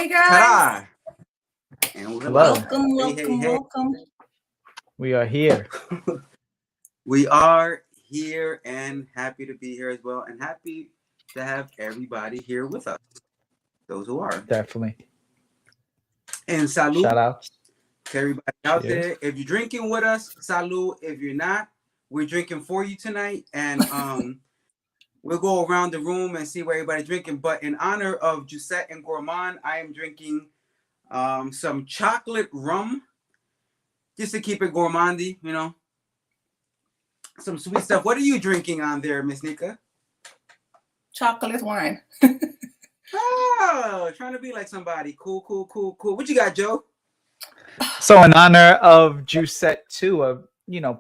Hey guys. Ta-da! And Hello. Welcome. We are here. We are here and happy to be here as well, and happy to have everybody here with us. Those who are. Definitely. And salud Shout out. to everybody out Cheers. there. If you're drinking with us, salud. If you're not, we're drinking for you tonight. And we'll go around the room and see what everybody's drinking. But in honor of Jousset and Gourmand, I am drinking some chocolate rum, just to keep it gourmandy, you know. Some sweet stuff. What are you drinking on there, Miss Nika? Chocolate wine. Oh, trying to be like somebody. Cool. What you got, Joe? So in honor of Jousset 2, a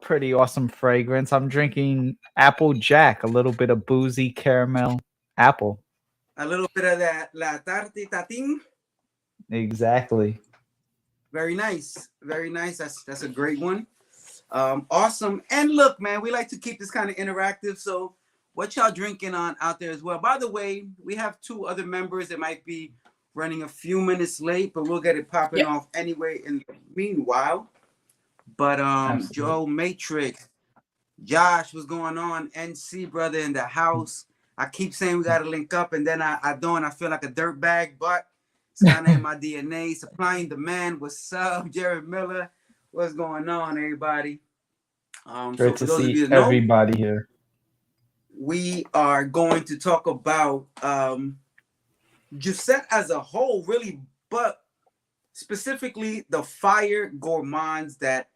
pretty awesome fragrance, I'm drinking Apple Jack, a little bit of boozy caramel apple. A little bit of that La Tarte Tatin. Exactly. Very nice. Very nice. That's a great one. Awesome. And look, man, we like to keep this kind of interactive. So what y'all drinking on out there as well? By the way, we have two other members that might be running a few minutes late, but we'll get it popping off anyway in the meanwhile. But Absolutely. Joe Matrix, Josh, what's going on? NC brother in the house. I keep saying we gotta link up, and then I don't. I feel like a dirtbag, but it's kind of in my DNA. Supplying demand. What's up, Jared Miller? What's going on, everybody? Great to see everybody here. We are going to talk about Jousset as a whole, really, but specifically the fire gourmands that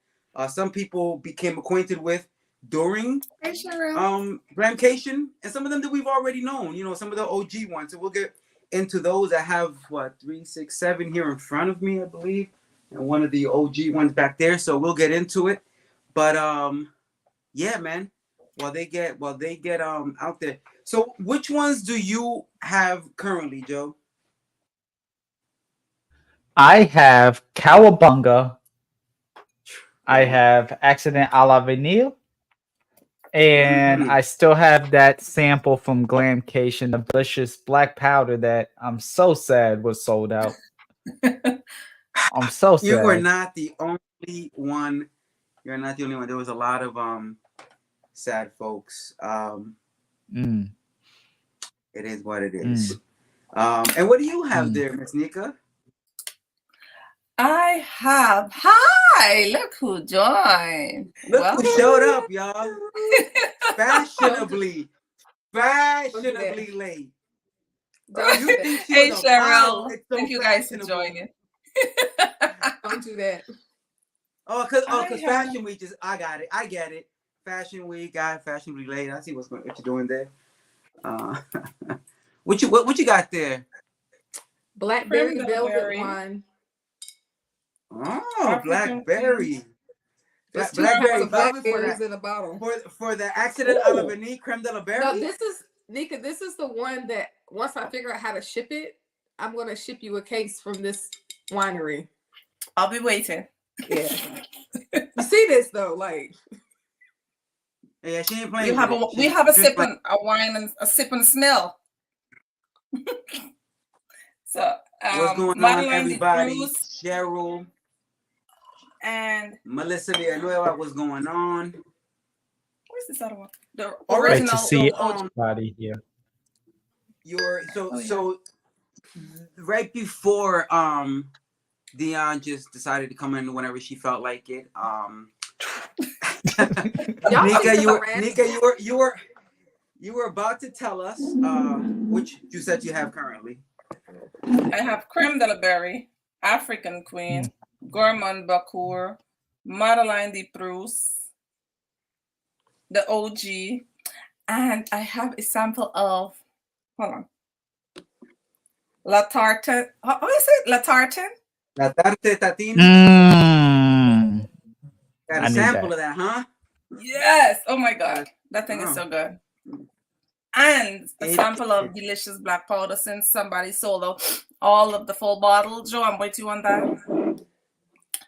some people became acquainted with during Glamcation, and some of them that we've already known. You know, some of the OG ones. So we'll get into those. I have 3, 6, 7 here in front of me, I believe, and one of the OG ones back there. So we'll get into it. But yeah, man. While they get out there. So which ones do you have currently, Joe? I have Cowabunga. I have Accident a la Vanille. And I still have that sample from Glamcation, the delicious black powder that I'm so sad was sold out. I'm so sad. You were not the only one. You're not the only one. There was a lot of sad folks. It is what it is. And what do you have there, Miss Nika? I have. Hi, look who joined. Look who showed up, y'all. Fashionably late. Hey, Cheryl. Thank you guys for joining. Don't do that. Because Fashion Week is. I get it. Fashion Week, Fashion Week late. I see what you're doing there. What you got there? Blackberry velvet wine. Oh, blackberry. Blackberry velvet in a bottle. For the Accident a la Vanille creme de la berry. No, this is Nika. This is the one that once I figure out how to ship it, I'm gonna ship you a case from this winery. I'll be waiting. Yeah. You see this though, like. Yeah, she ain't playing. We have a sip and a wine and a sip and smell. So what's going on, everybody? Cheryl and Melissa Villanueva, what's going on? Where's this other one? The Great original. to see everybody here. So right before Dion just decided to come in whenever she felt like it. Nika, you were about to tell us which Jousset you have currently. I have Creme de la Berry, African Queen, Gourmand Bacour, Madeleine de Proust, the OG, and I have a sample of, hold on, La Tarte. How is it? La Tarte? La Tarte Tatin. Got a sample of that, huh? Yes. Oh my God. That thing is so good. And a sample of delicious black powder since somebody sold out all of the full bottle. Joe, I'm with you on that.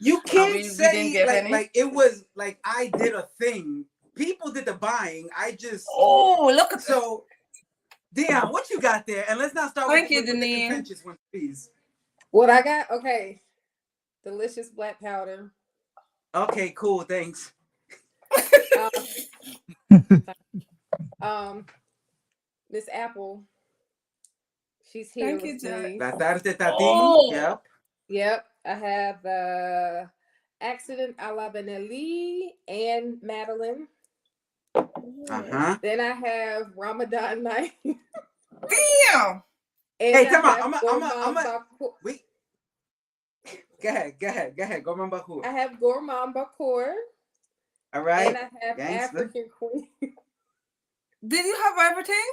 You can't say like it was like I did a thing. People did the buying. I just look at Dion, what you got there? And let's not start with the contentious one, please. What I got? Okay. Delicious black powder. Okay, cool. Thanks. Miss Apple. She's here Thank you, with Jack. me. La tarde tati. Oh. Yep. Yep. I have Accident a la Benelli and Madeline. Uh-huh. Then I have Ramadan Night. Damn. And Hey, I come on. have I'm a Bakur. wait. Go ahead. Go on, Bakur. I have Gourmand Bakur. All right. And I have Gangster. African Queen. Did you have everything?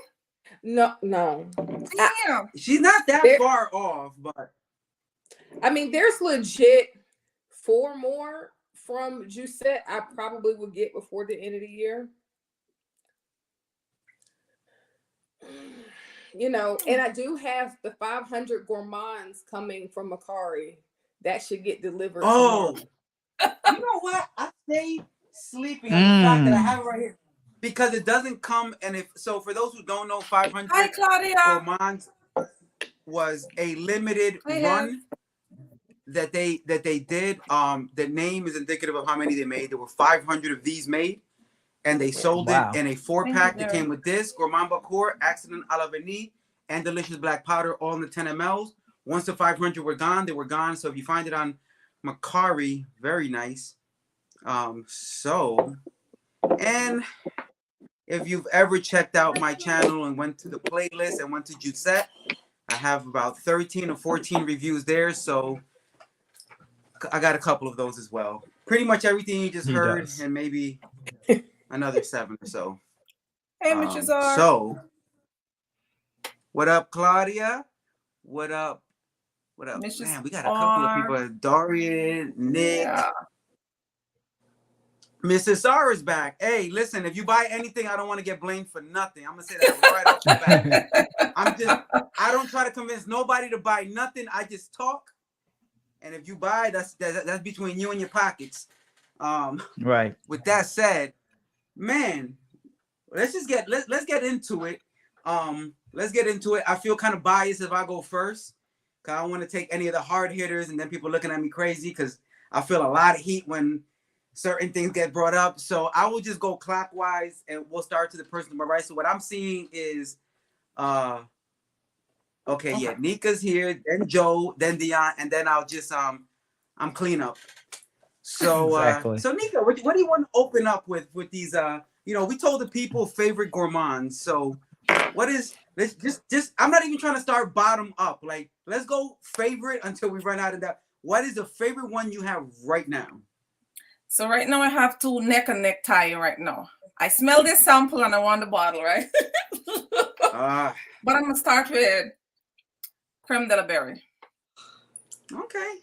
No. Damn. She's not that There- far off, but I mean, there's legit 4 more from Jousset I probably will get before the end of the year. You know, and I do have the 500 gourmands coming from Macari. That should get delivered tomorrow. You know what? I stay sleeping on the fact that I have it right here because it doesn't come. And if so, for those who don't know, 500 Hi, Claudia. gourmands was a limited run that they did. The name is indicative of how many they made. There were 500 of these made, and they sold it in a 4-pack. It came with this Gourmand Bakur, Accident a la Vanille, and Delicious Black Powder, all in the 10 mLs. Once the 500 were gone, they were gone. So if you find it on Macari, very nice. And if you've ever checked out my channel and went to the playlist and went to Jousset, I have about 13 or 14 reviews there. So I got a couple of those as well. Pretty much everything you just heard, and maybe another 7 or so. Hey, Mr. Czar. So, what up, Claudia? What up? Mrs. Man, we got a couple of people. Dorian, Nick. Yeah. Mrs. Sarah is back. Hey, listen, if you buy anything, I don't want to get blamed for nothing. I'm going to say that right off the bat. I don't try to convince nobody to buy nothing. I just talk. And if you buy, that's between you and your pockets. Right. With that said, man, let's get into it. Let's get into it. I feel kind of biased if I go first, because I don't want to take any of the hard hitters and then people looking at me crazy, because I feel a lot of heat when certain things get brought up. So I will just go clockwise and we'll start to the person to my right. So what I'm seeing is okay, yeah, Nika's here, then Joe, then Dion, and then I'll just I'm clean up. So Exactly. So Nika, what do you want to open up with these we told the people favorite gourmands. So what is, let's just I'm not even trying to start bottom up. Like, let's go favorite until we run out of that. What is the favorite one you have right now? So right now I have 2 neck and neck tie right now. I smell this sample and I want the bottle, right? But I'm gonna start with creme de la berry. Okay.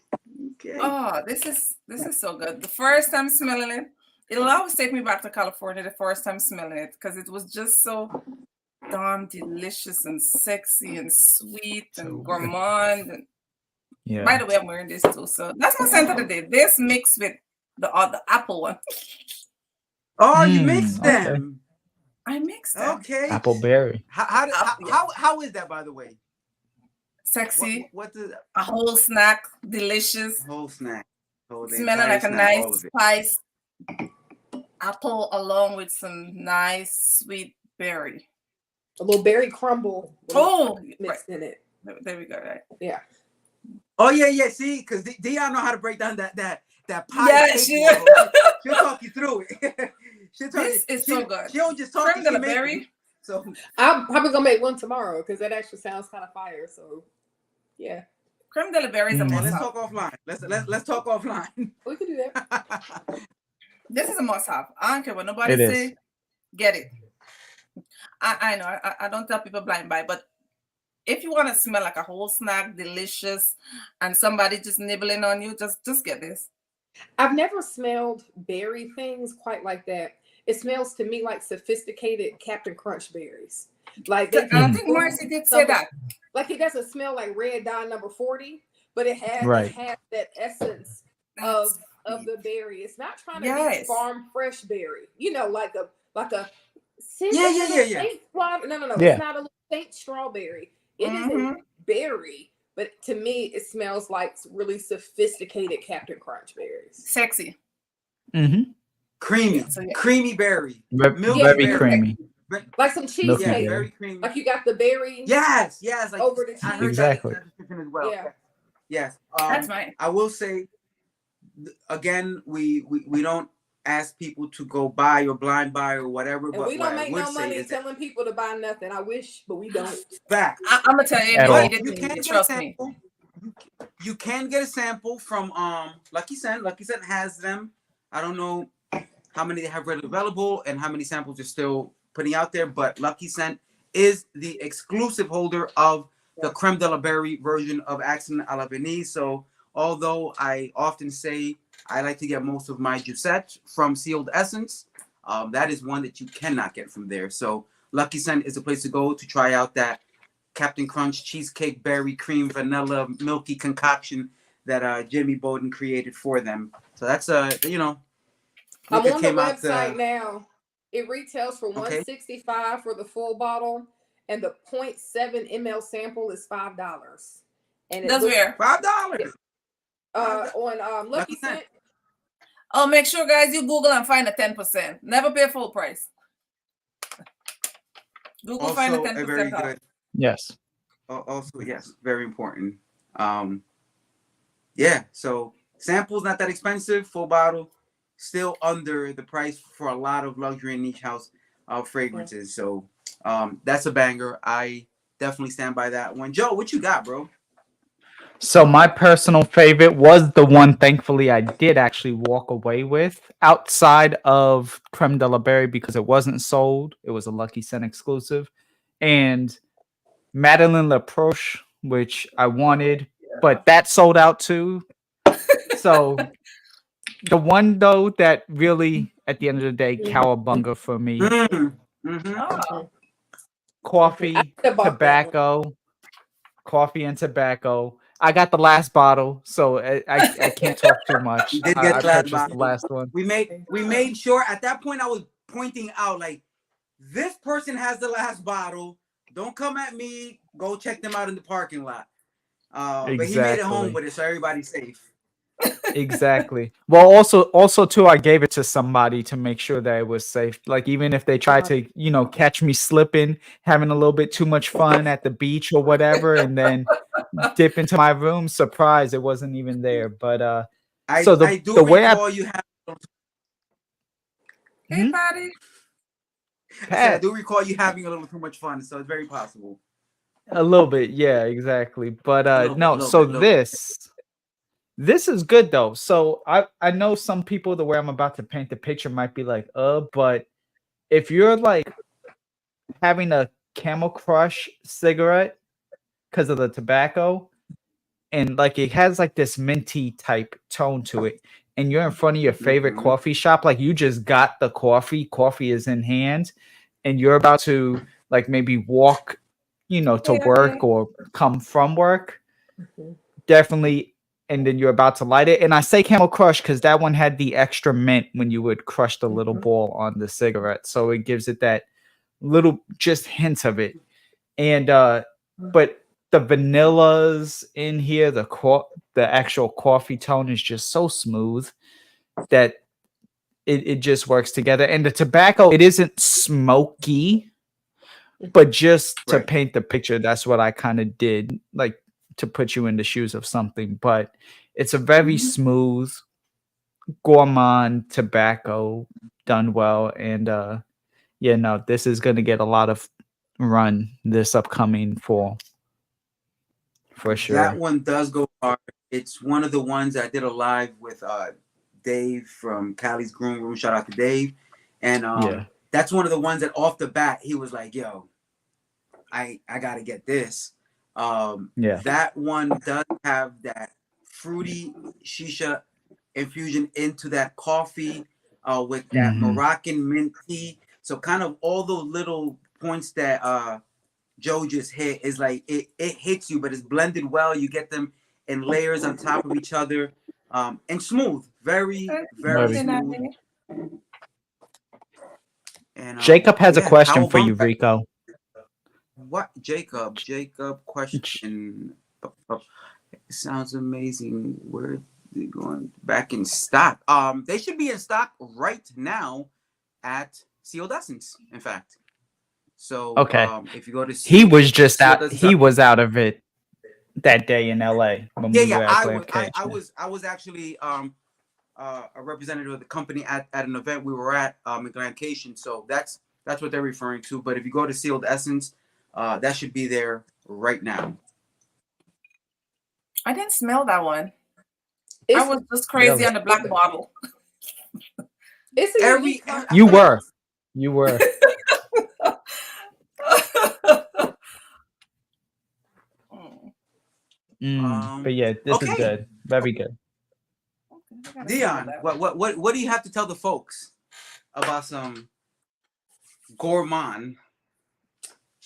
Oh, this is so good. The first time smelling it, it'll always take me back to California the first time smelling it, because it was just so damn delicious and sexy and sweet and gourmand. And yeah. By the way, I'm wearing this too. So that's my scent of the day. This mixed with the apple one. Oh, you mixed them. Okay. I mixed them. Okay. Appleberry. How is that, by the way? Sexy. What the a whole snack, delicious. Whole snack. Smelling like a nice spice apple along with some nice sweet berry. A little berry crumble. Mixed in it. There we go. Right. Yeah. Oh yeah. See, because Dion know how to break down that pie. Yeah, she'll talk you through it. This is so good. She don't just talk. Creme de la berry. So I'm probably gonna make one tomorrow because that actually sounds kind of fire. So yeah. Creme de la berry is a must-have. Let's talk offline. Let's talk offline. We can do that. This is a must-have. I don't care what nobody say. Get it. I know. I don't tell people blind buy, but if you want to smell like a whole snack, delicious, and somebody just nibbling on you, just get this. I've never smelled berry things quite like that. It smells to me like sophisticated Captain Crunch berries. Like I think Marcy did say that. Like, it doesn't smell like red dye number 40, but it has that essence of the berry. It's not trying to be farm fresh berry. You know, like a Yeah. No. Yeah. It's not a little faint strawberry. It is a berry but to me, it smells like really sophisticated Captain Crunch berries. Sexy. Creamy, creamy berry, milky very berry. creamy, like some cheesecake. Very creamy. Like you got the berry. Yes, like over the cheese. I heard exactly. that description as well. Yeah. Yes. That's fine. I will say, again, we don't ask people to go buy or blind buy or whatever. And but we don't what make I would no say money is telling people to buy nothing. I wish, but we don't. fact. I'm gonna tell you, You can get a sample. You can get a sample from Lucky Scent. Lucky Scent has them. I don't know how many they have readily available and how many samples they're still putting out there, but Lucky Scent is the exclusive holder of the creme de la berry version of Accent à la Vanille. So although I often say I like to get most of my Jousset from Sealed Essence, that is one that you cannot get from there. So Lucky Scent is a place to go to try out that Captain Crunch cheesecake berry cream vanilla milky concoction that Jimmy Bowden created for them. So that's I'm on the website now. It retails for $165 for the full bottle, and the 0.7 ml sample is $5. And that's fair. $5. On Lucky Scent. Oh, make sure, guys, you Google and find a 10%. Never pay full price. Google also, find a 10% very off. good. Yes. Also, yes, very important. Yeah. So samples not that expensive. Full bottle, still under the price for a lot of luxury and niche house fragrances. So that's a banger. I definitely stand by that one. Joe, what you got, bro? So my personal favorite was the one, thankfully, I did actually walk away with outside of Creme de la Berry because it wasn't sold. It was a Lucky Scent exclusive. And Madeleine Leproche, which I wanted, but that sold out too. So the one, though, that really, at the end of the day, cowabunga for me. Coffee, tobacco. Coffee and tobacco. I got the last bottle, so I can't talk too much. You did get the last bottle. The last one. We made sure at that point I was pointing out like this person has the last bottle. Don't come at me. Go check them out in the parking lot. Exactly. But he made it home with it, so everybody's safe. Exactly. Well, also too, I gave it to somebody to make sure that it was safe. Like even if they tried to, catch me slipping, having a little bit too much fun at the beach or whatever, and then dip into my room, surprise, it wasn't even there. But I do recall you have. Hey, Patty. I do recall you having a little too much fun, so it's very possible. A little bit, yeah, exactly. But This is good though. So I know some people, the way I'm about to paint the picture might be like, but if you're like having a Camel Crush cigarette because of the tobacco, and like it has like this minty type tone to it, and you're in front of your favorite coffee shop, like you just got the coffee is in hand, and you're about to like maybe walk, to work or come from work, definitely. And then you're about to light it. And I say Camel Crush because that one had the extra mint when you would crush the little ball on the cigarette. So it gives it that little just hint of it. And but the vanillas in here, the actual coffee tone is just so smooth that it just works together. And the tobacco, it isn't smoky, but just to paint the picture, that's what I kind of did. Like to put you in the shoes of something, but it's a very smooth gourmand tobacco done well. And this is going to get a lot of run this upcoming fall for sure. That one does go hard. It's one of the ones I did a live with Dave from Cali's Groom Room. Shout out to Dave. And that's one of the ones that off the bat he was like, yo, I gotta get this. That one does have that fruity shisha infusion into that coffee with that Moroccan mint tea. So kind of all those little points that Joe just hit is like it hits you, but it's blended well. You get them in layers on top of each other, and smooth, very, very smooth. And Jacob has a question for you, Rico. What, Jacob? Jacob question. It sounds amazing. Where they going back in stock? They should be in stock right now at Sealed Essence. In fact, so if you go to he was just out. Essence, He was out of it that day in LA when we were at I was actually a representative of the company at an event we were at in Glamcation. So that's what they're referring to. But if you go to Sealed Essence, that should be there right now. I didn't smell that one. I was just crazy on the black bottle. It's you were. But yeah, this is good. Very good. Dion, what do you have to tell the folks about some Gourmand?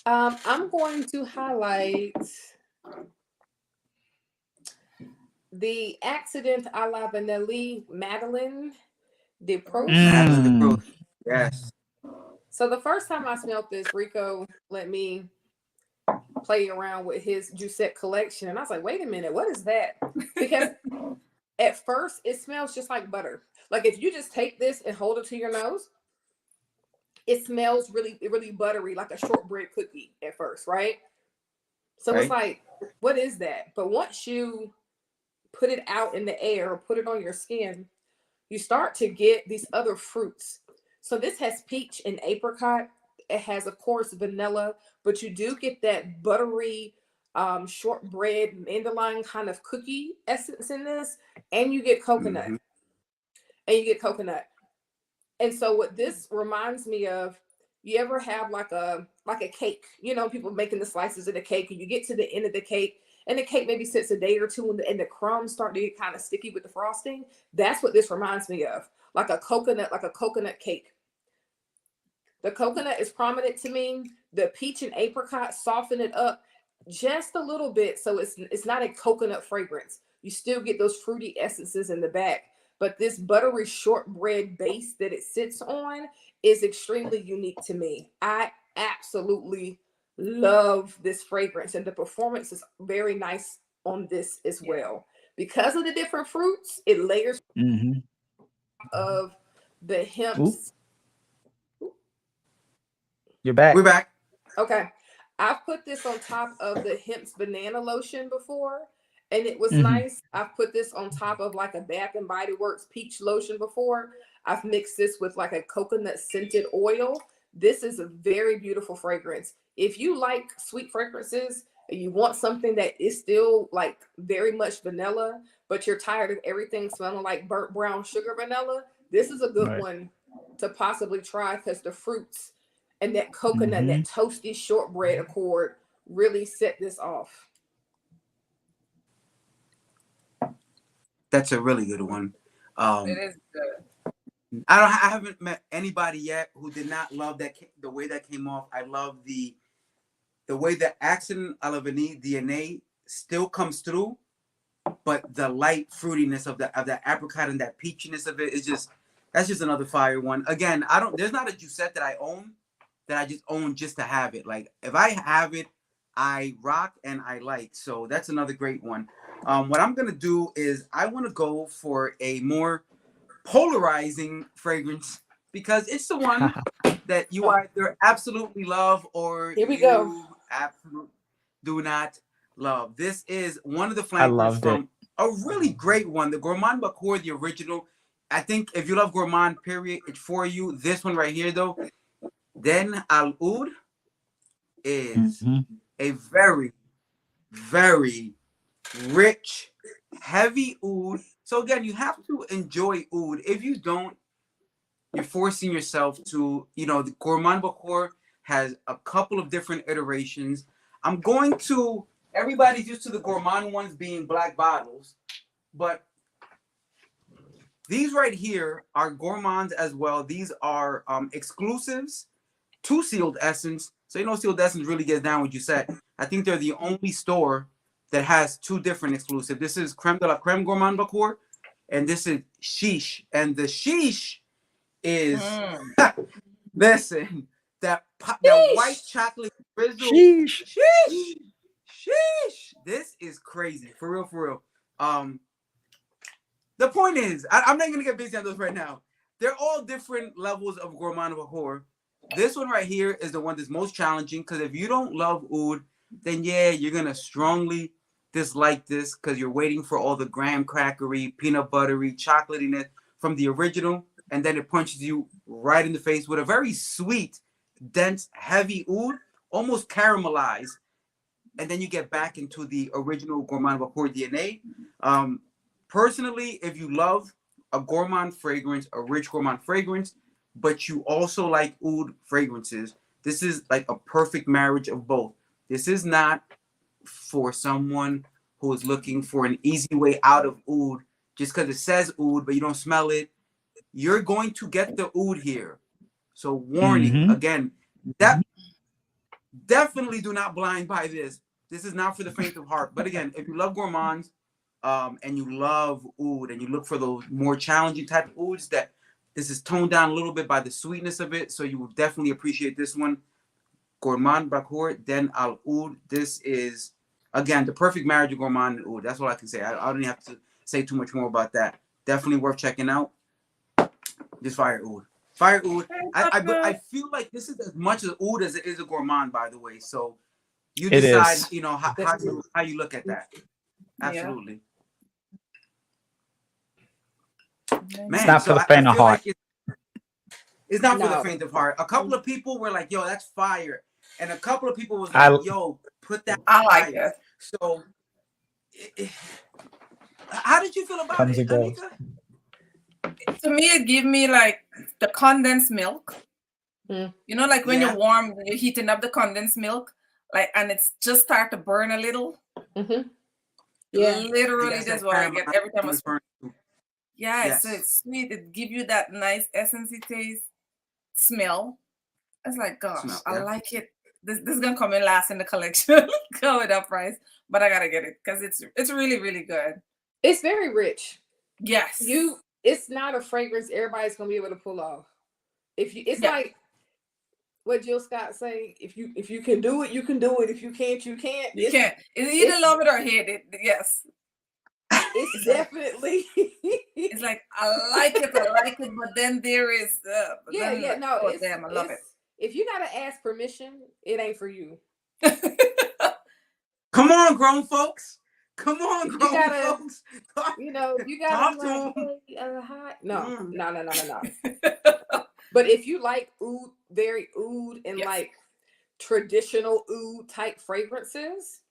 I'm going to highlight the Accident à la Vanille Madeleine de Proust. Yes. So the first time I smelled this, Rico let me play around with his Jousset collection, and I was like, wait a minute, what is that? Because at first it smells just like butter. Like if you just take this and hold it to your nose, it smells really, really buttery, like a shortbread cookie at first, right? So It's like, what is that? But once you put it out in the air, or put it on your skin, you start to get these other fruits. So this has peach and apricot. It has, of course, vanilla, but you do get that buttery shortbread mandolin kind of cookie essence in this, and you get coconut. And so what this reminds me of, you ever have like a cake, people making the slices of the cake, and you get to the end of the cake and the cake maybe sits a day or two and the crumbs start to get kind of sticky with the frosting. That's what this reminds me of, like a coconut cake. The coconut is prominent to me. The peach and apricot soften it up just a little bit, so it's not a coconut fragrance. You still get those fruity essences in the back, but this buttery shortbread base that it sits on is extremely unique to me. I absolutely love this fragrance, and the performance is very nice on this as well. Because of the different fruits, it layers of the hemp's. You're back. We're back. Okay. I've put this on top of the hemp's banana lotion before, and it was nice. I've put this on top of like a Bath and Body Works peach lotion before. I've mixed this with like a coconut scented oil. This is a very beautiful fragrance. If you like sweet fragrances and you want something that is still like very much vanilla, but you're tired of everything smelling like burnt brown sugar vanilla, this is a good one to possibly try, because the fruits and that coconut, that toasty shortbread accord really set this off. That's a really good one. It is good. I haven't met anybody yet who did not love the way that came off. I love the way the Accident à la Vanille DNA still comes through, but the light fruitiness of the apricot and that peachiness of it is that's just another fire one. Again, there's not a Jousset that I own that I just own just to have it. Like if I have it, I rock and I like. So that's another great one. What I'm gonna do is I want to go for a more polarizing fragrance, because it's the one that you either absolutely love or you absolutely do not love. This is one of the flankers from a really great one, the Gourmand Bacour, the original. I think if you love Gourmand, period, it's for you. This one right here, though, Den Al Oud, is a very, very rich, heavy oud. So again, you have to enjoy oud. If you don't, you're forcing yourself to, the Gourmand Bacour has a couple of different iterations. Everybody's used to the Gourmand ones being black bottles, but these right here are Gourmands as well. These are exclusives to Sealed Essence. So Sealed Essence really gets down with Jousset. I think they're the only store that has two different exclusives. This is Creme de la Creme Gourmand Bacour, and this is Sheesh. And the Sheesh is listen, that white chocolate drizzle. Sheesh. This is crazy. For real, for real. The point is, I'm not gonna get busy on those right now. They're all different levels of Gourmand Bacour. This one right here is the one that's most challenging because if you don't love oud, then yeah, you're gonna strongly dislike this because you're waiting for all the graham crackery, peanut buttery, chocolatiness from the original, and then it punches you right in the face with a very sweet, dense, heavy oud, almost caramelized, and then you get back into the original Gourmand Bacour DNA. Personally, if you love a gourmand fragrance, a rich gourmand fragrance, but you also like oud fragrances, this is like a perfect marriage of both. This is not for someone who is looking for an easy way out of oud just because it says oud, but you don't smell it. You're going to get the oud here. So warning, again, that definitely do not blind buy this. This is not for the faint of heart. But again, if you love gourmands and you love oud and you look for those more challenging type of ouds that this is toned down a little bit by the sweetness of it, so you will definitely appreciate this one. Gourmand Bacour, then Al Oud. This is, again, the perfect marriage of gourmand and oud. That's all I can say. I don't even have to say too much more about that. Definitely worth checking out. Just fire oud. Fire oud. I feel like this is as much as oud as it is a gourmand, by the way. So you decide, you know, how you look at that. Absolutely. Man, it's not for the faint of heart. Like it's not for the faint of heart. A couple of people were like, yo, that's fire. And a couple of people was like, yo, put that. I like it. So how did you feel about it, Anika? To me, it gave me like the condensed milk. You know, like when you're warm, you're heating up the condensed milk, like, and it's just start to burn a little. Yeah, literally, that's what I get every time I burn. Yeah, so it's sweet. It gives you that nice essence taste, smell. It's like, gosh, I like it. This is gonna come in last in the collection. Go with that price, but I gotta get it because it's really, really good. It's very rich. Yes, it's not a fragrance everybody's gonna be able to pull off. It's like what Jill Scott say, if you can do it, you can do it. If you can't, you can't. You can't. It's either love it or hate it. Yes. It's definitely it's like I like it, but then there is no, oh, damn, I love it. If you gotta ask permission, it ain't for you. Come on, grown folks. Come on, grown folks. You know, you gotta No. But if you like oud, very oud and like traditional oud type fragrances,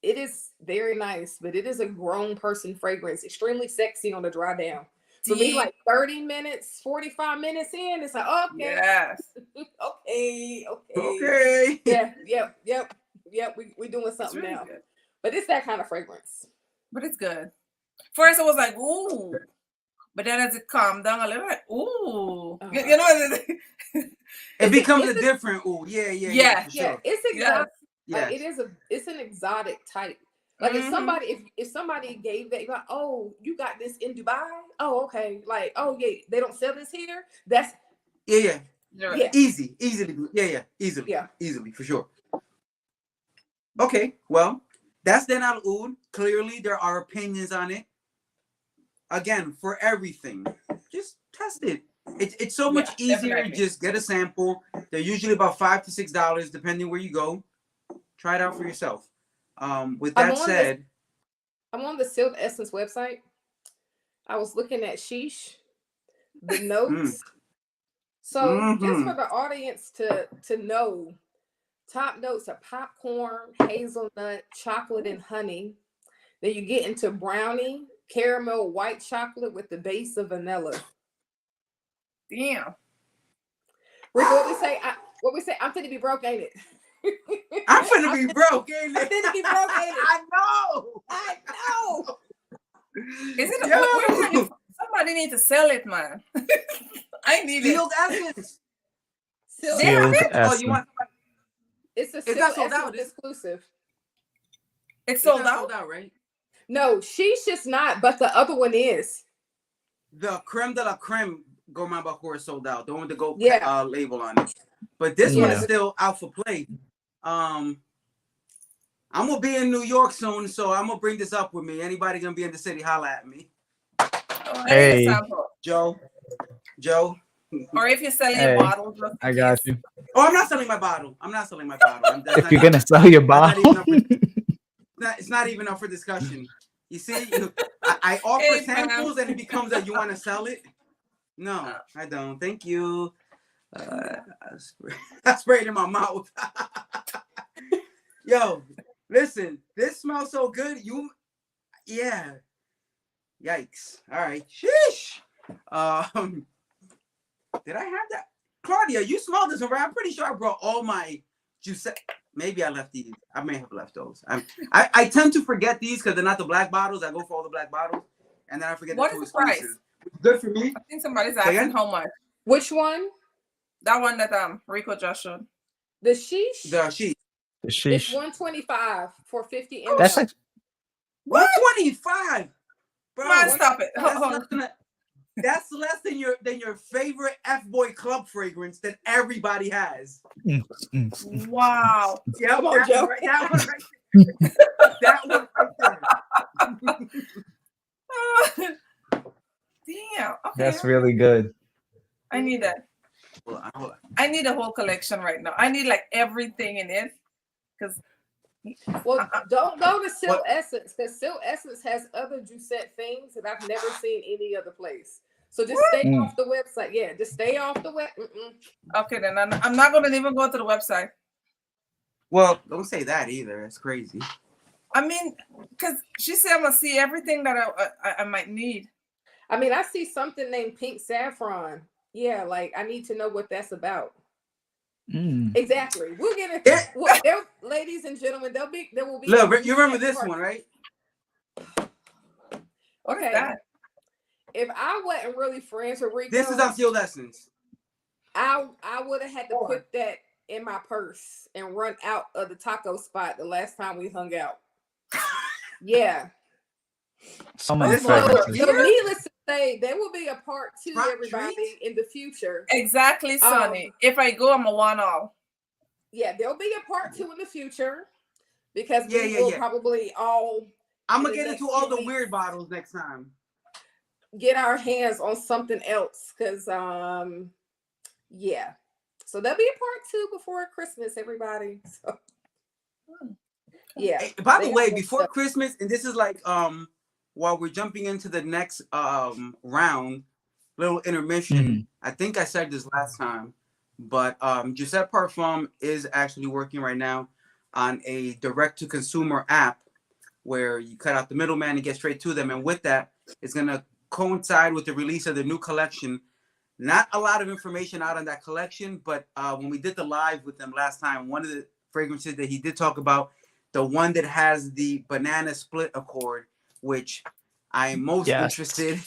it is very nice, but it is a grown person fragrance, extremely sexy on the dry down. For me, like 30 minutes, 45 minutes in, it's like, okay. Yes. Okay. Yep. We doing something really now. Good. But it's that kind of fragrance. But it's good. First, I was like, ooh. But then as it calmed down a little, like, ooh. You know, it becomes a different ooh. Yeah. Sure. It's exotic. Like it's an exotic type. Like if somebody gave that, like, oh, you got this in Dubai? Oh, okay. Like, oh yeah, they don't sell this here. That's easily. Easily for sure. Okay, well, that's then Al Oud. Clearly, there are opinions on it. Again, for everything, just test it. It's so much easier. Definitely. Just get a sample. They're usually about $5 to $6, depending where you go. Try it out for yourself. With that said, I'm on the Sealed Essence website. I was looking at sheesh, the notes. So just for the audience to know, top notes are popcorn, hazelnut, chocolate, and honey. Then you get into brownie, caramel, white chocolate with the base of vanilla. Damn. What we say? I'm finna be broke, ain't it? I'm finna be broke, ain't it? I'm finna be broke, ain't it? I know. Is it? Somebody need to sell it, man. I need Sealed Essence. Sealed Essence. Oh, you want? It's a Sealed Essence exclusive. It's sold out? Sold out, right? No, she's just not, but the other one is. The creme de la creme Gourmand Bacour is sold out. The one with the gold label on it. But this one is still out for play. I'm gonna be in New York soon, so I'm gonna bring this up with me. Anybody gonna be in the city, holla at me. Oh, I need a Hey. sample. Joe. Or if you're selling Hey, bottles, just in I got case. you. Oh, I'm not selling my bottle. That's If not you're even, gonna sell your that's not bottle, even up for, it's not even up for discussion. You see, I offer Hey, fam. samples and it becomes that you want to sell it. No, I don't. Thank you. I sprayed in my mouth. Yo, listen, this smells so good. Yeah. Yikes. All right. Sheesh. Did I have that? Claudia, you smelled this already. I'm pretty sure I brought all my Jousset. Maybe I left these. I may have left those. I tend to forget these because they're not the black bottles. I go for all the black bottles, and then I forget What the is two the price? exclusives. Good for me. I think somebody's Say asking again? how much. Which one? That one that Rico just showed. The sheesh. The sheet. It's sheesh. $125 for 50 ml. That's like 125. Bro, Man, stop it. that's less than your favorite F-boy club fragrance that everybody has. Wow. Yeah, Come on, Joe. That one right there. That one right there. Damn. Okay. that's really good. I need that. Hold on. I need a whole collection right now. I need like everything in it. Because Well, don't go to Silk What? Essence because Silk Essence has other Jousset things that I've never seen any other place. So just stay off the website. Yeah, just stay off the web. okay, then I'm not gonna even go to the website. Well, don't say that either. It's crazy. I mean, because she said I'm gonna see everything that I might need. I mean, I see something named Pink Saffron. Yeah, like I need to know what that's about. Exactly. We'll get it. Well, ladies and gentlemen, there will be. Look, you remember this one, right? What is Okay. that? If I wasn't really friends with Rico, This is on Sealed Essence. I would have had to put that in my purse and run out of the taco spot the last time we hung out. Yeah. So many This one- fragrances. So needless to say, there will be a part 2, Rock everybody, treat? in the future. Exactly, Sonny. If I go, I'm a one-all. Yeah, there'll be a part 2 in the future because Yeah, we yeah, will yeah. probably all I'm in gonna the get next into all few the weird weeks bottles next time. get our hands on something else because yeah. So there'll be a part 2 before Christmas, everybody. So yeah. Hey, by the They way, got before stuff. Christmas, and this is like while we're jumping into the next round, little intermission. I think I said this last time, but Jousset Parfum is actually working right now on a direct-to-consumer app where you cut out the middleman and get straight to them. And with that, it's gonna coincide with the release of the new collection. Not a lot of information out on that collection, but when we did the live with them last time, one of the fragrances that he did talk about, the one that has the banana split accord, which I'm most interested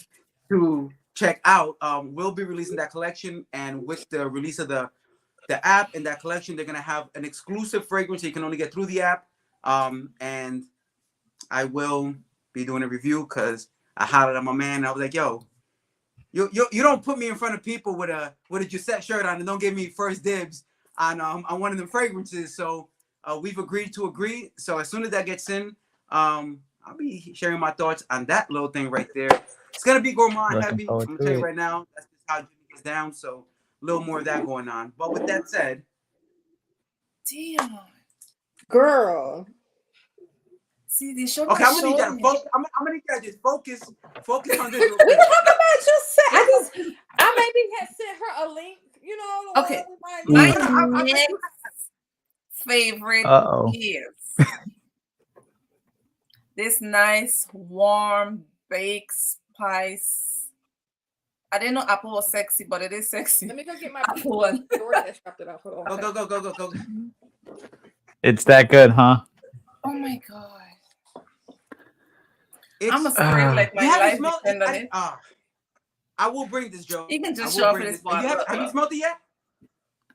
to check out, we'll be releasing that collection. And with the release of the app and that collection, they're gonna have an exclusive fragrance you can only get through the app. And I will be doing a review because I hollered at my man. And I was like, "Yo, you don't put me in front of people with a Jousset shirt on and don't give me first dibs on one of them fragrances." So we've agreed to agree. So as soon as that gets in, I'll be sharing my thoughts on that little thing right there. It's gonna be Gourmand heavy. I'm gonna tell you right now. That's just how Jimmy gets down. So a little more of that going on. But with that said, Damn. Girl. See, they showed okay, I'm gonna need you to focus. I'm gonna need you to just focus on this. Real We quick. talk about Jousset. I maybe had sent her a link, you know. Okay. My My next favorite is this nice, warm, baked spice. I didn't know apple was sexy, but it is sexy. Let me go get my apple one. DoorDash dropped it off. Hold on. Go. It's that good, huh? Oh my god. I'm a spray like my life depend on it. I will bring this, Joe. You can just show up for this bottle. Have you smelled it yet?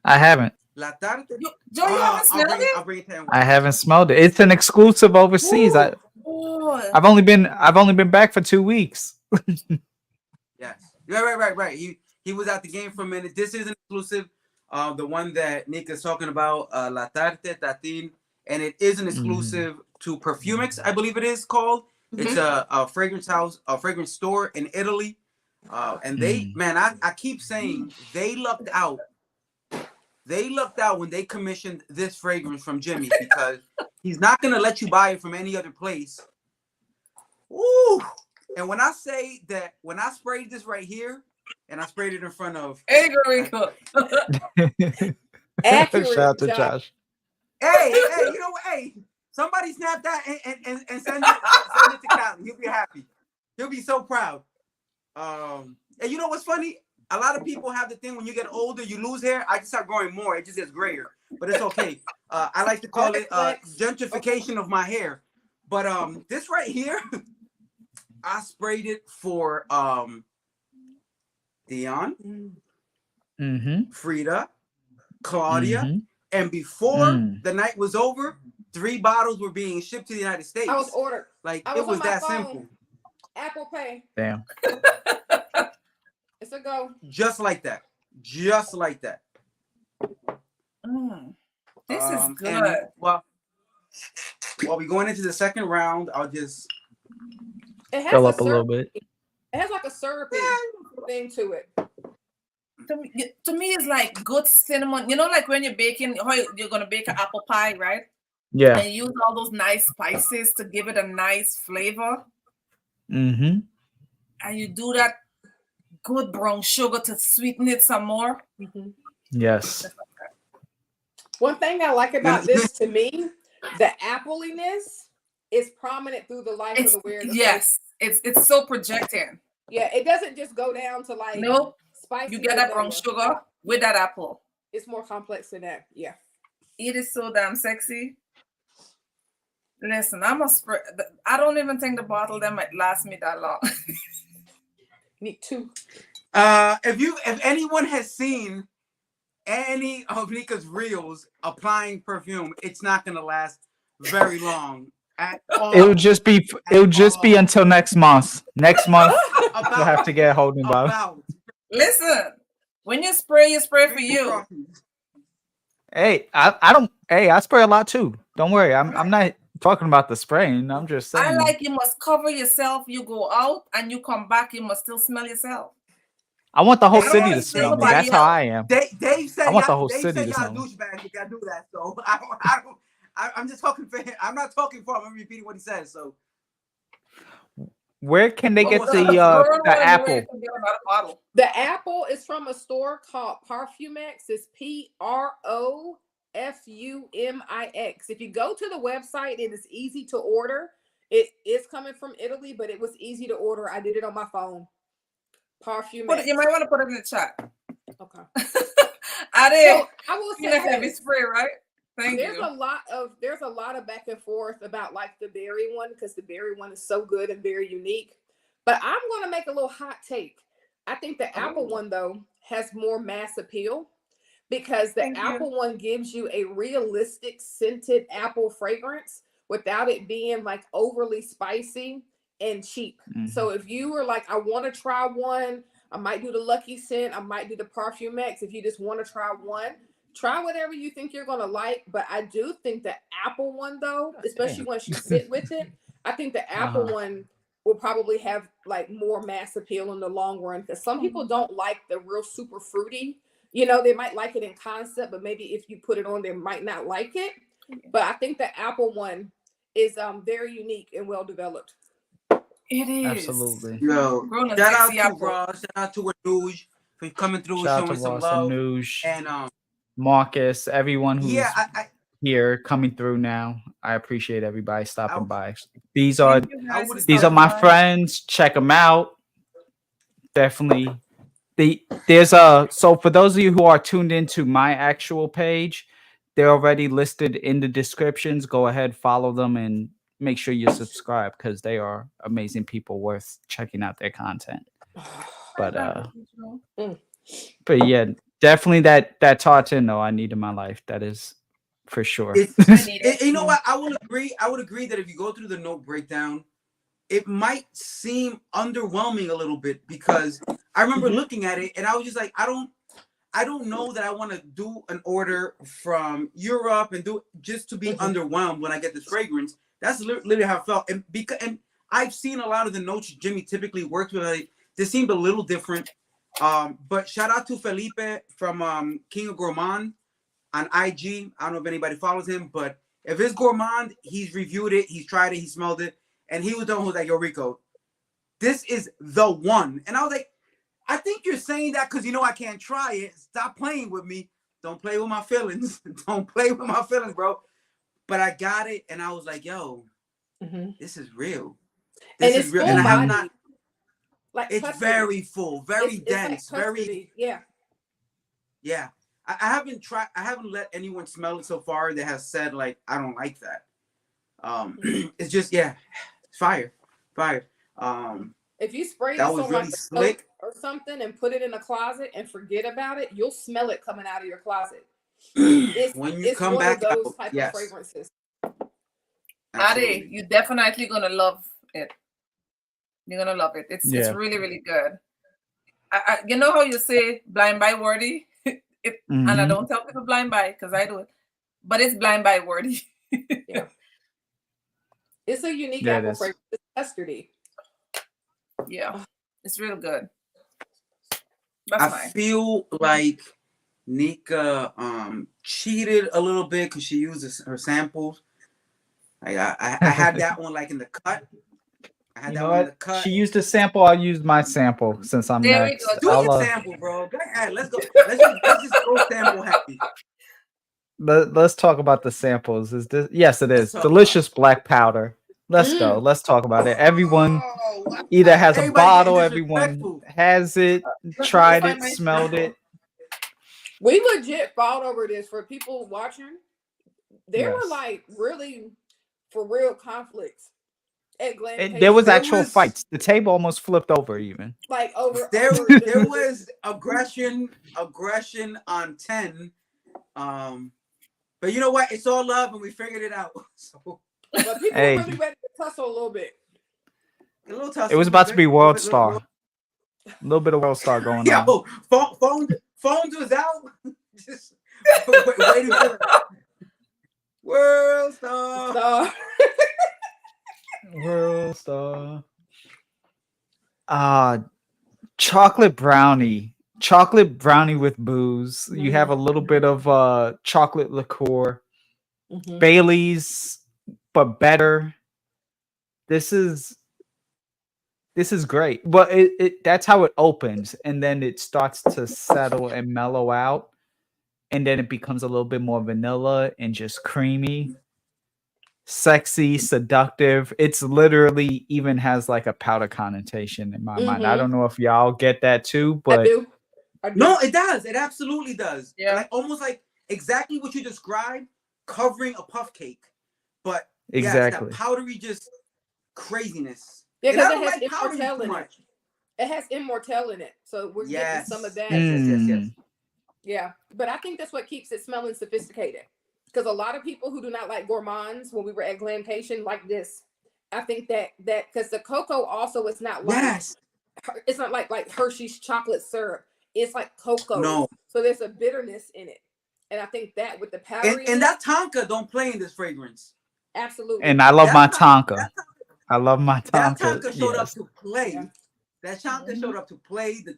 I haven't. La Tarde? Joe, you haven't smelled it? I'll bring it to him. I haven't smelled it. It's an exclusive overseas. I've only been back for 2 weeks. Yes. Right. He was out the game for a minute. This is an exclusive. The one that Nick is talking about, La Tarte Tatin. and it is an exclusive to Perfumix, I believe it is called. It's a fragrance house, a fragrance store in Italy. And they, man, I keep saying they lucked out. They lucked out when they commissioned this fragrance from Jimmy, because he's not going to let you buy it from any other place. Ooh. And when I say that, when I sprayed this right here, and I sprayed it in front of... Accurate, Shout out to Josh. Josh. Hey, you know what? Hey, somebody snap that and send it to Cali. He'll be happy. He'll be so proud. And you know what's funny? A lot of people have the thing when you get older, you lose hair. I just start growing more. It just gets grayer, but it's okay. I like to call it gentrification of my hair. But this right here, I sprayed it for Dion, Frida, Claudia, and before the night was over, 3 bottles were being shipped to the United States. I was ordered. Like, it was that simple. Apple Pay. Damn. It's a go. Just like that. Just like that. This is good. And, well, while we going into the second round, I'll just fill up a little bit. It has like a syrupy thing to it. To me, it's like good cinnamon. You know, like when you're baking, you're gonna bake an apple pie, right? Yeah. And use all those nice spices to give it a nice flavor. And you do that good brown sugar to sweeten it some more. Yes. One thing I like about this, to me, the appliness is prominent through the life of the wearer. Yes, it's so projecting. Yeah, it doesn't just go down to like spicy. You get that brown sugar with that apple. It's more complex than that. Yeah. It is so damn sexy. Listen, I'm a spray. I don't even think the bottle that might last me that long. Me too. If anyone has seen any of Nika's reels applying perfume, it's not gonna last very long at all. It'll just be until next month. Next month, you'll have to get a holding bottle. Listen, when you spray for you. Hey, I spray a lot too. Don't worry, I'm not talking about the spraying. I'm just saying. I like, you must cover yourself. You go out and you come back, you must still smell yourself. I want the whole city to smell me. That's how I am. Dave said I want the whole city to smell me. Douchebags if y'all do that. So I'm just talking for him. I'm not talking for him. I'm repeating what he says. So where can they get the apple? The apple is from a store called Parfumix. It's Profumix. If you go to the website, it is easy to order. It is coming from Italy, but it was easy to order. I did it on my phone. Parfumix. You might want to put it in the chat. Okay. I did. So, I will say heavy spray, right? There's a lot of back and forth about like the berry one, because the berry one is so good and very unique. But I'm going to make a little hot take. I think the apple one though has more mass appeal, because the apple one gives you a realistic scented apple fragrance without it being like overly spicy and cheap. So if you were like, I want to try one, I might do the Lucky Scent, I might do the Parfumix. If you just want to try one, try whatever you think you're going to like. But I do think the apple one though, especially once you sit with it, I think the apple one will probably have like more mass appeal in the long run, because some people don't like the real super fruity. You know, they might like it in concept, but maybe if you put it on, they might not like it. But I think the apple one is very unique and well developed. It is. Absolutely. Yo, shout out to Ross, shout out to Anuj for coming through and showing some love. Anuj, and Marcus, everyone who's I here coming through now. I appreciate everybody stopping by. These are my friends. Check them out. Definitely. So for those of you who are tuned into my actual page, they're already listed in the descriptions. Go ahead, follow them, and make sure you subscribe, because they are amazing people worth checking out their content. But yeah, definitely that tartan though I need in my life. That is for sure. You know what? I would agree that if you go through the note breakdown, it might seem underwhelming a little bit, because I remember looking at it and I was just like, I I don't know that I want to do an order from Europe and do just to be underwhelmed when I get this fragrance. That's literally how I felt. And I've seen a lot of the notes Jimmy typically works with. Like, this seemed a little different. But shout out to Felipe from King of Gourmand on IG. I don't know if anybody follows him, but if it's Gourmand, he's reviewed it, he's tried it, he smelled it, and he was the one who was like, yo, Rico, this is the one. And I was like, I think you're saying that because you know I can't try it. Stop playing with me. Don't play with my feelings. Don't play with my feelings, bro. But I got it, and I was like, yo, this is real. This is real. And I have not. Like it's custody. Very full, very dense, like very yeah. I haven't tried. I haven't let anyone smell it so far that has said like I don't like that. It's just fire. If you spray this on really like slick or something and put it in a closet and forget about it, you'll smell it coming out of your closet. When you come back, of those type of fragrances. Adi, you're definitely gonna love it. You're gonna love it. It's really, really good. You know how you say blind buy worthy, and I don't tell people blind buy because I do it, but it's blind buy worthy. Yeah, it's a unique apple fragrance. It's custardy. Yeah, it's real good. I feel like Nika cheated a little bit because she uses her samples. Like I had that one like in the cut. I had that one in the cut. She used a sample. I'll use my sample since I'm next. Do your sample, bro. Go ahead. Let's go. Let's just go sample happy. Let's talk about the samples. Is this? Yes, it is. Delicious black powder. Let's go. Let's talk about it. Everyone either has a bottle, everyone has it, tried it, smelled it. We legit fought over this for people watching. There were like really for real conflicts at Glam. There was actual fights. The table almost flipped over even. Like over there was aggression on 10. But you know what? It's all love and we figured it out. So but people were really ready to tussle a little bit. A little tussle. It was about to be World Star. A little bit of World Star going on. Yo, phones was out. Just waiting for it. World Star. World Star. Chocolate brownie with booze. You have a little bit of chocolate liqueur. Bailey's, but better. This is great. But that's how it opens, and then it starts to settle and mellow out, and then it becomes a little bit more vanilla and just creamy, sexy, seductive. It's literally even has like a powder connotation in my mind. I don't know if y'all get that too, but I do. No, it does. It absolutely does. Yeah, like almost like exactly what you described, covering a puff cake, but exactly that powdery just craziness. Yeah, because it has immortelle in it. It has immortelle in it, so we're getting some of that. Yes. Yeah, but I think that's what keeps it smelling sophisticated. Because a lot of people who do not like gourmands, when we were at Glamcation, like this. I think that because the cocoa also is not like it's not like Hershey's chocolate syrup. It's like cocoa. No. So there's a bitterness in it, and I think that with the powder and that tonka don't play in this fragrance. Absolutely. And I love my tonka. I love my tonka. That tonka showed up to play. Yeah. That tonka showed up to play. The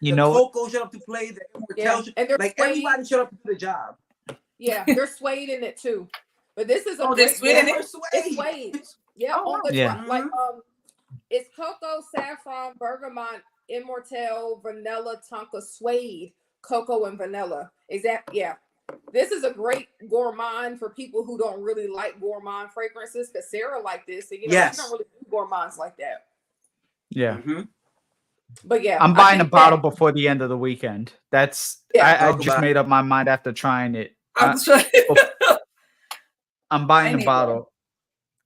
cocoa showed up to play. The immortelle, like everybody showed up to do the job. Yeah, they're suede in it too. But this is they're suede in it. It's suede. Yeah, like it's cocoa, saffron, bergamot, immortelle, vanilla, tonka, suede, cocoa, and vanilla. Yeah. This is a great gourmand for people who don't really like gourmand fragrances. Because Sarah liked this, and she don't really do gourmands like that. Yeah. But yeah, I'm buying a bottle before the end of the weekend. That's I just made up my mind after trying it. I'm buying a bottle.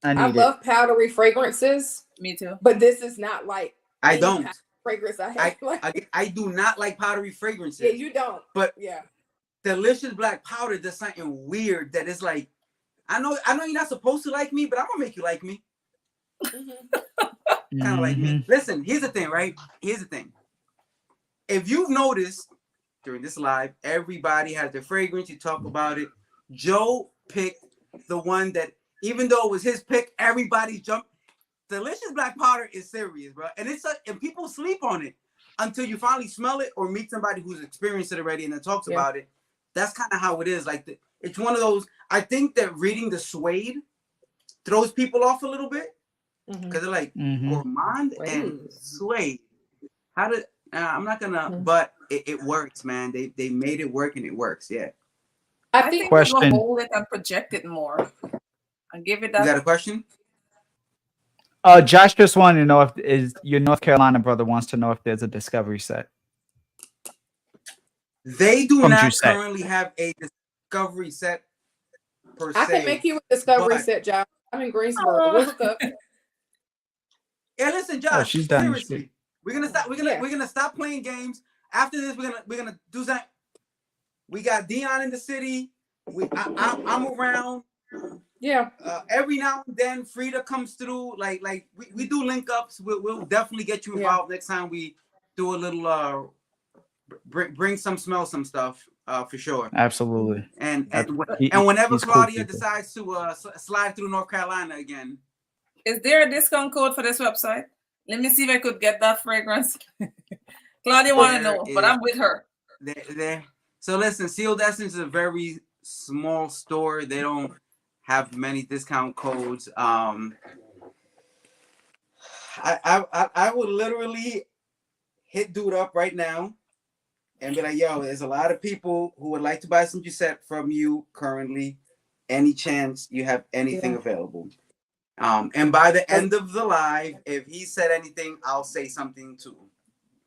I love powdery fragrances. Me too. But this is not like I don't fragrance. I do not like powdery fragrances. Yeah, you don't. But delicious black powder does something weird that is like, I know you're not supposed to like me, but I'm gonna make you like me. Kind of like me. Listen, here's the thing, right? Here's the thing. If you've noticed, during this live. Everybody has their fragrance. You talk about it. Joe picked the one that, even though it was his pick, everybody jumped. Delicious Black Powder is serious, bro, and and people sleep on it until you finally smell it or meet somebody who's experienced it already and then talks about it. That's kind of how it is. Like it's one of those. I think that reading the suede throws people off a little bit because they're like Gourmand and suede. How did I'm not gonna, but it works, man. They made it work and it works. Yeah. I think we will hold it and project it more and give it that. You got a question? Josh just wanted to know if your North Carolina brother wants to know if there's a discovery set. They do not currently have a discovery set per se. I can make you a discovery set, Josh. I'm in Greensboro. We'll look up. Yeah, listen, Josh. She's done. Seriously, we're gonna stop. We're gonna stop playing games. After this, we're gonna do that. We got Dion in the city. I'm around. Yeah. Every now and then, Frida comes through. Like we do link ups. We'll definitely get you involved next time we do a little bring some stuff for sure. Absolutely. And whenever Claudia decides to slide through North Carolina again. Is there a discount code for this website? Let me see if I could get that fragrance. Claudia want to know, but I'm with her. There. So listen, Sealed Essence is a very small store. They don't have many discount codes. I would literally hit dude up right now and be like, yo, there's a lot of people who would like to buy some Jousset from you currently. Any chance you have anything available? And by the end of the live, if he said anything, I'll say something too.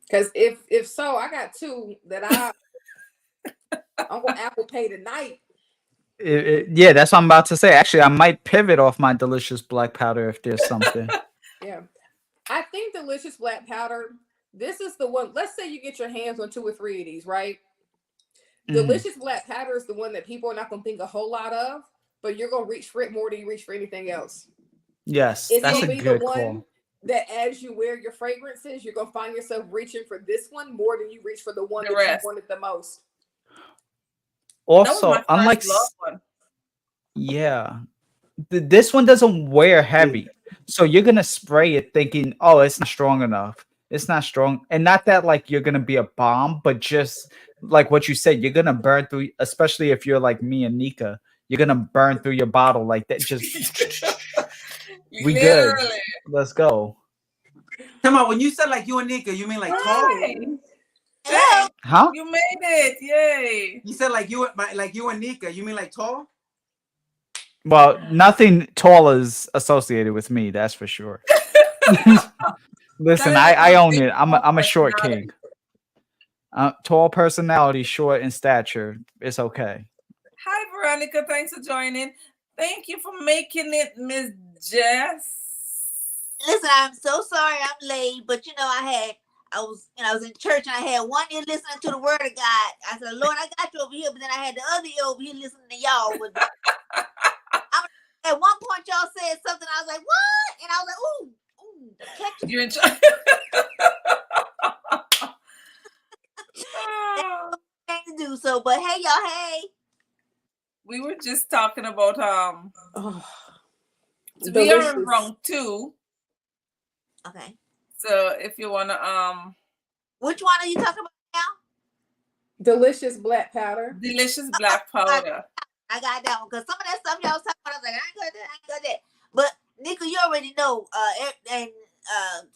Because if so, I got two that I'm gonna Apple Pay tonight. Yeah, that's what I'm about to say. Actually, I might pivot off my Delicious Black Powder if there's something. Yeah, I think Delicious Black Powder. This is the one. Let's say you get your hands on 2 or 3 of these, right? Delicious Black Powder is the one that people are not gonna think a whole lot of, but you're gonna reach for it more than you reach for anything else. Yes, it's that's gonna a be good the one call. That as you wear your fragrances, you're gonna find yourself reaching for this one more than you reach for the one that you wanted the most. Also, unlike this one doesn't wear heavy, so you're gonna spray it thinking, "Oh, it's not strong enough. It's not strong," and not that like you're gonna be a bomb, but just like what you said, you're gonna burn through. Especially if you're like me and Nika, you're gonna burn through your bottle like that. Just we good. Let's go. Come on, when you said like you and Nika, you mean like tall? Yeah. Huh? You made it! Yay! You said like you and Nika, you mean like tall? Well, nothing tall is associated with me, that's for sure. Listen, I own it. I'm a short king. Tall personality, short in stature. It's okay. Hi, Veronica. Thanks for joining. Thank you for making it, Miss Jess. Listen, I'm so sorry I'm late, but I was in church and I had one ear listening to the word of God. I said, Lord, I got you over here, but then I had the other ear over here listening to y'all. At one point, y'all said something. I was like, what? And I was like, ooh. You're in charge. To do so, but hey, y'all, hey. We were just talking about we are in round 2. Okay. So if you wanna which one are you talking about now? Delicious Black Powder. Delicious Black Powder. I got that one because some of that stuff y'all was talking about, I was like, I ain't got that. But Nika, you already know. And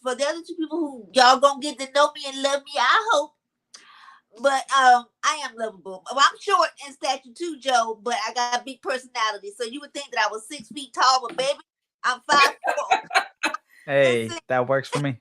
for the other 2 people who y'all gonna get to know me and love me, I hope. But I am lovable. Well, I'm short in stature too, Joe, but I got a big personality. So you would think that I was 6 feet tall, but baby, I'm 5'4". Hey, that works for me.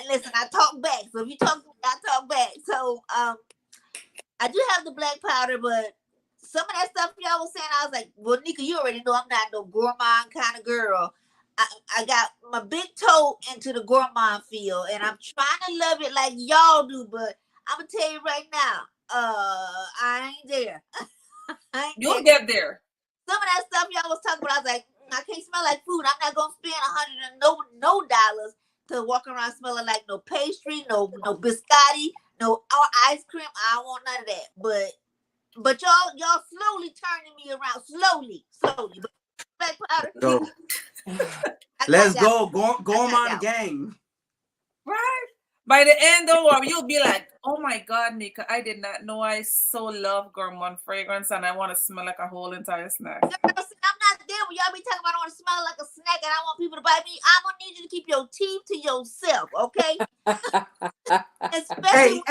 Listen, I talk back. So if you talk, I talk back. So I do have the black powder, but some of that stuff y'all was saying, I was like, well, Nika, you already know I'm not no gourmand kind of girl. I got my big toe into the gourmand field, and I'm trying to love it like y'all do, but I'm gonna tell you right now, I ain't there. You'll get there. Some of that stuff y'all was talking about, I was like, I can't smell like food. I'm not gonna spend $100 and no dollars to walk around smelling like no pastry, no biscotti, No, ice cream. I don't want none of that. But y'all slowly turning me around. Slowly. But black powder. So I let's got that. go, Gourmand that. gang. Right? By the end, don't worry, you'll be like, oh my God, Nika, I did not know I so love Gourmand fragrance and I want to smell like a whole entire snack. Girl, see, I'm not there when y'all be talking about I want to smell like a snack and I want people to buy me. I'm gonna need you to keep your teeth to yourself, okay? Especially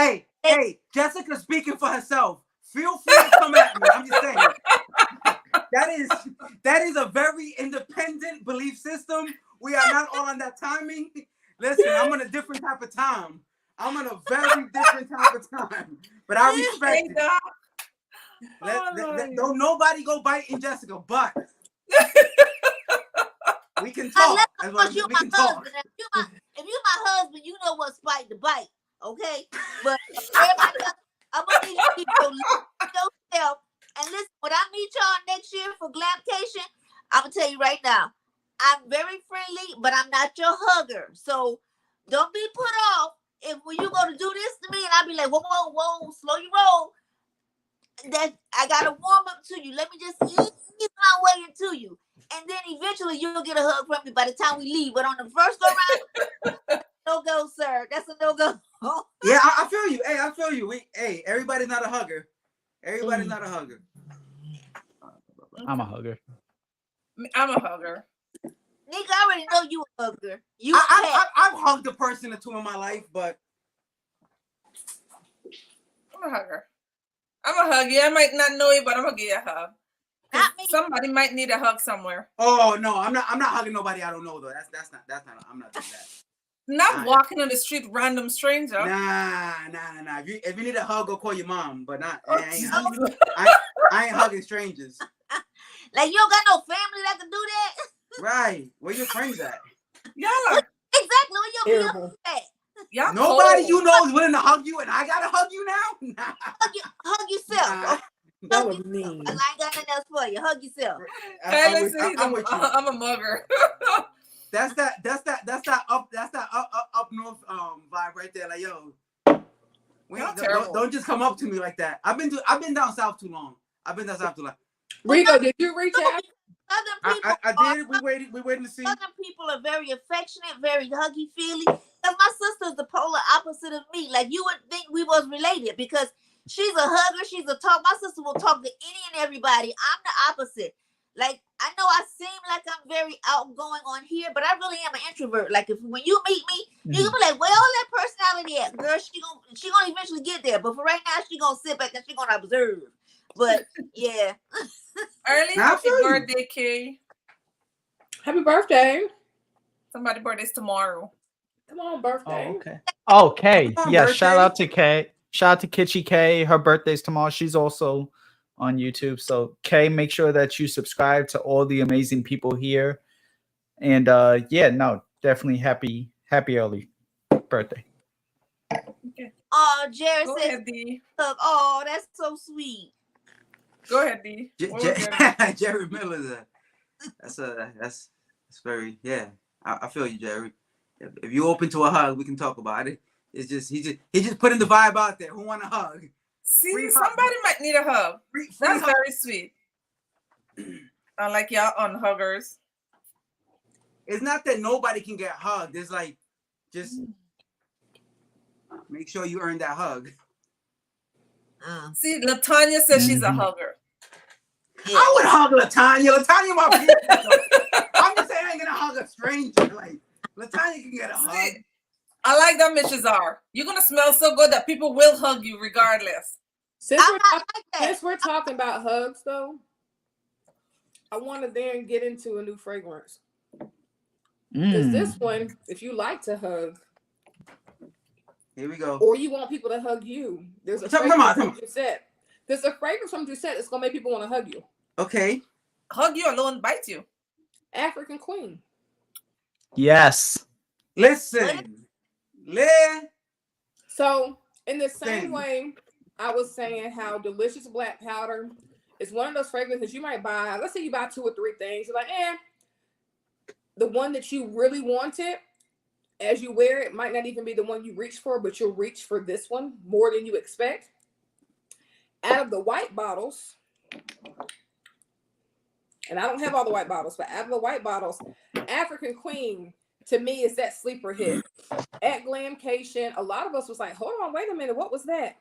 Hey, Jessica speaking for herself. Feel free to come at me. I'm just saying. That is a very independent belief system. We are not all on that timing. Listen, I'm on a different type of time. I'm on a very different type of time. But I respect it. Don't nobody go biting Jessica, but we can talk. Unless you my husband. If you my husband, you know what's bite to bite, okay? But everybody else, I'm gonna need you to keep yourself. And listen, when I meet y'all next year for Glamcation, I'm gonna tell you right now, I'm very friendly, but I'm not your hugger. So don't be put off if when you go to do this to me, and I'll be like, whoa, slow your roll. That I gotta warm up to you. Let me just ease my way into you. And then eventually you'll get a hug from me by the time we leave. But on the first go round, no go, sir. That's a no go. Yeah, I feel you. Hey, I feel you. Everybody's not a hugger. Everybody's not a hugger. I'm a hugger. I'm a hugger. Nick, I already know you a hugger. I've hugged a person or two in my life, but I'm a hugger. I'm a huggy. I might not know you, but I'm gonna give you a hug. Somebody might need a hug somewhere. Oh no, I'm not hugging nobody I don't know though. That's not I'm not doing that. Not walking on the street, random stranger. Nah. If you need a hug, go call your mom. But not. I ain't hugging strangers. Like you don't got no family that can do that. Right? Where your friends at? Yeah. Exactly. Where your friends at? Yeah. Nobody you know is willing to hug you, and I gotta hug you now. Nah. Hug yourself. Nah. That was mean. I ain't got nothing else for you. Hug yourself. I'm with you. I'm a mugger. That's that up north vibe right there. Like yo, don't just come up to me like that. I've been down south too long. Rico, did you reach out? Southern people I did. We waiting to see. Southern people are very affectionate, very huggy feely. Because my sister's the polar opposite of me. Like you would think we was related because she's a hugger, she's a talk. My sister will talk to any and everybody. I'm the opposite. Like I know I seem like I'm very outgoing on here, but I really am an introvert. Like when you meet me, you're gonna be like, where all that personality at? Girl, she gonna eventually get there. But for right now, she gonna sit back and she gonna observe. But yeah. Early happy birthday, Kay. Happy birthday. Somebody's birthday's tomorrow. Come on, birthday. Oh, okay. Oh, Kay. Yeah, birthday. shout out to Kay. Shout out to Kitschy Kay. Her birthday's tomorrow. She's also on YouTube. So Kay, make sure that you subscribe to all the amazing people here. And definitely happy early birthday. Okay. Oh, Jared Go says, ahead, D. oh, that's so sweet. Go ahead, D. Jerry Miller. That's very I feel you, Jerry. If you're open to a hug, we can talk about it. It's just he just putting the vibe out there. Who want a hug? See, somebody might need a hug. That's very sweet. I like y'all on huggers. It's not that nobody can get hugged. It's like just make sure you earn that hug. See, Latanya says she's a hugger. Yeah. I would hug Latanya. Latanya, my people. I'm just saying I ain't gonna hug a stranger. Like Latanya can get a hug. I like that, Mrs. R. You're gonna smell so good that people will hug you regardless. Since we're talking about hugs, though, I want to then get into a new fragrance. Because this one, if you like to hug, here we go. Or you want people to hug you, there's a Come fragrance on. from Jousset. There's a fragrance from Jousset that's gonna make people want to hug you. Okay. Hug you alone, bite you. African Queen. Yes. Listen. So in the same way, I was saying how delicious black powder is one of those fragrances you might buy. Let's say you buy 2 or 3 things. You're like, the one that you really wanted, as you wear it, might not even be the one you reach for, but you'll reach for this one more than you expect. Out of the white bottles, and I don't have all the white bottles, but out of the white bottles, African Queen to me is that sleeper hit. At Glamcation, a lot of us was like, hold on, wait a minute, what was that?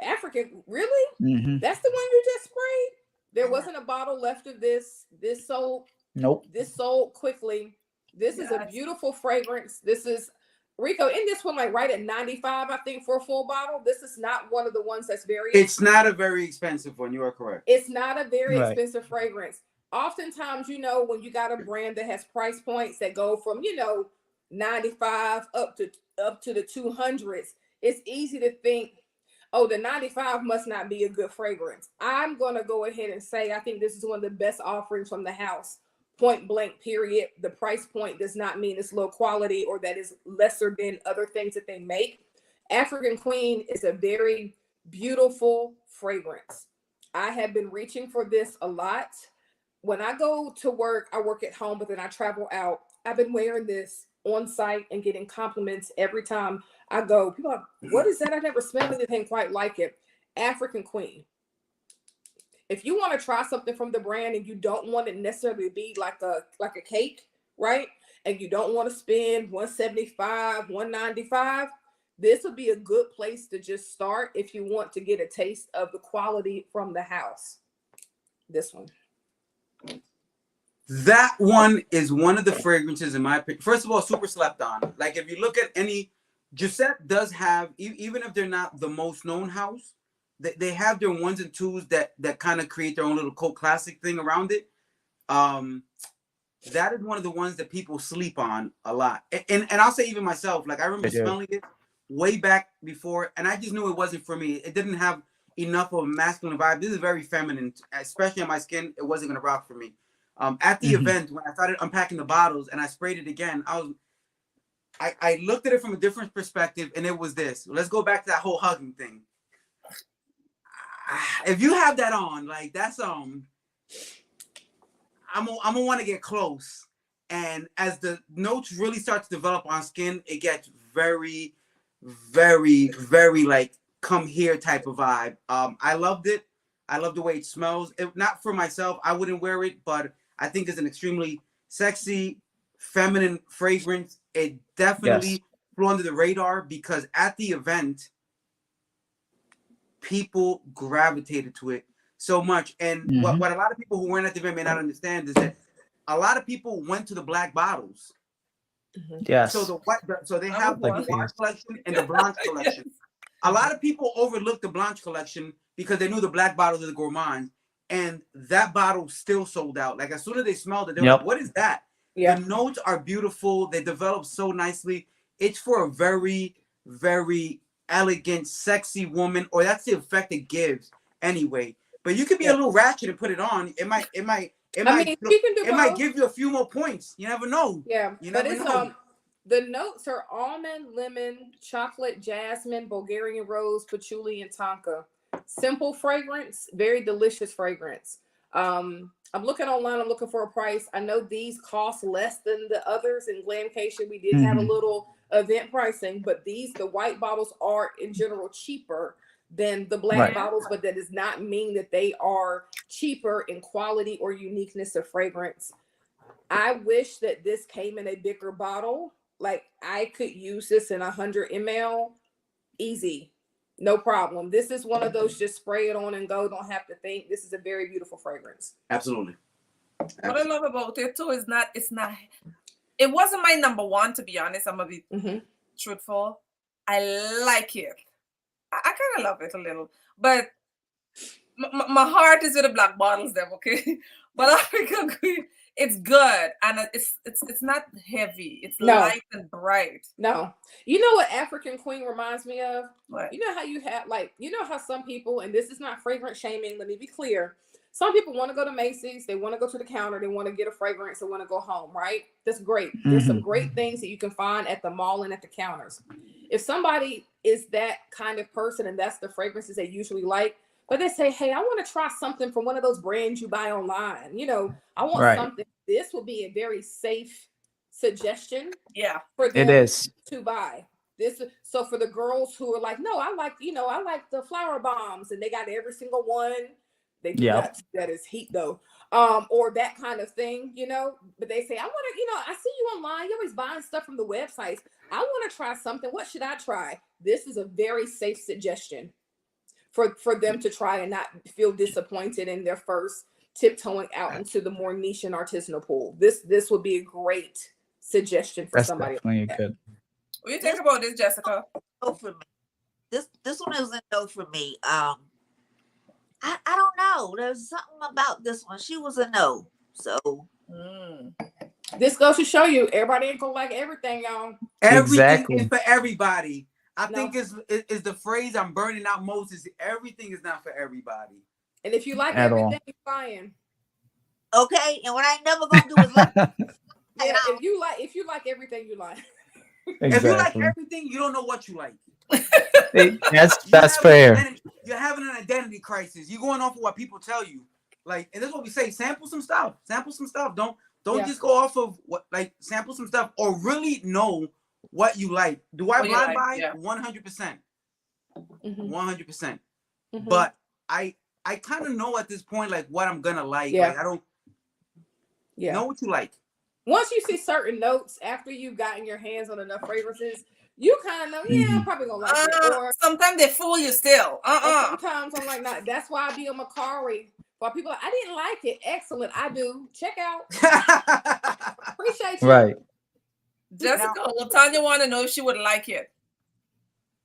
African, really? Mm-hmm. That's the one you just sprayed? There wasn't a bottle left of this. This sold. Nope. This sold quickly. This is a beautiful fragrance. This is Rico in this one, like right at 95, I think, for a full bottle. This is not one of the ones that's very. It's not a very expensive one. You are correct. It's not a very expensive fragrance. Oftentimes, you know, when you got a brand that has price points that go from, you know, 95 up to the 200s, it's easy to think, oh, the 95 must not be a good fragrance. I'm going to go ahead and say I think this is one of the best offerings from the house. Point blank, period. The price point does not mean it's low quality or that is lesser than other things that they make. African Queen is a very beautiful fragrance. I have been reaching for this a lot. When I go to work, I work at home, but then I travel out. I've been wearing this on site and getting compliments every time I go. People are like, what is that? I never smelled anything quite like it. African Queen. If you want to try something from the brand and you don't want it necessarily to be like a cake, right? And you don't want to spend $175, $195, this would be a good place to just start if you want to get a taste of the quality from the house. This one. That one is one of the fragrances, in my opinion. First of all, super slept on. Like, if you look at any, Jousset does have, even if they're not the most known house, they have their ones and twos that kind of create their own little cult classic thing around it. That is one of the ones that people sleep on a lot. And I'll say even myself, like, I remember smelling it way back before, and I just knew it wasn't for me. It didn't have enough of a masculine vibe. This is very feminine, especially on my skin. It wasn't going to rock for me. At the event, when I started unpacking the bottles and I sprayed it again, I looked at it from a different perspective, and it was this. Let's go back to that whole hugging thing. If you have that on, like, that's I'm gonna want to get close. And as the notes really start to develop on skin, it gets very, very, very like come here type of vibe. I loved it. I love the way it smells. Not for myself, I wouldn't wear it, but I think it's an extremely sexy, feminine fragrance. It definitely flew under the radar because at the event, people gravitated to it so much. And what a lot of people who weren't at the event may not understand is that a lot of people went to the black bottles. Yes. So so they have the white collection and the blanche collection. A lot of people overlooked the blanche collection because they knew the black bottles of the Gourmand, and that bottle still sold out. Like, as soon as they smelled it, they were like, what is that? The notes are beautiful. They develop so nicely. It's for a very, very elegant, sexy woman, or that's the effect it gives anyway. But you could be a little ratchet and put it on. It might give you a few more points. You never know. Yeah, but it's the notes are almond, lemon, chocolate, jasmine, Bulgarian rose, patchouli, and tonka. Simple fragrance, very delicious fragrance. I'm looking online. I'm looking for a price. I know these cost less than the others. In Glamcation, we did have a little event pricing, but the white bottles are in general cheaper than the black bottles, but that does not mean that they are cheaper in quality or uniqueness of fragrance. I wish that this came in a bigger bottle. Like, I could use this in 100 ml, easy, no problem. This is one of those just spray it on and go, don't have to think. This is a very beautiful fragrance. Absolutely. What I love about it too is it wasn't my number one, to be honest. I'm gonna be truthful. I like it. I kind of love it a little, but my heart is with the black bottles, them, okay? But African Queen, it's good, and it's not heavy. It's light and bright. No, you know what African Queen reminds me of? What? You know how you have, like, you know how some people, and this is not fragrance shaming, let me be clear. Some people want to go to Macy's, they want to go to the counter, they want to get a fragrance, they want to go home, right? That's great. There's some great things that you can find at the mall and at the counters. If somebody is that kind of person and that's the fragrances they usually like, but they say, hey, I want to try something from one of those brands you buy online. You know, I want something. This will be a very safe suggestion. Yeah, for them It is. to buy. This so for the girls who are like, no, I like the flower bombs, and they got every single one. They do Yep. not. That is heat though, or that kind of thing, But they say, I want to, I see you online. You're always buying stuff from the websites. I want to try something. What should I try? This is a very safe suggestion for them to try and not feel disappointed in their first tiptoeing out into the more niche and artisanal pool. This would be a great suggestion for That's somebody. definitely good. what do you think about this, Jessica? No for me. This one is a no for me. I don't know. There's something about this one. She was a no. So This goes to show you everybody ain't gonna like everything, y'all. Everything Exactly. is for everybody. I No. think is the phrase I'm burning out most is everything is not for everybody. And if you like At all. everything, you're buying. okay, and what I ain't never gonna do is like Yeah, if you like everything, you like. If you like Exactly. everything, you don't know what you like. That's fair. You're having an identity crisis. You're going off of what people tell you. Like, and that's what we say. Sample some stuff. Sample some stuff. Don't Yeah. just go off of what, like, sample some stuff or really know what you like. Do I What you blind like, buy? yeah. 100%. Mhm. 100%. Mhm. But I kind of know at this point like what I'm gonna like. Yeah. Like, I don't know what you like. Once you see certain notes after you've gotten your hands on enough fragrances, you kind of know, I'm probably gonna like it. Or Sometimes they fool you still. sometimes I'm like, not. That's why I be on Macari. While people are like, I didn't like it. Excellent. I do. Check out. Appreciate you. Right. Jessica, Latanya want to know if she would like it.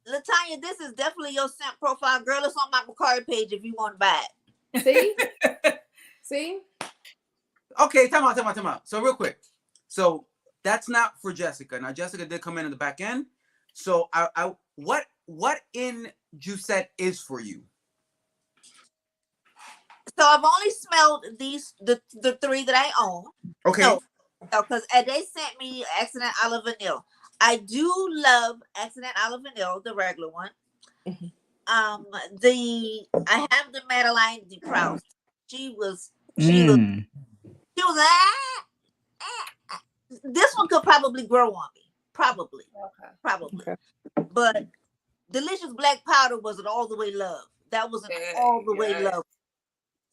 Latanya, this is definitely your scent profile, girl. It's on my Macari page if you want to buy it. See? Okay, time out. So real quick. So that's not for Jessica. Now Jessica did come in the back end. So I what in Jousset is for you? So I've only smelled the three that I own. Okay. No, because they sent me Accident Olive Vanille. I do love Accident Olive Vanille, the regular one. Mhm. I have the Madeline de Proust. She was this one could probably grow on me. Probably. Okay. But Delicious Black Powder was an all the way love. That was an all the way love.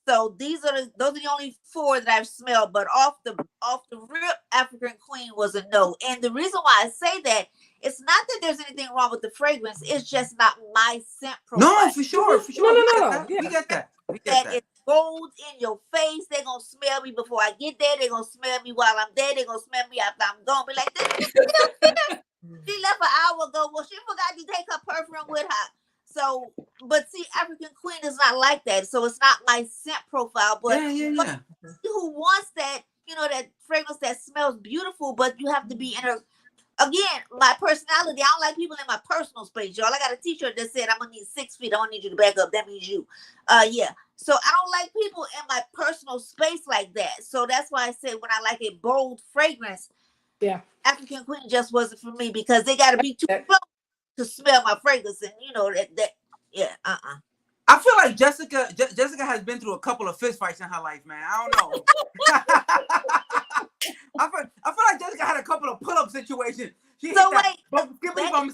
So those are the only four that I've smelled. But off the rip, African Queen was a no. And the reason why I say that, it's not that there's anything wrong with the fragrance. It's just not my scent profile. No, for sure. No. We get that. It's gold in your face. They're gonna smell me before I get there. They're gonna smell me while I'm there. They're gonna smell me after I'm gone. Be like, this. She left an hour ago. Well, she forgot to take her perfume with her. So, but see, African Queen is not like that. So it's not my scent profile. But yeah. Who wants that? That fragrance that smells beautiful, but you have to be in her. Again, my personality, I don't like people in my personal space, y'all. I got a t-shirt that said I'm gonna need 6 feet. I don't need you to back up. That means you. Yeah. So I don't like people in my personal space like that. So that's why I said when I like a bold fragrance, African Queen just wasn't for me because they gotta be too close to smell my fragrance. And I feel like Jessica has been through a couple of fist fights in her life, man. I don't know. I feel like Jessica had a couple of pull-up situations. She hit that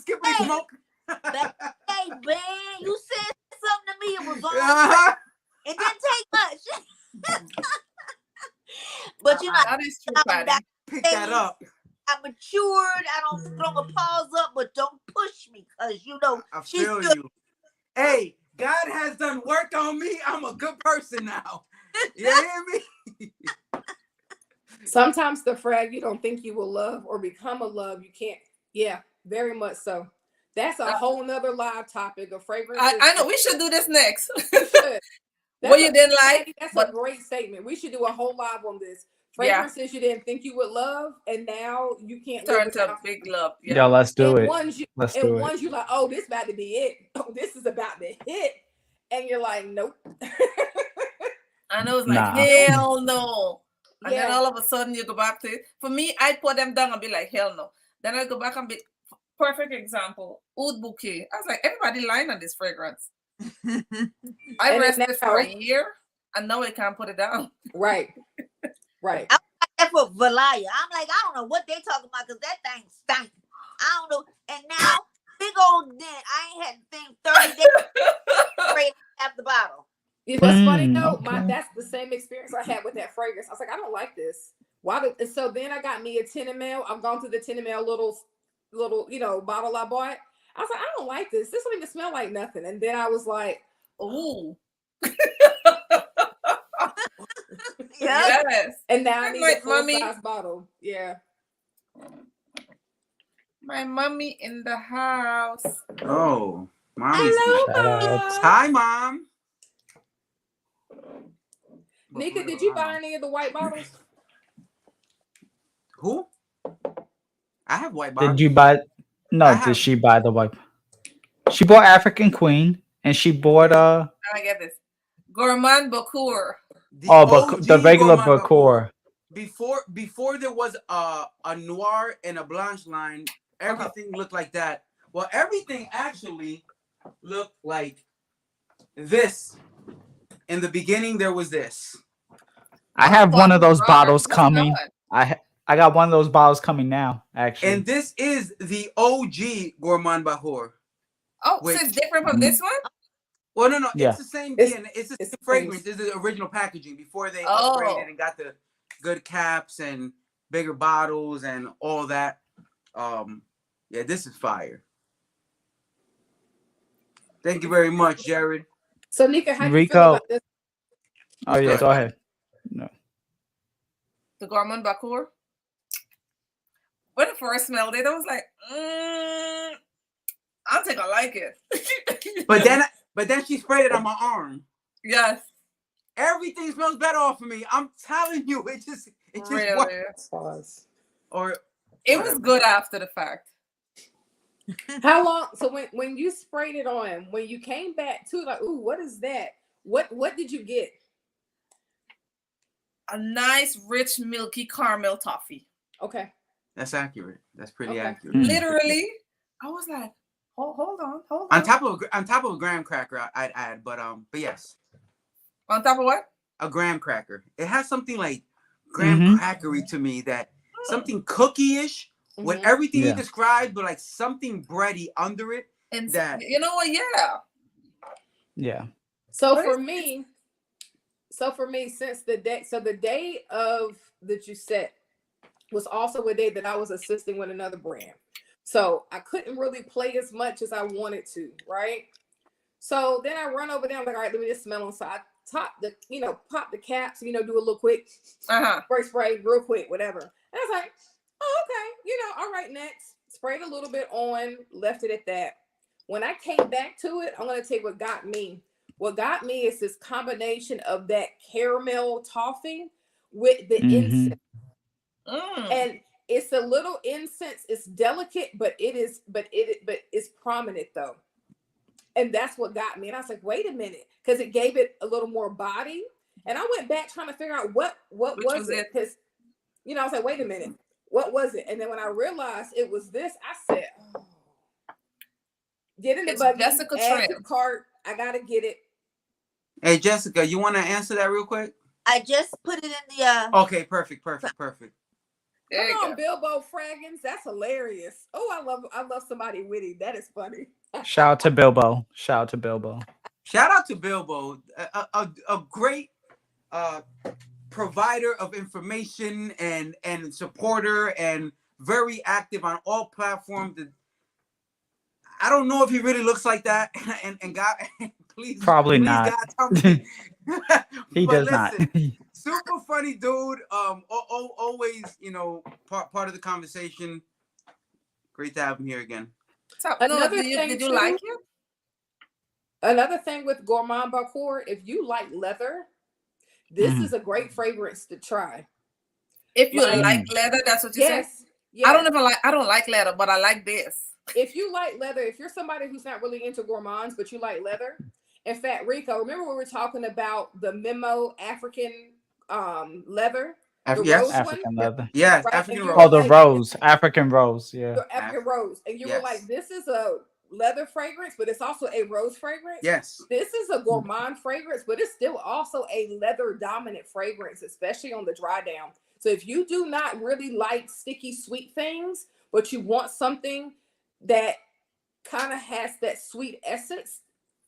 skippity smoke. Hey, man, you said something to me. It was on. It didn't take much. But that is true, Patty. Pick that up. I matured. I don't throw my paws up, but don't push me, because I feel you. Hey, God has done work on me. I'm a good person now. You hear me? Sometimes the frag you don't think you will love or become a love, you can't. Yeah, very much so. That's a whole nother live topic of fragrance. I know we should do this next. We should. What you didn't like? That's a great statement. We should do a whole live on this. Fragrances you didn't think you would love, and now you can't turn to big love. Yeah, let's do it. Ones you like, oh, this about to be it. Oh, this is about to hit, and you're like, nope. I know, it's like hell no. And then all of a sudden you go back to it. For me, I put them down and be like, hell no. Then I go back and be perfect example. Oud Bouquet. I was like, everybody lying on this fragrance. I rested for a year and now I can't put it down. Right. I like that except for Valaya. I'm like, I don't know what they talking about because that thing stank. I don't know. And now, big old dent. I ain't had the thing 30 days straight half the bottle. What's funny though, okay. that's the same experience I had with that fragrance. I was like, I don't like this. Why? And so then I got me a 10 ml. I've gone through the 10 ml little bottle I bought. I was like, I don't like this. This don't even smell like nothing. And then I was like, Ooh. Yeah. Yes. and now I need Like, a full mommy. size bottle. Yeah. My mommy in the house. Oh, mommy's Hello, Shout out. Mom. Hi, mom. Nika, did you buy any of the white bottles? Who? I have white bottles. Did you buy? No, I have- did she buy the wipe? She bought African Queen, and she bought I get this. Gourmand Bakur. The the OG regular Gourmand Bacour. Before there was a noir and a blanche line, everything looked like that. Well, everything actually looked like this. In the beginning, there was this. I have one of those Robert, bottles what's coming. that? I got one of those bottles coming now. Actually, And this is the OG Gourmand Bahour. Oh, Wait. so it's different from this one? Well, no, Yeah. it's the same. It's- It's the it's same fragrance. famous. This is the original packaging before they Oh. upgraded and got the good caps and bigger bottles and all that. Yeah, this is fire. Thank you very much, Jared. So Nika, how do you Rico. feel about this? oh yeah, go ahead. No. The Gourmand Bakur. When I first smelled it, I was like, I think I like it. But then she sprayed it on my arm. Yes, Everything smells better off of me. I'm telling you, it just really. works. Or It was good after the fact. How long? So when you sprayed it on, when you came back to like, ooh, what is that? What did you get? A nice, rich, milky caramel toffee. Okay. that's accurate. That's pretty Okay. accurate. Literally, I was like, hold on. On top of a graham cracker, I'd add, but yes, On top of what? a graham cracker. It has something like graham crackery to me, that something cookie-ish with Mhm. everything you Yeah. described, but like something bready under it. And That you know what? Yeah. Yeah. So What for is- me, since the day of the Jousset was also a day that I was assisting with another brand. So I couldn't really play as much as I wanted to, right? So then I run over there, I'm like, all right, let me just smell them. So I pop the caps, do a little quick spray real quick, whatever. And I was like, oh, okay, all right, next. Sprayed a little bit on, left it at that. When I came back to it, I'm gonna tell you what got me. What got me is this combination of that caramel toffee with the incense. And it's a little incense. It's delicate, but it's prominent though. And that's what got me. And I was like, wait a minute, because it gave it a little more body. And I went back trying to figure out what was it? Because I was like, wait a minute, what was it? And then when I realized it was this, I said, oh. Get in the buggy, Jessica add to Trim. the cart. I gotta get it. Hey, Jessica, you want to answer that real quick? I just put it in the Okay, perfect. There Come you on, go. Bilbo Fraggins. That's hilarious. Oh, I love somebody witty. That is funny. Shout out to Bilbo. Shout out to Bilbo. A great provider of information and supporter, and very active on all platforms. I don't know if he really looks like that, and God, please, Probably not. God, tell me. He But does not. Super funny dude. Always, part of the conversation. Great to have him here again. So, Another did thing you too- like it? Another thing with Gourmand Bakur, if you like leather, this is a great fragrance to try. If you Like- like leather, that's what you said. Yes. I don't like leather, but I like this. If you like leather, if you're somebody who's not really into gourmands, but you like leather, in fact, Rico, remember we were talking about the Memo African leather? The Yes. rose African one? leather. Yes, Right, African and you rose. Oh, the like- rose. African rose. Yeah. The African rose. And you were Yes. like, this is a leather fragrance, but it's also a rose fragrance. Yes. This is a gourmand fragrance, but it's still also a leather dominant fragrance, especially on the dry down. So if you do not really like sticky sweet things, but you want something that kind of has that sweet essence,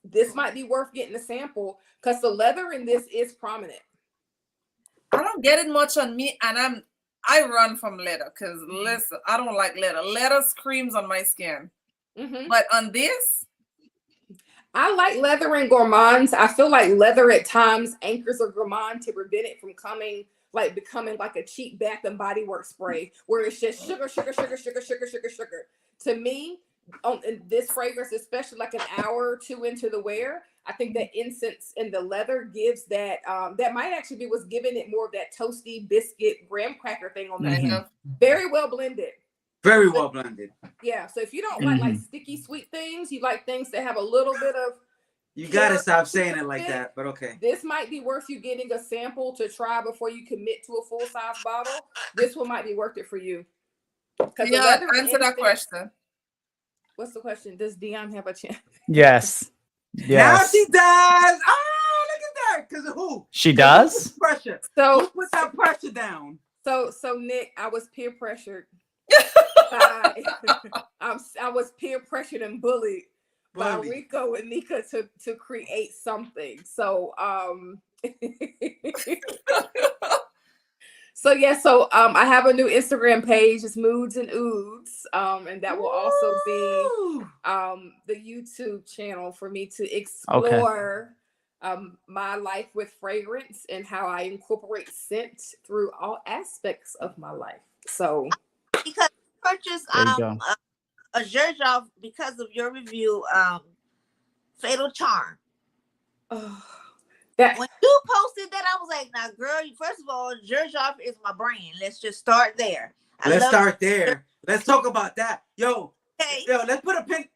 this might be worth getting a sample because the leather in this is prominent. I don't get it much on me, and I run from leather because listen, I don't like leather. Leather screams on my skin. But on this, I like leather in Gourmands. I feel like leather at times anchors a Gourmand to prevent it from becoming like a cheap Bath and Body Works spray where it's just sugar. To me, in this fragrance, especially like an hour or two into the wear, I think that incense in the leather gives that that might actually be what's giving it more of that toasty biscuit graham cracker thing on the end. Very well blended. Very well blended. Yeah. So if you don't like sticky sweet things, you like things that have a little bit of. You gotta stop saying it like that, but okay. This might be worth you getting a sample to try before you commit to a full size bottle. This one might be worth it for you. Yeah, answer that question. What's the question? Does Dion have a chance? Yes. Now she does. Oh, look at that. Because of who? She does? Pressure. So who put that pressure down? So Nick, I was peer pressured. I was peer pressured and bullied by Rico and Nika to create something. So So I have a new Instagram page. It's Moods and Oods, and that will also be the YouTube channel for me to explore my life with fragrance and how I incorporate scent through all aspects of my life. So because I purchased a Jousset because of your review, Fatal Charm. When you posted that, I was like, now, girl, first of all, Jousset is my brand. Let's just start there. Let's start there. Let's talk about that. Yo, let's put a pin.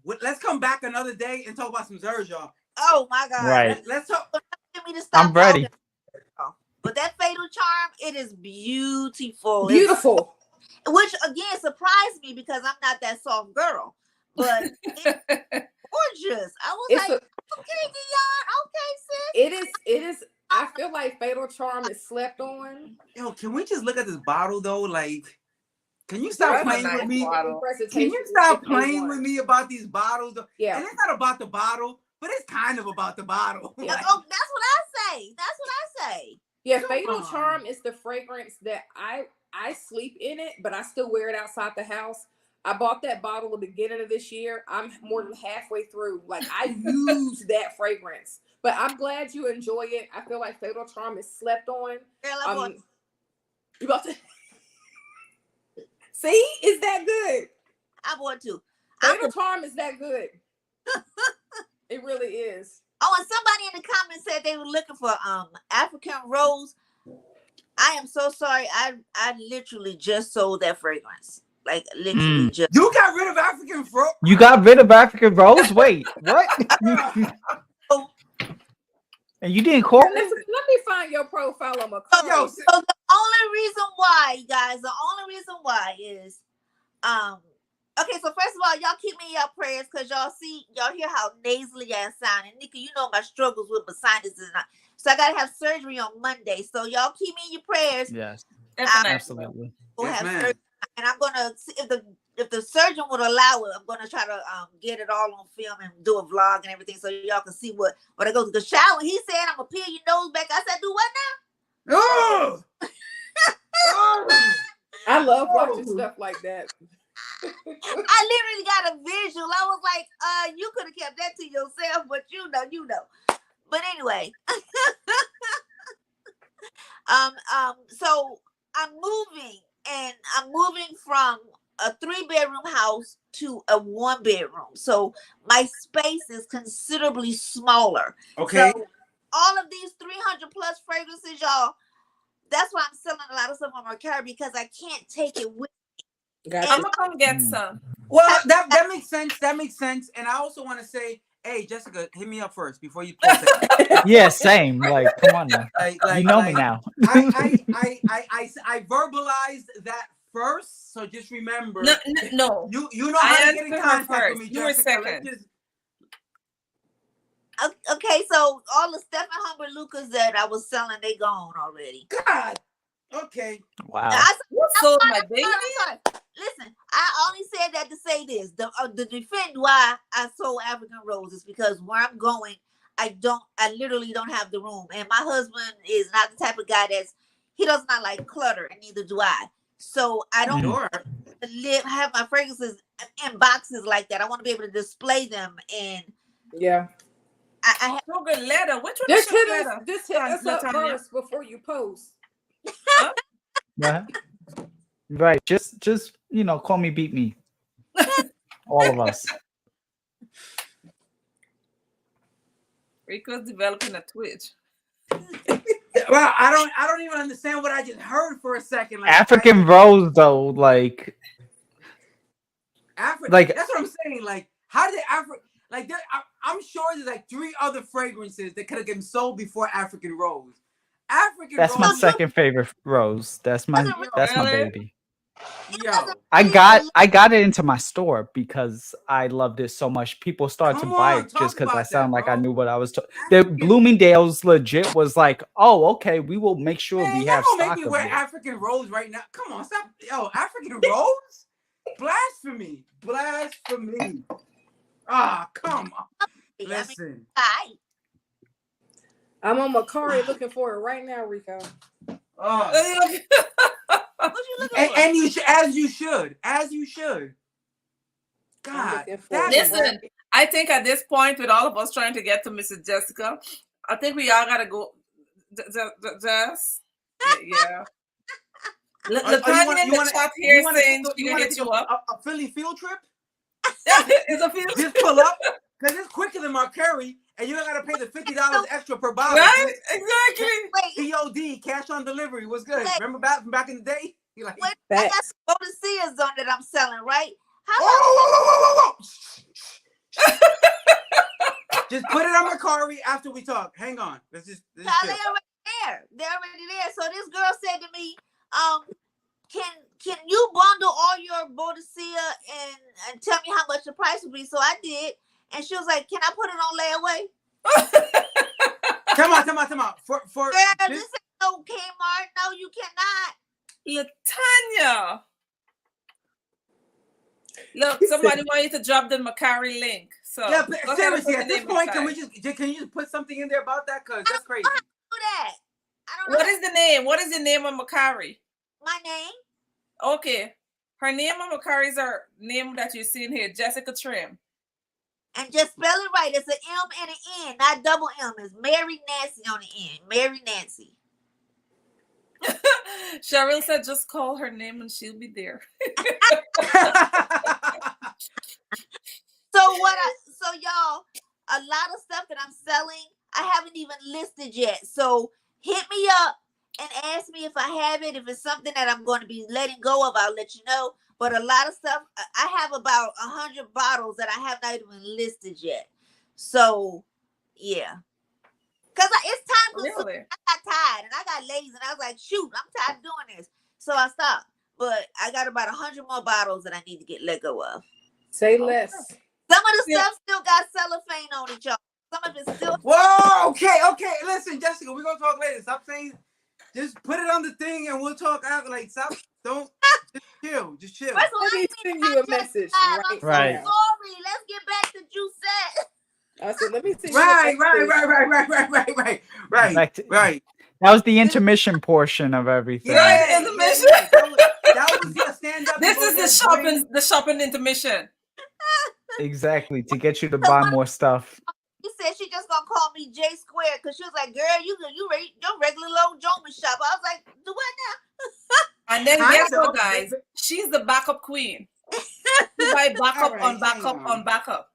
Let's come back another day and talk about some Jousset. Oh, my God. Right. Let's talk. Get me to stop I'm ready. But that Fatal Charm, it is beautiful. Beautiful. Which, again, surprised me because I'm not that soft girl. But it's gorgeous. I was like, okay, Dion. Okay, sis. It is. I feel like Fatal Charm is slept on. Yo, can we just look at this bottle though? Like, can you stop playing with me? Can you stop playing with me about these bottles? Yeah. And it's not about the bottle, but it's kind of about the bottle. Yeah. Oh, that's what I say. That's what I say. Yeah, Fatal Charm is the fragrance that I sleep in it, but I still wear it outside the house. I bought that bottle at the beginning of this year. I'm more than halfway through. Like, I use that fragrance. But I'm glad you enjoy it. I feel like Fatal Charm is slept on. Girl, you about to see? Is that good? I want to. Fatal Charm is that good. It really is. Oh, and somebody in the comments said they were looking for African Rose. I am so sorry. I literally just sold that fragrance. Like, literally just. You got rid of African Rose? You got rid of African Rose? Wait, what? And you didn't call me? Let me find your profile on my So the only reason why, guys, is okay, so first of all, y'all keep me in your prayers because y'all hear how nasally I sound. And Nika, you know my struggles with my sinuses. So I gotta have surgery on Monday. So y'all keep me in your prayers. Yes. Absolutely. And I'm gonna see if the surgeon would allow it, I'm gonna try to get it all on film and do a vlog and everything so y'all can see what I go to the shower. He said I'm gonna peel your nose back. I said, do what now? Oh! I love watching stuff like that. I literally got a visual. I was like, you could have kept that to yourself, but you know. But anyway. So I'm moving from a 3-bedroom house to a 1-bedroom. So my space is considerably smaller. Okay. So all of these 300 plus fragrances, y'all, that's why I'm selling a lot of stuff on Mercari because I can't take it with me. I'm gonna come get some. Well, that makes sense. That makes sense. And I also want to say, hey, Jessica, hit me up first before you close it. Yeah, same. Like, come on now. You know me now. I verbalized that first, so just remember. No. You know how to get in contact with me, You were Jessica. second. Okay, so all the Stephen Humber Lucas that I was selling, they gone already. God Okay. Wow. You sold my baby. I'm sorry. Listen, I only said that to say this. The defend why I sold African roses because where I'm going, I literally don't have the room. And my husband is not the type of guy he does not like clutter, and neither do I. So I don't Sure. have my fragrances in boxes like that. I want to be able to display them, and Yeah. I have Sugar letter. Which one Just is sugar hit us. letter? Just hit us up Latanya? first before you post. Huh? Yeah. Right. Just call me, beat me. All of us. Rico's developing a Twitch. Well, I don't even understand what I just heard for a second. Like African rose, though, like Africa. like- That's what I'm saying. Like, how did Africa? Like, I'm sure there's like 3 other fragrances that could have been sold before African rose. African that's rose. my second favorite rose. That's my Really? baby. Yo, I got it into my store because I loved it so much. People started Come to buy on, it talk just because I about sound that, like I bro. knew what I was talking. The African- Bloomingdale's legit was like, oh, okay, we will make sure Man, we y'all have gonna make stock me of wear it. African rose right now? Come on, stop. Yo, African rose? Blasphemy. Blasphemy. Ah, come on. Listen. I'm on Macari looking for it right now, Rico. What you looking for? And you should, as you should. As you should. God. looking for That it. is Listen, I think at this point, with all of us trying to get to Mrs. Jessica, I think we all gotta go. Jess, yeah. Latanya in the chat here saying she gonna hit you up. a Philly field trip? It's a field Just pull up, because it's quicker than Marcari, and you don't gotta pay the $50 extra per bottle. right? Exactly. Wait, COD, cash on delivery. What's good? Wait. Remember back in the day? You're like, wait, I got some Bodacias on that I'm selling, right? How whoa. Just put it on Macari after we talk. Hang on. Let's just They chill. already there. They're already there. So this girl said to me, can you bundle all your Bodacia and tell me how much the price would be? So I did. And she was like, can I put it on layaway? Come on. For Girl, this ain't no Kmart. No, you cannot. Latanya. Look, somebody want you to drop the Macari link. So yeah, go ahead and seriously, put at the this name point, can inside. you just put something in there about that? Because that's crazy. Do that. I don't know What is the name? What is the name of Macari? my name. Okay. Her name on Macari is her name that you're seeing here, Jessica Trim. And just spell it right. It's an M and an N, not double M. It's Mary Nancy on the end. Mary Nancy. Cheryl said just call her name and she'll be there. So y'all, a lot of stuff that I'm selling, I haven't even listed yet. So hit me up and ask me if I have it. If it's something that I'm going to be letting go of, I'll let you know. But a lot of stuff, I have about 100 bottles that I have not even listed yet. So yeah. Because it's time consuming. Really? I got tired and I got lazy and I was like, shoot, I'm tired of doing this. So I stopped. But I got about 100 more bottles that I need to let go of. Say less. Some of the stuff still got cellophane on it, y'all. Some of it still. Whoa, okay. Listen, Jessica, we're gonna talk later. Stop saying, just put it on the thing and we'll talk after. Like, stop, don't, just chill. First of all, Let I me ain't send even you a got message time. right I'm so Right. now. sorry. Let's get back to Jousset. I said, let me send Right. you a message. Back to- Right. That was the intermission portion of everything. Yeah. intermission. That was your stand up. This is the shopping intermission. Exactly, to get you to buy more stuff. She said she just gonna call me J Square because she was like, "Girl, you your regular low Joman shop." I was like, "Do what now?" And then Kind guess what, of. guys? She's the backup queen. You buy backup Alright, on backup hang on. on backup.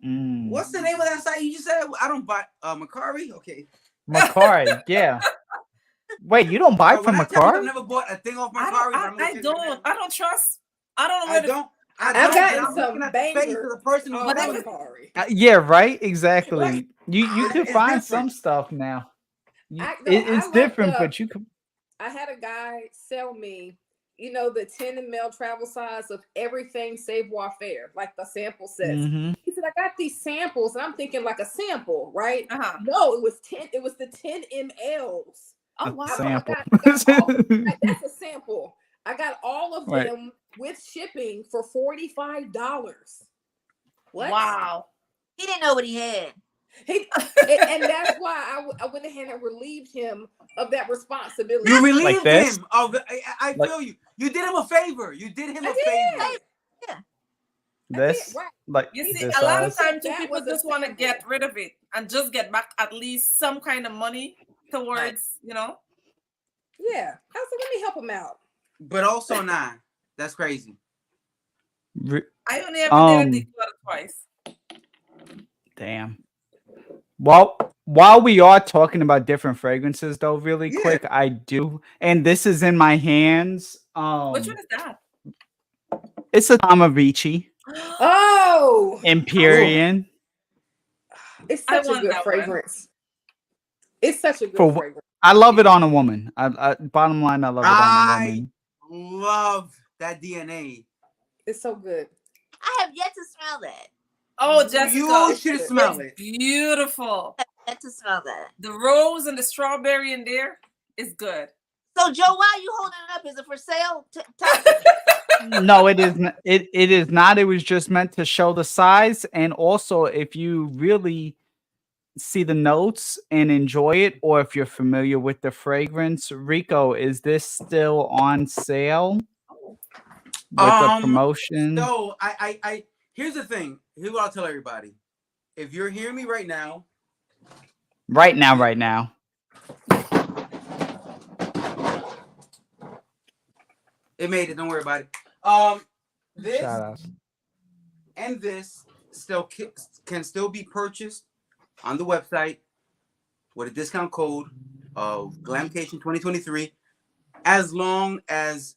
Mm. What's the name of that site you just said? I don't buy Macari. Okay. Macari, yeah. Wait, you don't buy Bro, from when I tell you I've Macari? never bought a thing off I Macari. don't trust. I don't know I where to. don't. I've I'm gotten looking some at the face of bangers the person who's on selling it. Macari. Yeah, right. Exactly. You can It's find different. some stuff now. I It's different, looked up- but you can. I had a guy sell me, the 10 ml travel size of everything savoir faire, like the sample sets. Mhm. He said, I got these samples, and I'm thinking like a sample, right? Uh-huh. No, it was 10, it was the 10 mLs. Oh A wow. sample. I got all, like, that's a sample. I got all of Right. them with shipping for $45. What? Wow. He didn't know what he had. And that's why I went ahead and relieved him of that responsibility. You relieved this? him of. I Like- feel you. You did him a favor. You did him a I did. favor. This, right. like You see, this a lot of size. times That people was a just want to sample. get rid of it and just get back at least some kind of money towards, you know. Yeah. I said, let me help him out. But also not. That's crazy. I only ever did a declutter twice. Damn. Well, while we are talking about different fragrances, though, really Yeah. quick, I do, and this is in my hands. Which one is that? It's a Tomavici Oh, Empyrean. it's I such a want good that one. fragrance. It's such a good For fragrance. I love it on a woman. Bottom line, I love it on a I woman. love that DNA. It's so good. I have yet to smell that. Oh, Jessica. You should smell It's it. beautiful. Yet to smell that. The rose and the strawberry in there is good. So Joe, why are you holding it up? Is it for sale? No, it is not. It is not. It was just meant to show the size, and also if you really see the notes and enjoy it, or if you're familiar with the fragrance, Rico, is this still on sale with a promotion? So I here's the thing. Here's what I'll tell everybody. If you're hearing me right now. Right now. It made it. Don't worry about it. This Shout out. and this still can still be purchased on the website with a discount code of Glamcation 2023, as long as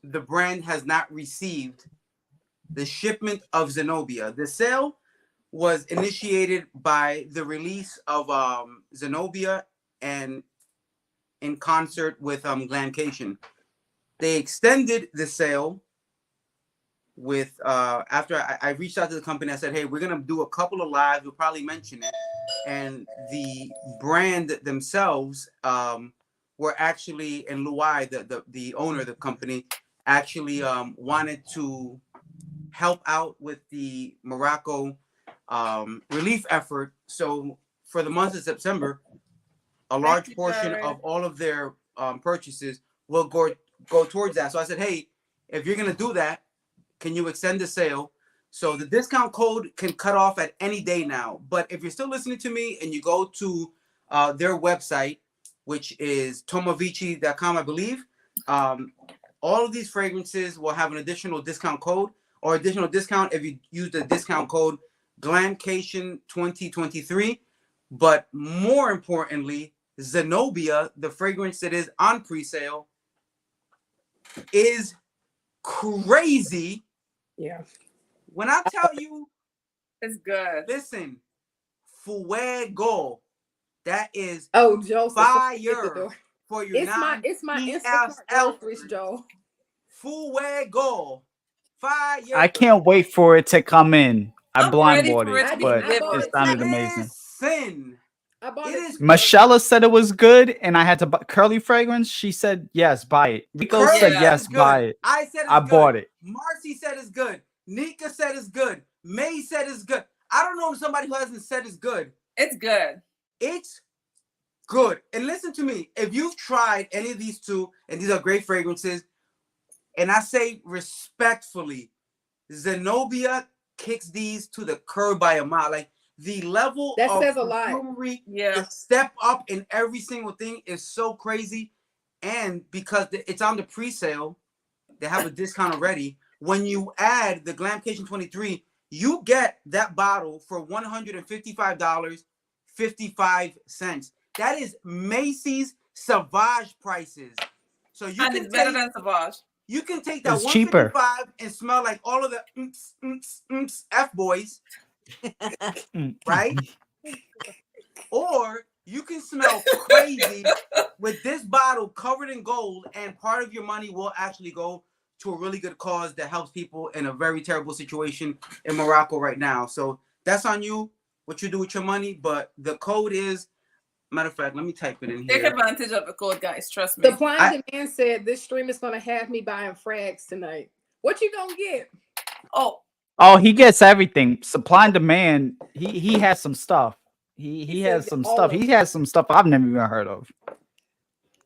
the brand has not received the shipment of Zenobia. The sale was initiated by the release of Zenobia and in concert with Glamcation. They extended the sale with after I reached out to the company. I said, hey, we're gonna do a couple of lives, we'll probably mention it, and the brand themselves were actually, and Luai, the owner of the company, actually wanted to help out with the Morocco relief effort. So for the month of September, a large portion of all of their purchases will go towards that. So I said, hey, if you're gonna do that, can you extend the sale? So the discount code can cut off at any day now. But if you're still listening to me and you go to their website, which is tomavici.com, I believe, all of these fragrances will have an additional discount code or additional discount if you use the discount code Glamcation 2023. But more importantly, Zenobia, the fragrance that is on pre-sale, is crazy. Yeah. When I tell you, it's good. Listen, fuego. That is Joe, fire for you. It's my Instacart groceries, Joe. Fuego. Fire. I can't wait for it to come in. I I'm blind ready bought for it, it to be but delivered. it sounded amazing. Listen. I bought it. Michelle said it was good, and I had to buy Curly fragrance. She said yes, buy it. Rico said yes, buy it. I said it's I good. bought it. Marcy said it's good. Nika said it's good. May said it's good. I don't know somebody who hasn't said it's good. It's good. It's good. And listen to me. If you've tried any of these two, and these are great fragrances, and I say respectfully, Zenobia kicks these to the curb by a mile. Like the level that of says a lot. perfumery, the step up in every single thing is so crazy. And because it's on the pre-sale, they have a discount already. When you add the Glamcation 23, you get that bottle for $155.55. That is Macy's Sauvage prices. So you and can it's better than Sauvage. You can take that it's cheaper. $155 and smell like all of the F boys, right? Or you can smell crazy with this bottle covered in gold, and part of your money will actually go to a really good cause that helps people in a very terrible situation in Morocco right now. So that's on you, what you do with your money. But the code is Matter of fact, let me type it in Take here. advantage of the code, guys. Trust me. Supply and Demand said this stream is gonna have me buying frags tonight. What you gonna get? Oh, he gets everything. Supply and demand. He has some stuff. He has said some all stuff. of He it. has some stuff I've never even heard of.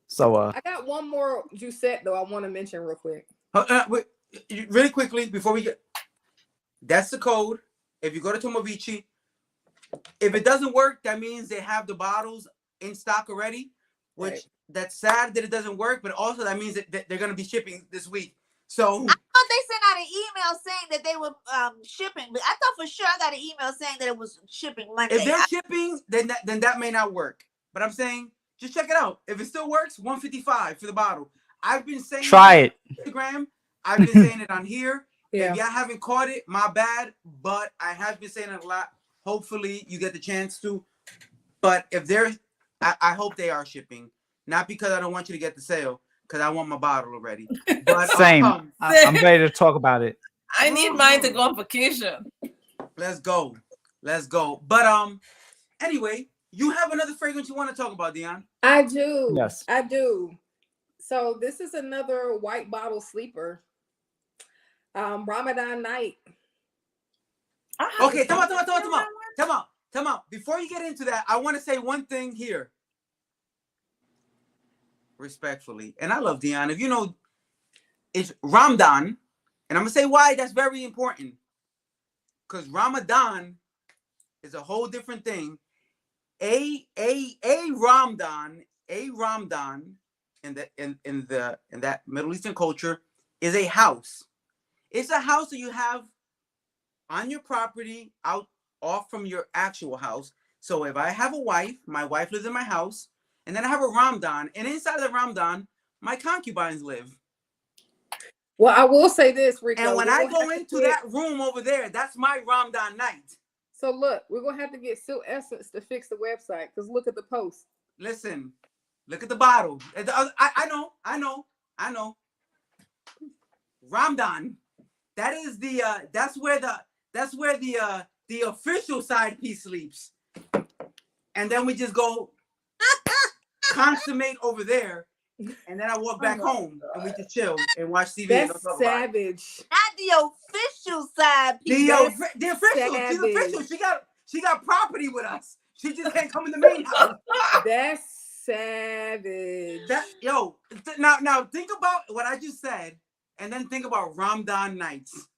So I got one more Jousset though I want to mention real quick. Wait, really quickly before we get, that's the code. If you go to Tomovici, if it doesn't work, that means they have the bottles in stock already. Which Right. that's sad that it doesn't work, but also that means that they're gonna be shipping this week. So I thought they sent out an email saying that they were shipping, but I thought for sure I got an email saying that it was shipping Monday. if they're shipping, then that may not work. But I'm saying just check it out. If it still works, $155 for the bottle. I've been saying try it. on Instagram. I've been saying it on here. Yeah. If y'all haven't caught it, my bad. But I have been saying it a lot. Hopefully you get the chance to. But if they're, I hope they are shipping. Not because I don't want you to get the sale, because I want my bottle already. But Same. I'm ready to talk about it. I need mine to go on vacation. Let's go. But anyway, you have another fragrance you want to talk about, Dion? I do. Yes. I do. So this is another white bottle sleeper. Ramadan night. Okay, come on. Before you get into that, I want to say one thing here. Respectfully, and I love Dion. If you know, it's Ramadan, and I'm gonna say why that's very important. Because Ramadan is a whole different thing. A Ramadan in that Middle Eastern culture is a house. It's a house that you have on your property, off from your actual house. So if I have a wife, my wife lives in my house, and then I have a Ramadan, and inside of the Ramadan, my concubines live. Well, I will say this, Rico. And when I go into that room over there, that's my Ramadan night. So look, we're gonna have to get Silk Essence to fix the website because look at the post. Listen, look at the bottle. I know. Ramadan. That is that's where the official side piece sleeps. And then we just go consummate over there, and then I walk back home and we just chill and watch TV. That's savage. Not the official side piece. The official. She's official. She got property with us. She just can't come in the main house. That's savage. Now think about what I just said, and then think about Ramadan nights.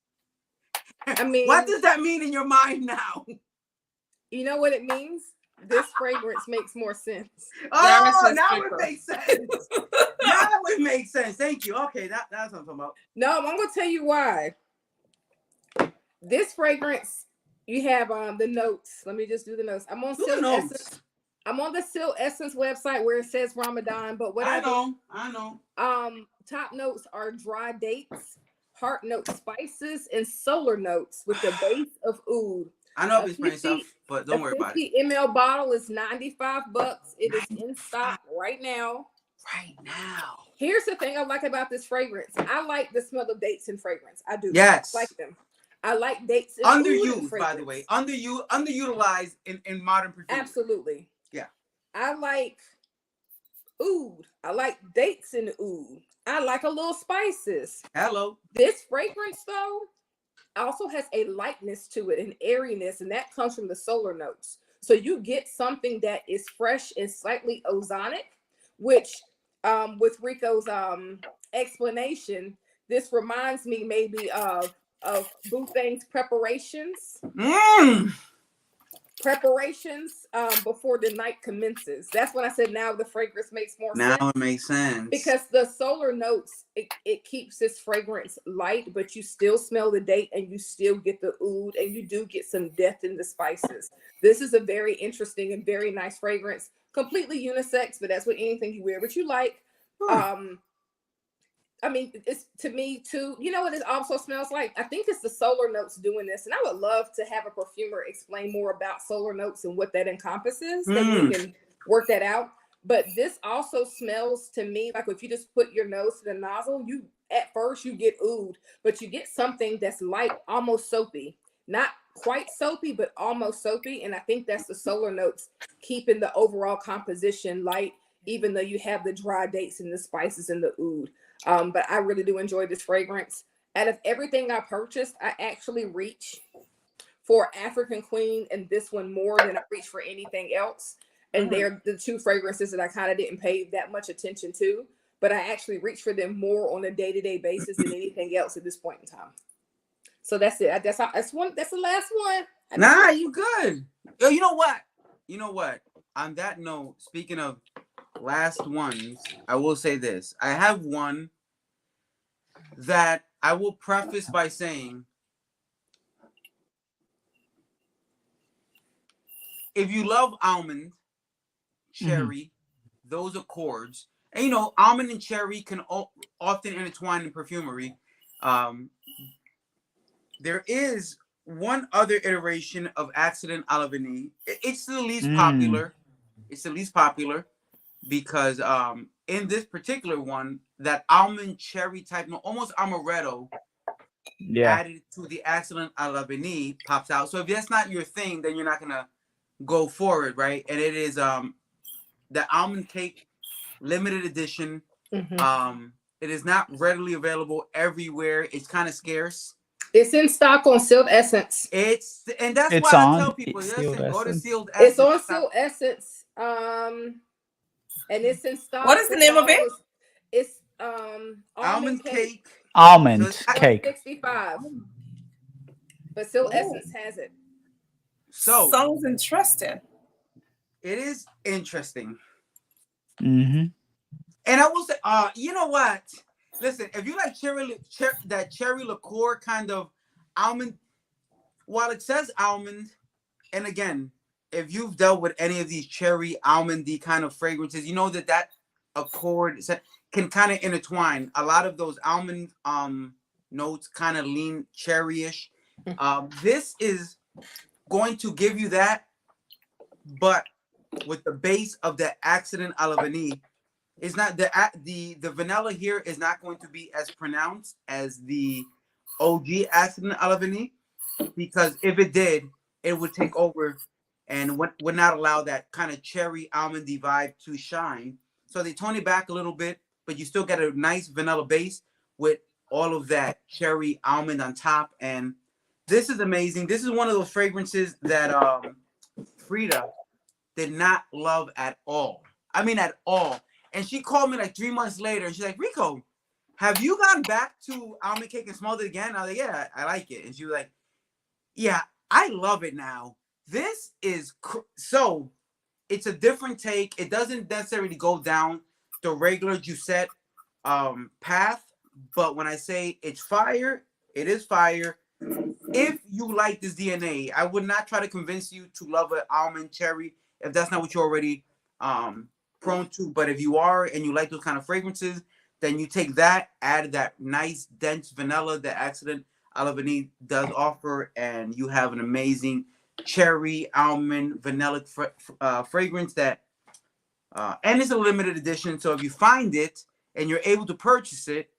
I mean, what does that mean in your mind now? You know what it means? This fragrance makes more sense. Oh, now it makes sense. Now it makes sense. Thank you. Okay, that's what I'm talking about. No, I'm gonna tell you why. This fragrance, you have the notes. Let me just do the notes. I'm on Silk Essence. I'm on the Silk Essence website where it says Ramadan, but what I know. Top notes are dry dates, heart notes, spices, and solar notes with the base of oud. I know I've been spraying stuff, but don't worry about it. 50 ml bottle is $95. It is in stock right now. Here's the thing I like about this fragrance. I like the smell of dates in fragrance. I do. Yes. I like them. I like dates in underused, by the way. Underutilized in modern perfume. Absolutely. Yeah. I like oud. I like dates in oud. I like a little spices. Hello. This fragrance though also has a lightness to it, an airiness, and that comes from the solar notes. So you get something that is fresh and slightly ozonic, which with Rico's explanation, this reminds me maybe of Bouthang's preparations. Preparations before the night commences. That's when I said now the fragrance makes more sense. Now it makes sense. Because the solar notes, it keeps this fragrance light, but you still smell the date and you still get the oud and you do get some depth in the spices. This is a very interesting and very nice fragrance. Completely unisex, but that's what anything you wear, but you like. I mean, it's to me too. You know what it also smells like? I think it's the solar notes doing this, and I would love to have a perfumer explain more about solar notes and what that encompasses. Then we can work that out. But this also smells to me like if you just put your nose to the nozzle, you at first you get oud, but you get something that's light, almost soapy. not quite soapy, but almost soapy. And I think that's the solar notes keeping the overall composition light, even though you have the dry dates and the spices and the oud. But I really do enjoy this fragrance. Out of everything I purchased, I actually reach for African Queen and this one more than I reach for anything else. And they're the two fragrances that I kind of didn't pay that much attention to, but I actually reach for them more on a day-to-day basis than anything else at this point in time. So that's it. That's the last one. Nah, you good. Yo, you know what? You know what? On that note, speaking of last ones, I will say this. I have one that I will preface by saying, if you love almond, cherry, those accords, and you know, almond and cherry can often intertwine in perfumery. There is one other iteration of Accident à la Vanille. It's the least popular. It's the least popular because in this particular one, that almond cherry type, almost amaretto, added to the Accident à la Vanille pops out. So if that's not your thing, then you're not gonna go for it, right? And it is the almond cake limited edition. It is not readily available everywhere. It's kind of scarce. It's in stock on Sealed Essence. And that's why I tell people, listen, go to Sealed Essence. It's on Sealed Essence. And it's in stock. What is the name of it? It's almond cake. Almond cake. $165. But Sealed Essence has it. So sounds interesting. It is interesting. And I will say, you know what? Listen, if you like that cherry liqueur kind of almond, while it says almond, and again, if you've dealt with any of these cherry almondy kind of fragrances, you know that accord can kind of intertwine. A lot of those almond notes kind of lean cherryish. This is going to give you that, but with the base of the Accident à la Vanille. It's not the vanilla here is not going to be as pronounced as the OG Accident à la Vanille, because if it did, it would take over and would not allow that kind of cherry almondy vibe to shine. So they tone it back a little bit, but you still get a nice vanilla base with all of that cherry almond on top. And this is amazing. This is one of those fragrances that Frida did not love at all. I mean, at all. And she called me like 3 months later, and she's like, Rico, have you gone back to almond cake and smelled it again? I was like, yeah, I like it. And she was like, yeah, I love it now. This is so it's a different take. It doesn't necessarily go down the regular Jousset path. But when I say it's fire, it is fire. If you like this DNA, I would not try to convince you to love an almond cherry if that's not what you're already prone to. But if you are and you like those kind of fragrances, then you take that, add that nice dense vanilla that Accident à la Vanille does offer, and you have an amazing cherry almond vanilla fragrance that and it's a limited edition. So if you find it and you're able to purchase it,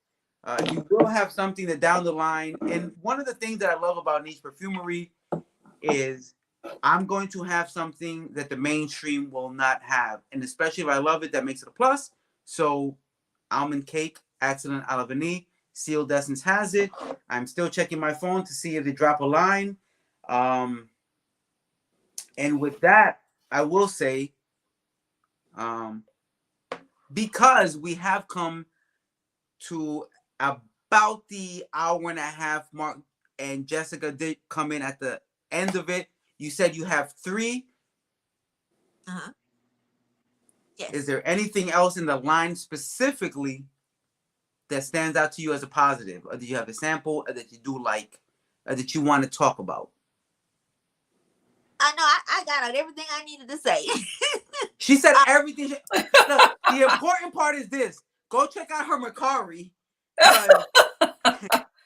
you will have something that down the line. And one of the things that I love about niche perfumery is I'm going to have something that the mainstream will not have. And especially if I love it, that makes it a plus. So almond cake, Accident à la Vanille, Sealed Essence has it. I'm still checking my phone to see if they drop a line. And with that, I will say, because we have come to about the hour and a half mark, and Jessica did come in at the end of it. You said you have 3. Yes. Is there anything else in the line specifically that stands out to you as a positive? Or do you have a sample that you do like, that you want to talk about? I know I got out everything I needed to say. She said everything. Look, the important part is this. Go check out her Mercari.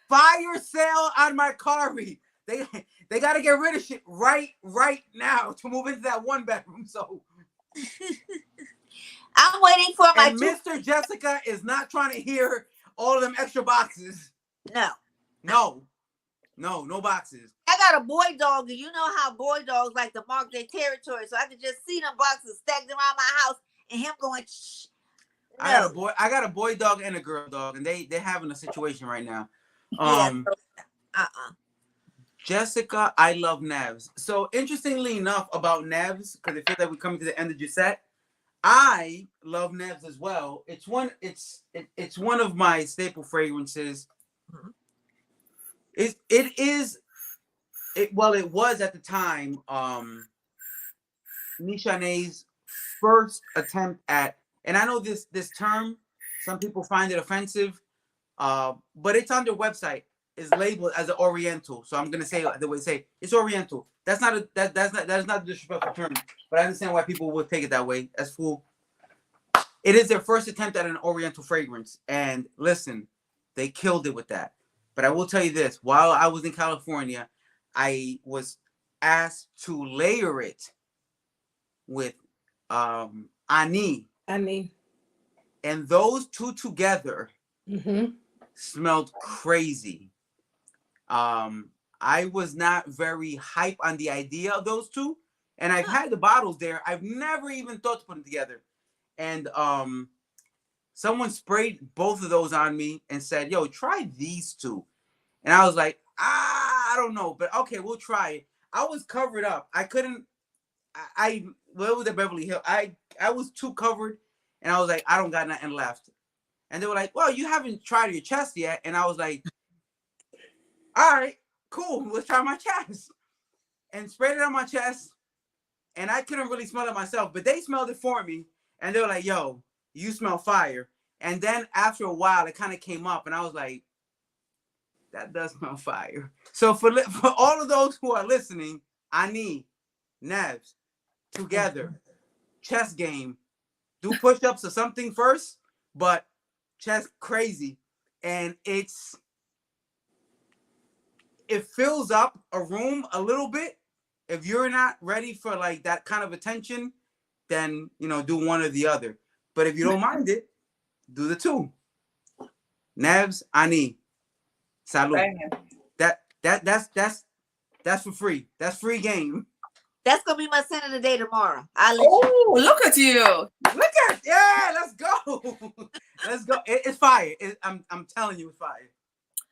Fire sale on Mercari. They got to get rid of shit right now to move into that 1-bedroom. So I'm waiting for my. And Mr. Jessica is not trying to hear all of them extra boxes. No boxes. I got a boy dog, and you know how boy dogs like to mark their territory. So I could just see them boxes stacked around my house, and him going, shh. No. I got a boy dog and a girl dog, and they're having a situation right now. Yeah. Jessica, I love Nevs. So interestingly enough about Nevs, because I feel like we're coming to the end of Jousset, I love Nevs as well. It's one of my staple fragrances. It was at the time Nichane's first attempt at, and I know this term, some people find it offensive, but it's on their website. Is labeled as an Oriental, so I'm gonna say the way say it's Oriental. That's not a disrespectful term, but I understand why people would take it that way. That's cool. It is their first attempt at an Oriental fragrance, and listen, they killed it with that. But I will tell you this: while I was in California, I was asked to layer it with Ani, and those two together smelled crazy. I was not very hype on the idea of those two, and I've had the bottles there. I've never even thought to put them together. And someone sprayed both of those on me and said, "Yo, try these two." And I was like, I don't know, but okay, we'll try it. I was covered up. I couldn't. Where was the Beverly Hills? I was too covered, and I was like, I don't got nothing left. And they were like, "Well, you haven't tried your chest yet." And I was like, all right, cool. Let's try my chest. And sprayed it on my chest. And I couldn't really smell it myself, but they smelled it for me. And they were like, "Yo, you smell fire." And then after a while, it kind of came up. And I was like, that does smell fire. So for all of those who are listening, Ani, Nevs, together, chest game. Do push-ups or something first, but chest crazy. And it fills up a room a little bit. If you're not ready for like that kind of attention, then do one or the other. But if you don't mind it, do the two. Nevs, Ani, salud. That's for free. That's free game. That's gonna be my scent of the day tomorrow. Look at you! Let's go. Let's go. It's fire. I'm telling you, it's fire.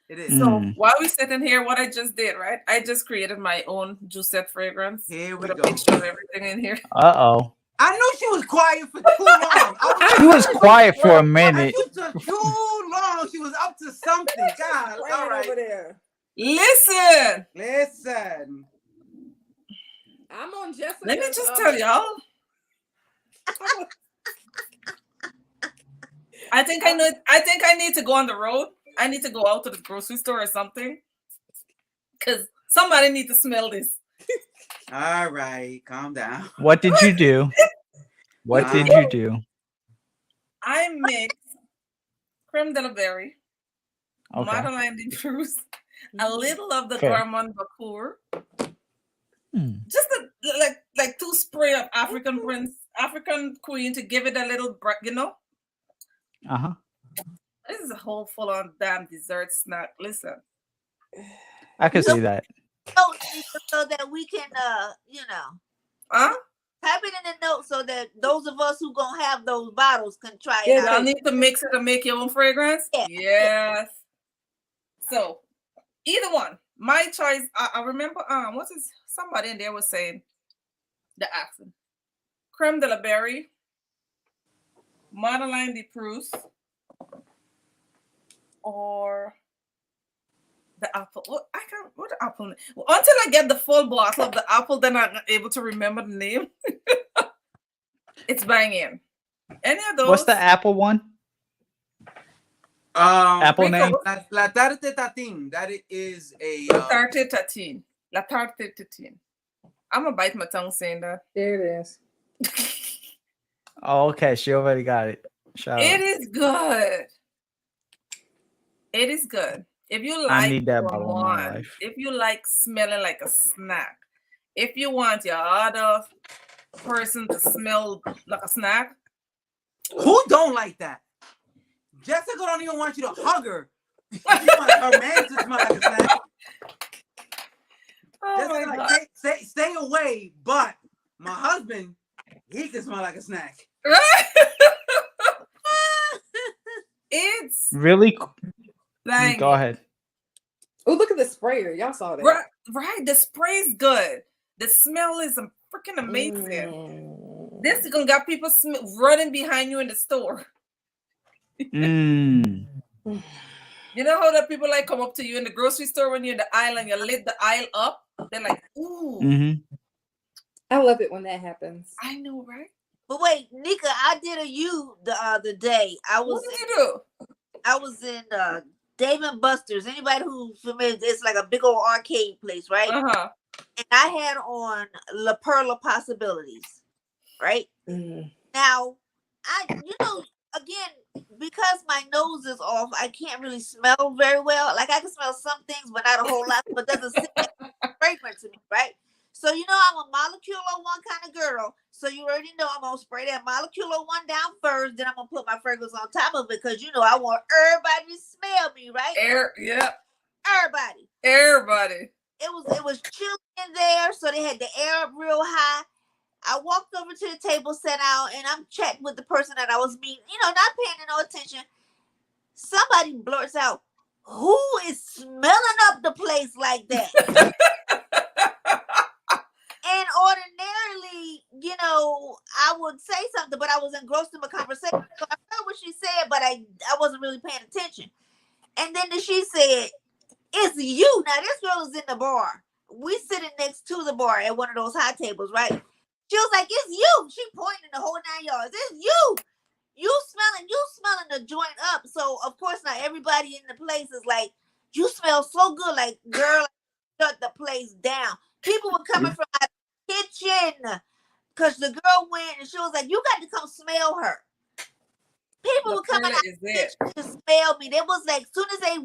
It is. So while we're sitting here, what I just did, right? I just created my own Jousset fragrance. Here we with go. A picture of everything in here. Uh-oh. I knew she was quiet for too long. She was quiet for a minute. Too long. She was up to something. God, all right. Over there. Listen. I'm on Jessica. Let me just tell y'all. I think I need to go on the road. I need to go out to the grocery store or something, because somebody needs to smell this. All right, calm down. What did you do? What did you do? I mixed creme de la berry, Okay. Madeleine de Proust, a little of the Fair. Gourmand Bacour, just like 2 spray of African Queen to give it a little, Uh-huh. This is a whole full-on damn dessert snack. Listen, I can see that. So that we can, huh? type it in the notes so that those of us who gonna have those bottles can try it Y'all out. need to mix it and make your own fragrance. Yeah. Yes. So either one. My choice. I remember. Somebody in there was saying the accent. Creme de la berry, Madeleine de Proust, or the apple. What the apple? Until I get the full bottle of the apple, then I'm not able to remember the name. It's banging. Any of those? What's the apple one? Apple name? La Tarte Tatin. That is a La Tarte Tatin. La Tarte Tatin. I'm gonna bite my tongue saying that. There it is. Oh, okay. She already got it. It is good. It is good. If you like, I need that bottle in my Gourmand, life. if you like smelling like a snack, if you want your other person to smell like a snack, who don't like that? Jessica don't even want you to hug her. She wants her man to smell like a snack. way, but my husband, he can smell like a snack. It's Really? banging. Go ahead. Oh, look at the sprayer. Y'all saw that. Right. The spray's good. The smell is freaking amazing. This is gonna got people running behind you in the store. Mm. You know how the people like come up to you in the grocery store when you're in the aisle and you lit the aisle up? They're like, ooh. Mm-hmm. I love it when that happens. I know, right? But wait, Nika, I did a you the other day. What did you do? I was in Dave and Buster's. Anybody who's familiar, it's like a big old arcade place, right? Uh-huh. And I had on La Perla Possibilities, right? Now, again, because my nose is off, I can't really smell very well. Like I can smell some things, but not a whole lot. But doesn't seem like fragrance to me, right? So you know I'm a molecular one kind of girl. So you already know I'm gonna spray that molecular one down first. Then I'm gonna put my fragrance on top of it because you know I want everybody to smell me, right? Everybody. It was chilly in there, so they had the air up real high. I walked over to the table, sat down, and I'm chatting with the person that I was meeting, not paying no attention. Somebody blurts out, "Who is smelling up the place like that?" And ordinarily, I would say something, but I was engrossed in my conversation. So I heard what she said, but I wasn't really paying attention. And then she said, "It's you." Now, this girl is in the bar. We sitting next to the bar at one of those high tables, right? She was like, "It's you." She pointing the whole 9 yards. "It's you. You smelling the joint up." So, of course, now everybody in the place is like, "You smell so good." Like, girl, shut the place down. People were coming from my kitchen because the girl went and she was like, "You got to come smell her." People were coming out the kitchen to smell me. They was like, as soon as they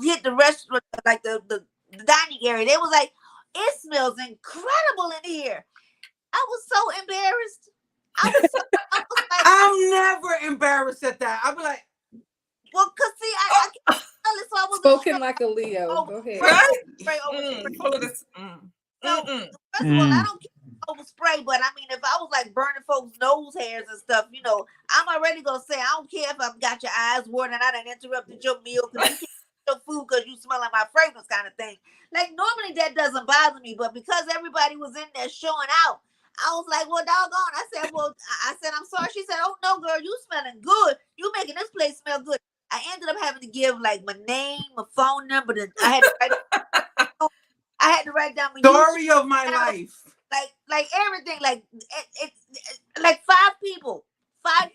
hit the restaurant, like the dining area, they was like, "It smells incredible in here." I was so embarrassed. I was like, I'm never embarrassed at that. I'll be like, well, cause see, I can't smell it, so I was spoken like a Leo. Go ahead. Full of this. So, first of all, I don't care over spray, but I mean, if I was like burning folks' nose hairs and stuff, I'm already gonna say I don't care if I've got your eyes watering and I done interrupted your meal because you can't eat your food because you smelling my fragrance, kind of thing. Like normally that doesn't bother me, but because everybody was in there showing out, I was like, well, doggone. I said, I'm sorry. She said, "Oh no, girl, you smelling good. You making this place smell good." I ended up having to give like my name, my phone number. I had to write down my story of my life. Like everything, like five people. I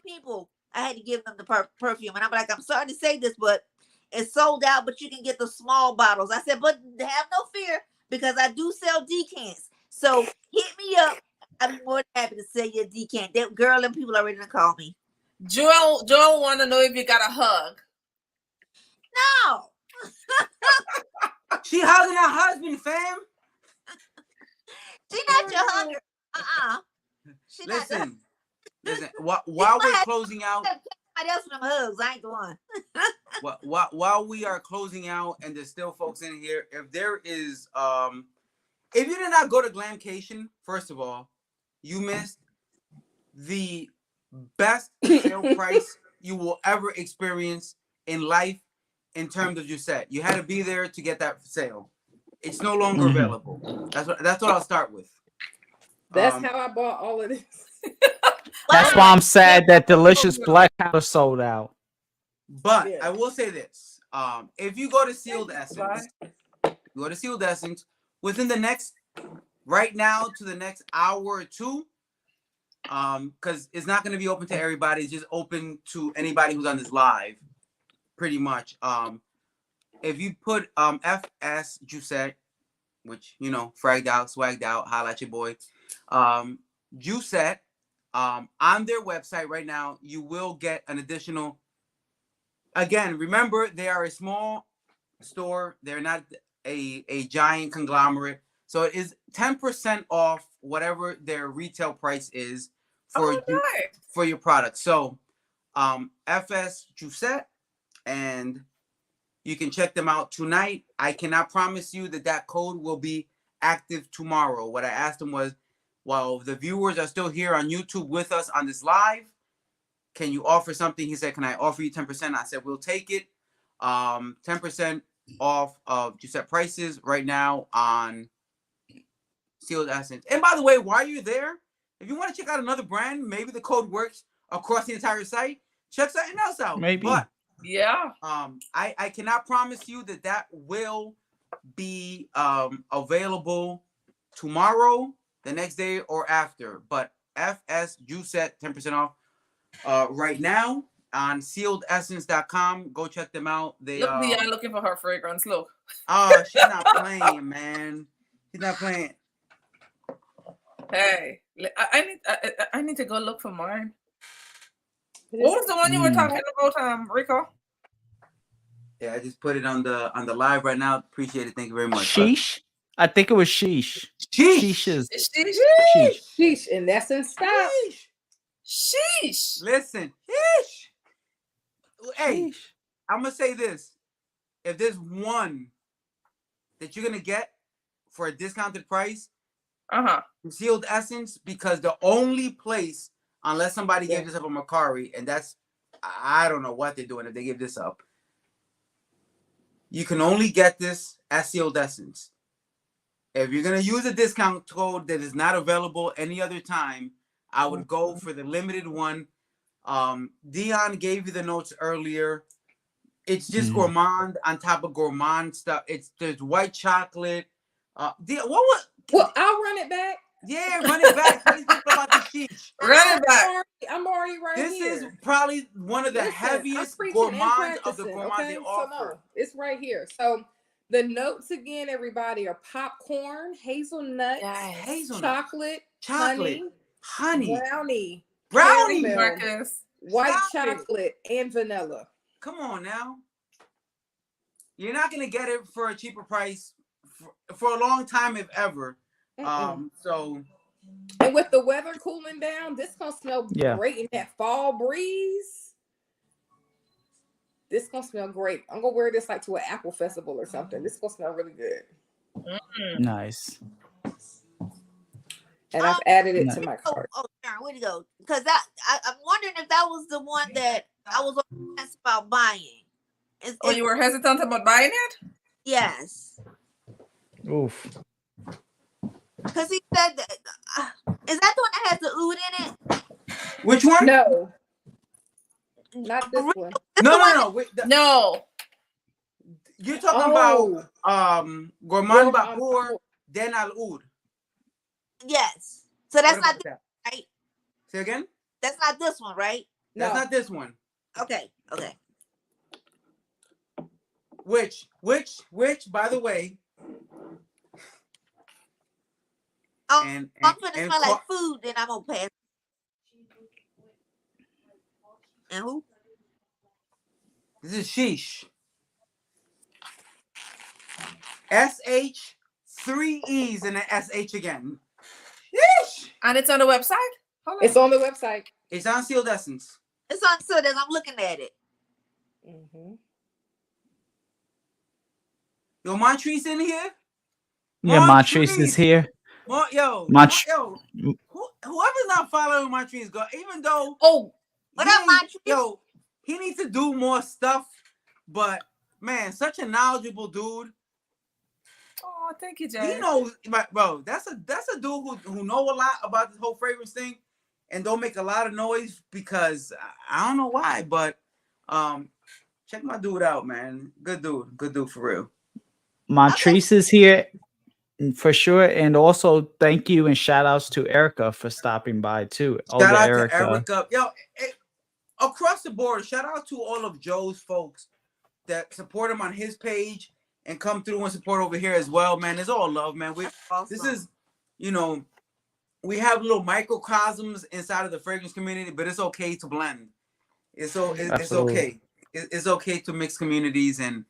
had to give them the perfume, and I'm like, "I'm sorry to say this, but it's sold out. But you can get the small bottles." I said, "But have no fear because I do sell decants. So hit me up. I'd be more than happy to sell you a decant." That girl and people already gonna call me. Joel want to know if you got a hug. No. She hugging her husband, fam. She not your hugger. She listen. While we're closing out, somebody else with them hugs. I ain't the one. while we are closing out, and there's still folks in here, if there is, if you did not go to Glamcation, first of all, you missed the best sale price you will ever experience in life in terms of Jousset. You had to be there to get that sale. It's no longer available. That's what I'll start with. That's how I bought all of this. That's why I'm sad that delicious black powder sold out. But I will say this: if you go to Sealed Essence, within the next, right now to the next hour or two, because it's not going to be open to everybody. It's just open to anybody who's on this live, pretty much. If you put FS Jousset, which fragged out, swagged out, holla at your boy, Jousset, on their website right now, you will get an additional. Again, remember they are a small store. They're not a giant conglomerate. So it is 10% off whatever their retail price is for your product. So FS Jousset, and you can check them out tonight. I cannot promise you that code will be active tomorrow. What I asked him was, while the viewers are still here on YouTube with us on this live, can you offer something? He said, can I offer you 10%? I said, we'll take it. 10% off of Jousset prices right now on Sealed Essence. And by the way, while you're there, if you want to check out another brand, maybe the code works across the entire site, check something else out. Maybe. But Yeah. I cannot promise you that will be available tomorrow, the next day, or after. But FS Jousset 10% off right now on sealedessence.com. Go check them out. They Look, Dion looking for her fragrance. Look. Oh, she's not playing, man. She's not playing. Hey, I need to go look for mine. What was the one you were talking about, Rico? Yeah, I just put it on the live right now. Appreciate it. Thank you very much. Sheesh. I think it was sheesh. Sheesh. Sheesh. Sheesh. In essence, stop. Sheesh. Listen. Sheesh. Hey, Sheesh. I'm gonna say this. If there's one that you're gonna get for a discounted price, Sealed Essence, because the only place, unless somebody gave this up on Mercari, and that's, I don't know what they're doing if they give this up. You can only get this at Sealed Essence. If you're gonna use a discount code that is not available any other time, I would go for the limited one. Dion gave you the notes earlier. It's just Gourmand on top of Gourmand stuff. There's white chocolate. Dion, what was? Well, I'll run it back. Yeah, run it back. What do you think about the sheesh? Run it back. I'm already right here. This is probably one of the heaviest gourmands of the gourmands they offer. So no, it's right here. So the notes again, everybody, are popcorn, hazelnut, chocolate, honey, brownie, Marcus, white chocolate, and vanilla. Come on now. You're not gonna get it for a cheaper price for a long time, if ever. So, and with the weather cooling down, this gonna smell great in that fall breeze. This gonna smell great. I'm gonna wear this like to an apple festival or something. This gonna smell really good. Nice. And I've added it to my cart. Oh, Sharon, where'd it go? Because I'm wondering if that was the one that I was honest about buying. You were hesitant about buying it? Yes. Oof. Because he said that. Is that the one that has the oud in it? Which one? No. Not this one. No. You're talking about Gourmand Bakur, then Al Oud. Yes. So that's not this, right? Say again? That's not this one, right? That's not this one. Okay. Which, by the way. I'm gonna smell like food, then I'm gonna pass. And who? This is sheesh. SH, 3 E's and an SH again. Yeesh. And it's on the website? It's on the website. It's on Sealed Essence. It's on Sealed as I'm looking at it. Yo, Montrese in here? Yeah, Montrese is here. Whoever's not following Montrese, go. Even though what up, Montrese? He needs to do more stuff. But man, such a knowledgeable dude. Oh, thank you, Jay. He knows, bro. That's a dude who know a lot about this whole fragrance thing, and don't make a lot of noise because I don't know why. But check my dude out, man. Good dude for real. Montrese is here. For sure. And also thank you and shout outs to Erica for stopping by too. Shout out to Erica. Across the board, shout out to all of Joe's folks that support him on his page and come through and support over here as well, man. It's all love, man. This is, we have little microcosms inside of the fragrance community, but it's okay to blend. It's okay. It's okay to mix communities and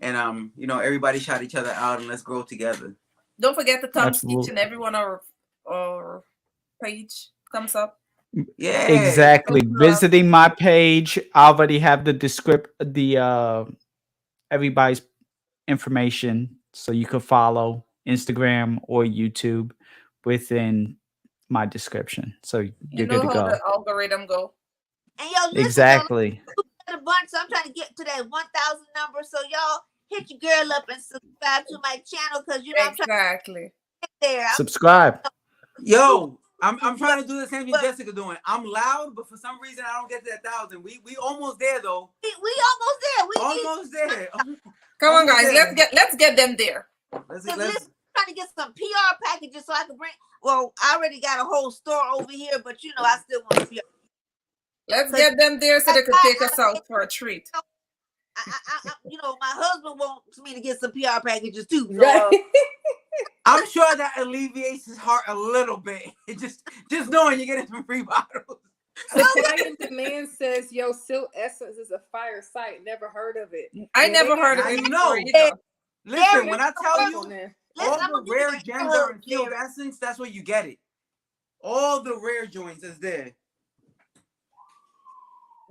everybody shout each other out and let's grow together. Don't forget to thumbs each and every one our page. Thumbs up. Yeah, exactly. Visiting my page, I already have the everybody's information, so you can follow Instagram or YouTube within my description. So You you're know good to how go. the algorithm go. And y'all listen, Exactly. y'all a bunch. So I'm trying to get to that 1,000 number. So y'all hit your girl up and subscribe to my channel because you know I'm trying Exactly. to get there. Subscribe. Yo, I'm trying to do the same thing Jessica doing. I'm loud, but for some reason I don't get to that 1,000. We almost there though. We almost there. We Almost there. Come on, Almost guys. there. Let's get them there. Let's trying to get some PR packages so I can bring. Well, I already got a whole store over here, but you know I still want to PR. Let's get them there so they could take us out for a treat. You know, my husband wants me to get some PR packages too. So, Right. I'm sure that alleviates his heart a little bit. It just knowing you're getting some free bottles. Italian Demand says, "Yo, Silk Essence is a fire site. Never heard of it." I Yeah, never they heard of Now it you know. before either. Listen, when I tell got you on there. listen, all I'm the gonna give you rare an gems are in hug, Field Jerry. Essence, that's where you get it. All the rare joints is there.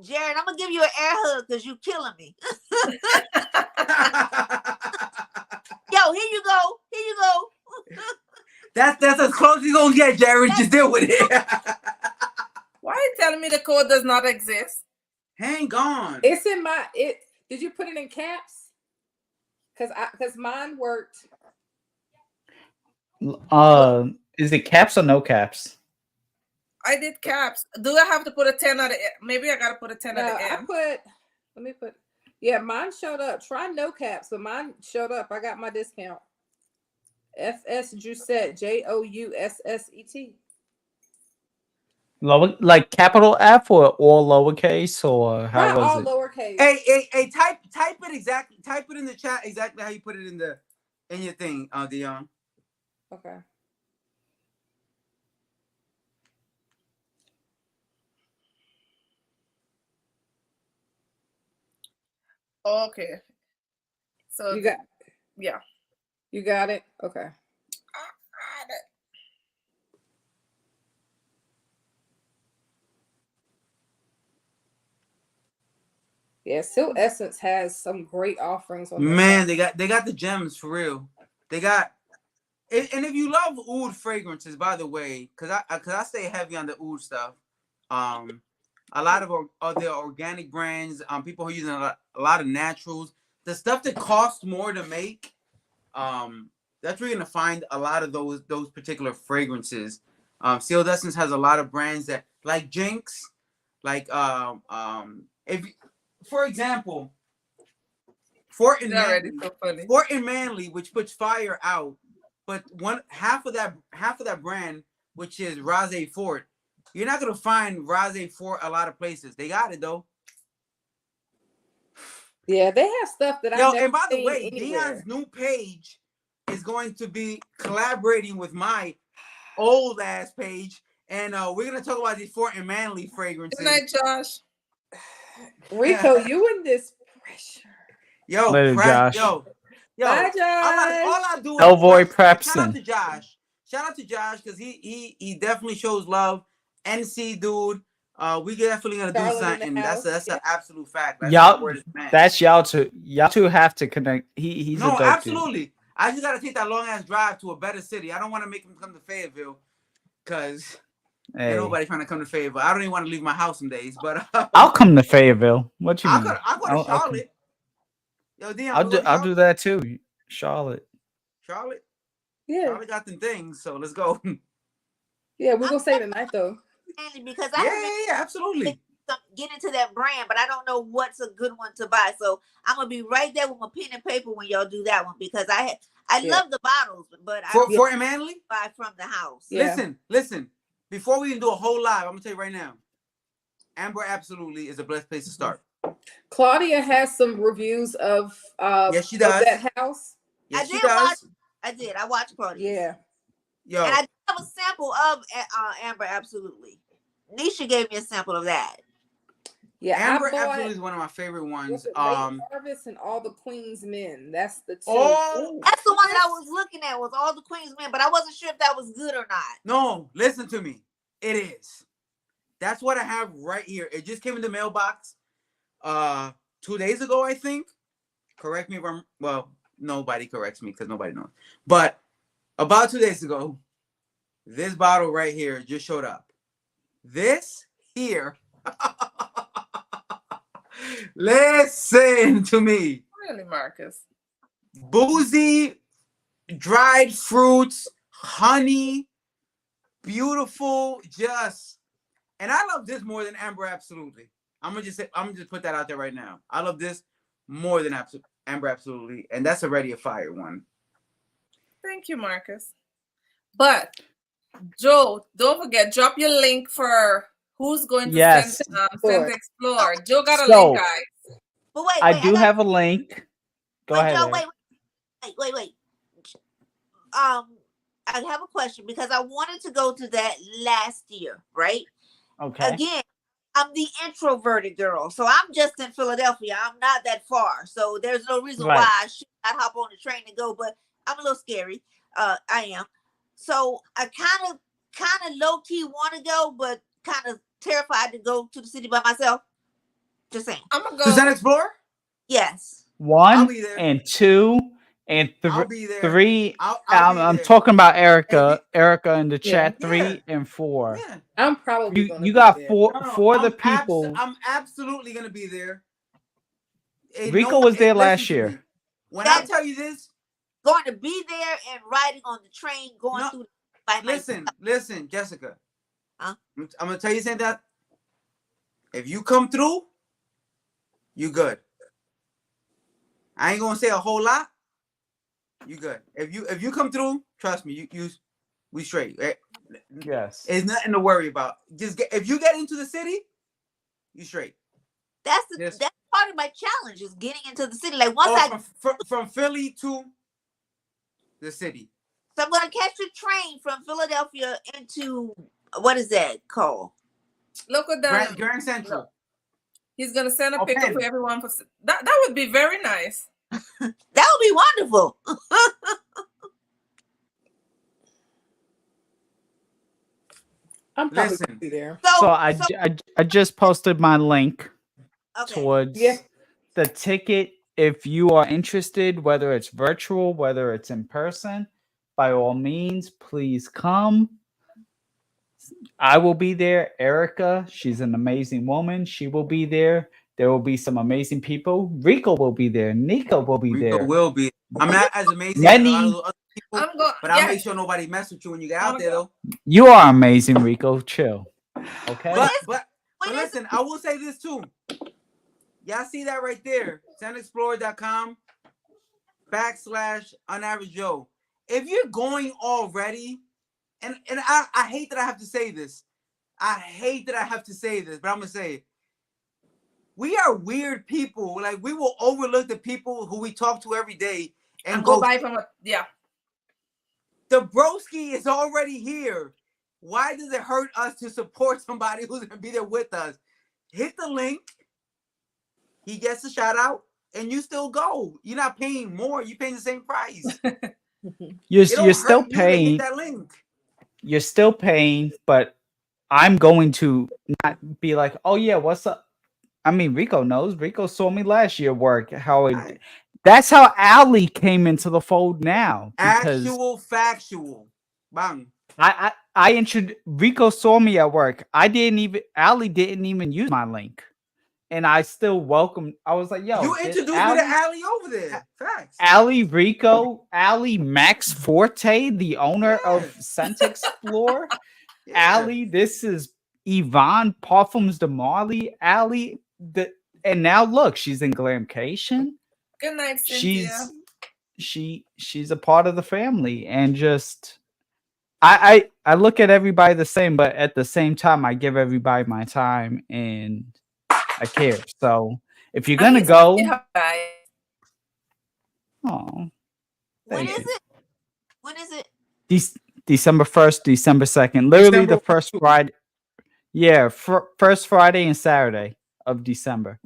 Jared, I'm gonna give you an air hug because you killing me. Yo, here you go. Here you go. That's as close as you gonna get, Jared. Just deal with it. Why are you telling me the code does not exist? Hang on. It's in my it. Did you put it in caps? Because mine worked. Is it caps or no caps? I did caps. Do I have to put a 10 at the end? Maybe I gotta put a 10 No, at the I end. let me put. Yeah, mine showed up. Try no caps, but mine showed up. I got my discount. FS Jousset, JOUSSET. Like capital F or all lowercase or how Not was all it? lowercase. Hey, type it exactly. Type it in the chat exactly how you put it in your thing, Dion. Okay. Okay. So You got yeah. you got it? Okay. Yeah, Silk Essence has some great offerings on their Man, site. they got the gems for real. They got and if you love oud fragrances, by the way, cause I stay heavy on the oud stuff. A lot of their organic brands, people who are using a lot of naturals, the stuff that costs more to make, that's where you're gonna find a lot of those particular fragrances. Sealed Essence has a lot of brands that like Jinx, like if for example, Fort and already Manly, so funny. Fort and Manly, which puts fire out, but half of that brand, which is Rosé Fort, you're not gonna find Rosé Fort a lot of places. They got it though. Yeah, they have stuff that Yo, I've never and by the seen way, anywhere. Dion's new page is going to be collaborating with my old ass page, and we're gonna talk about these Fort and Manly fragrances. Good night, Josh. Rico, you in this pressure. Yo, Later, Josh. yo. Bye, Josh. All I do is Elvoy shout out Prepson. to Josh. Shout out to Josh because he definitely shows love. NC dude, we definitely gonna do Charlotte in the something. That's house. an absolute fact. That's Y'all, the word of the man. that's y'all two. Y'all two have to connect. He's a No, dope absolutely. I just gotta take that long ass drive to a better city. I don't want to make him come to Fayetteville because dude. ain't Hey, nobody trying to come to Fayetteville. I don't even want to leave my house some days, but I'll come to Fayetteville. What you I'll mean? go. I'll go to I'll come. Charlotte. Yo, Dion, I'll do that too. Charlotte. Charlotte. Yeah. Charlotte got them things, so let's go. Yeah, we're gonna stay tonight though. Because I have been Absolutely. get into that brand, but I don't know what's a good one to buy. So I'm gonna be right there with my pen and paper when y'all do that one because I love the bottles, but I don't Fort and Manly. buy from the house. Yeah. Listen. Before we even do a whole live, I'm gonna tell you right now, Amber absolutely is the best place to start. Claudia has some reviews of Yes, she of does. that house. Yes, she I does. did. I watched Claudia. Yeah. Yo, And I did have a sample of Amber Absolutely. Nisha gave me a sample of that. Yeah. Amber I bought absolutely is one of my favorite ones. Late Harvest and All the Queen's Men. That's the two. Oh, That's the one that I was looking at was All the Queen's Men, but I wasn't sure if that was good or not. no, listen to me. It is. That's what I have right here. It just came in the mailbox 2 days ago, I think. Correct me if I'm nobody corrects me because nobody knows. But About 2 days ago, this bottle right here just showed up. This here. Listen to me. Really, Marcus? Boozy, dried fruits, honey, beautiful, just. And I love this more than Amber Absolutely. I'm gonna just put that out there right now. I love this more than Amber Absolutely, and that's already a fire one. Thank you, Marcus. But Joe, don't forget, drop your link for who's going to Yes. send Explore. Joe got a So- link, guys. But wait, I do have a link. Go wait, ahead. Joe, Eric. wait. I have a question because I wanted to go to that last year, right? Okay. Again, I'm the introverted girl, so I'm just in Philadelphia. I'm not that far, so there's no reason Right. why I should not hop on the train and go. But I'm a little scary. I am. So I kind of low key want to go, but kind of terrified to go to the city by myself. Just saying. I'm gonna go. Does that explore? Yes. I'll One be there. and two and I'll be there. three. I'll be I'm there. talking about Erica. Erica in the Yeah. chat. 3 Yeah. and 4. Yeah. I'm probably gonna You be got there. four No, for the people. I'm absolutely gonna be there. And Rico was there listen last to year. me. When I tell you this, Going to be there and riding on the train, going No, through by myself. listen, Jessica. Huh? I'm gonna tell you something that if you come through, you good. I ain't gonna say a whole lot. You good. If you come through, trust me, we straight. Yes. It's nothing to worry about. If you get into the city, you straight. That's Yes. that's part of my challenge is getting into the city. Like once From Philly to the city. so I'm gonna catch the train from Philadelphia into what is that called? Look at that. Grand Central. No. He's gonna send a Okay. picture for everyone. That would be very nice. That would be wonderful. I'm probably Listen. gonna be there. So I just posted my link okay. towards Yeah. the ticket. If you are interested, whether it's virtual, whether it's in person, by all means, please come. I will be there. Erica, she's an amazing woman. She will be there. There will be some amazing people. Rico will be there. Nico will be Rico there. will be. I'm not as amazing as a lot Many. of those other people, I'm going. but I'll make sure nobody mess with you when you get out there, though. You are amazing, Rico. Chill. Okay. But listen, I will say this too. Y'all see that right there? SunExplorer.com /unaverage Joe. If you're going already, and I hate that I have to say this. I hate that I have to say this, but I'm gonna say it. We are weird people. Like we will overlook the people who we talk to every day and go buy from yeah. The broski is already here. Why does it hurt us to support somebody who's gonna be there with us? Hit the link. He gets a shout out, and you still go. You're not paying more. You're paying the same price. You're It don't still hurt you to hit paying. that link. You're still paying, but I'm going to not be like, oh yeah, what's up? I mean, Rico knows. Rico saw me last year work. That's how Ali came into the fold now. Actual factual. Bang. I introduced Rico saw me at work. Ali didn't even use my link. And I still welcome. I was like, yo. You introduced me to Ali over there. Facts. Ali, Rico, Ali, Max Forte, the owner of Scent Explore. Ali, this is Yvonne Parfums de Marley. Ali, and now look, she's in Glamcation. Good night, Cynthia. She's a part of the family, and just I look at everybody the same, but at the same time, I give everybody my time and I care. So if you're gonna go, oh, when is it? When is it? December 1st, December 2nd, literally the first Friday. Yeah, first Friday and Saturday of December.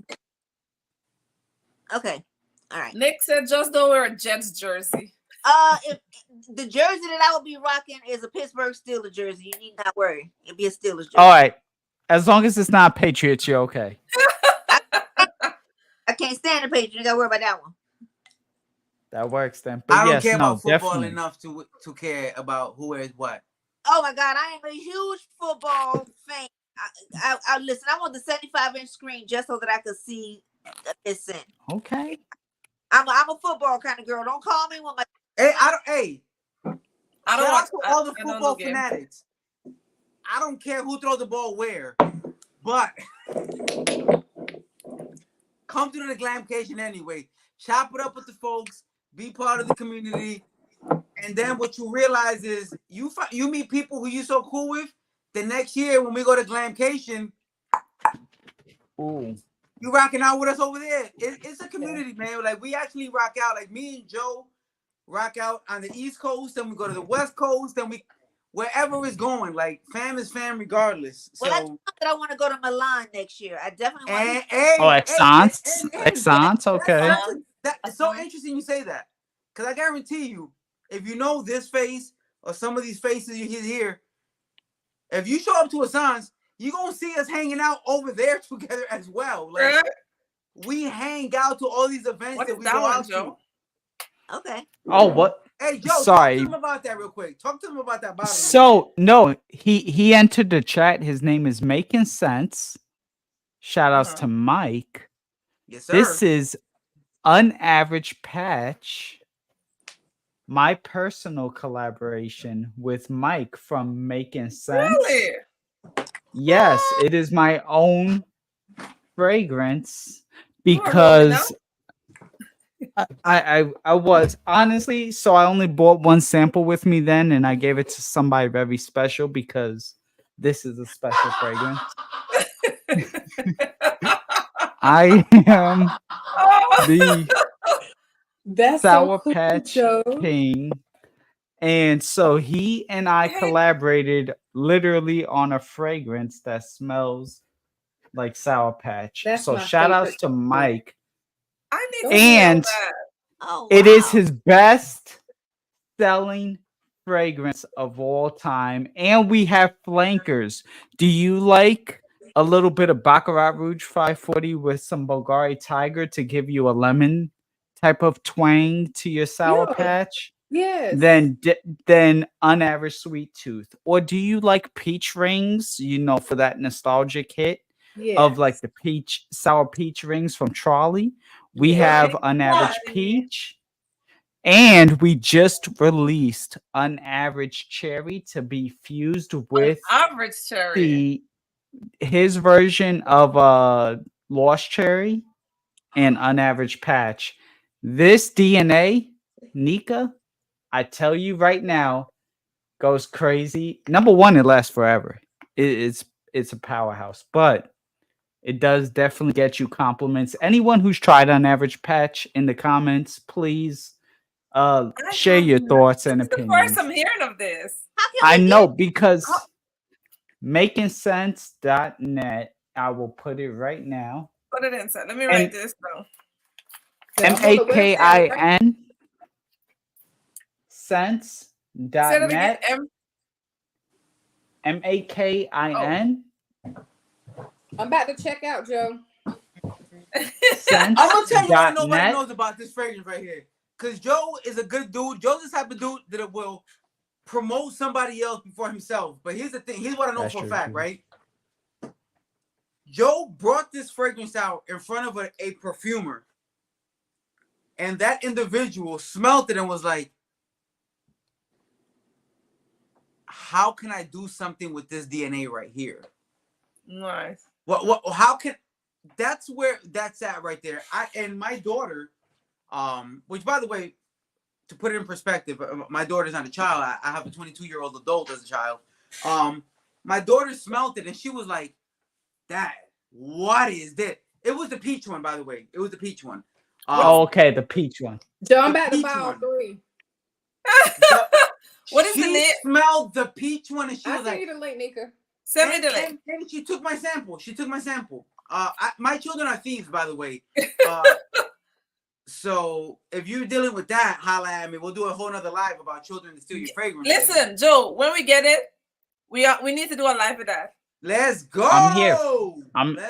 Okay, all right. Nick said, "Just don't wear a Jets jersey." If the jersey that I will be rocking is a Pittsburgh Steelers jersey, you need not worry. It'll be a Steelers jersey. All right, as long as it's not Patriots, you're okay. I can't stand the Patriots. You gotta worry about that one. That works then. But I don't yes, care no, about football definitely. enough to care about who wears what. Oh my God, I am a huge football fan. I listen. I want the 75-inch screen just so that I could see this in. Okay. I'm a football kind of girl. Don't call me when my Hey, Hey, I don't shout watch. out to all the I don't football do games. fanatics. I don't care who throws the ball where, but come to the glamcation anyway. Chop it up with the folks. Be part of the community. And then what you realize is you meet people who you're so cool with. The next year when we go to glamcation, Ooh. you rocking out with us over there. It's a community, man. Like we actually rock out. Like me and Joe rock out on the East Coast, then we go to the West Coast, then we wherever it's going. Like fam is fam regardless. well, I So told you that I want to go to Milan next year. I definitely want and to. Oh, Exxons. Exxons. Okay. It's so interesting you say that. Because I guarantee you, if you know this face or some of these faces you hear here, if you show up to a Sans, you're gonna see us hanging out over there together as well. Like we hang out to all these events What that is we that go one, out Joe? to. Okay. Oh, what? Hey Joe, Sorry. talk to him about that real quick. Talk to him about that bottle. So no, he entered the chat. His name is Making Sense. Shout outs to Mike. Yes, sir. This is Unaverage Patch. My personal collaboration with Mike from Making Sense. Really? Yes, it is my own fragrance because I was honestly, so I only bought one sample with me then, and I gave it to somebody very special because this is a special fragrance. I am the That's Sour so cool, Patch Joe. King. And so he and I collaborated literally on a fragrance that smells like Sour Patch. That's so my shout outs favorite to Mike. I need to And smell that. Oh, it is wow. his best selling fragrance of all time. And we have flankers. Do you like a little bit of Baccarat Rouge 540 with some Bulgari Tiger to give you a lemon type of twang to your Sour Yeah. Patch? Yes. Then Unaverage Sweet Tooth. Or do you like peach rings, for that nostalgic hit of like the sour peach rings from Trolley? We have Unaverage Peach. And we just released Unaverage Cherry to be fused with Average cherry. his version of Lost Cherry and Unaverage Patch. This DNA, Nika, I tell you right now, goes crazy. Number one, it lasts forever. It's a powerhouse, but it does definitely get you compliments. Anyone who's tried Unaverage Patch in the comments, please share your thoughts and This is the opinions. first I'm hearing of this. I know because makingsense.net. I will put it right now. Put it inside. Let me write this down. MAKIN Say that again. sense.net. MAKIN. I'm about to check out, Joe. I'm gonna tell you why nobody knows about this fragrance right here. Because Joe is a good dude. Joe's the type of dude that will promote somebody else before himself. But here's the thing. Here's what I know for a fact, right? Joe brought this fragrance out in front of a perfumer. And that individual smelled it and was like, how can I do something with this DNA right here? Nice. How can, that's where that's at right there. And my daughter, which by the way, to put it in perspective, my daughter's not a child. I have a 22-year-old adult as a child. My daughter smelled it and she was like, Dad, what is this? It was the peach one, by the way. It was the peach one. Okay, the peach one. Joe, I'm about to buy all three. What is the name? She smelled the peach one and she was I'll like, send you the link, Nika. Send me the link. And she took my sample. My children are thieves, by the way. So if you're dealing with that, holla at me. We'll do a whole nother live about children that steal your fragrance. Listen, Joe, when we get it, we need to do a live with that. Let's go. I'm here.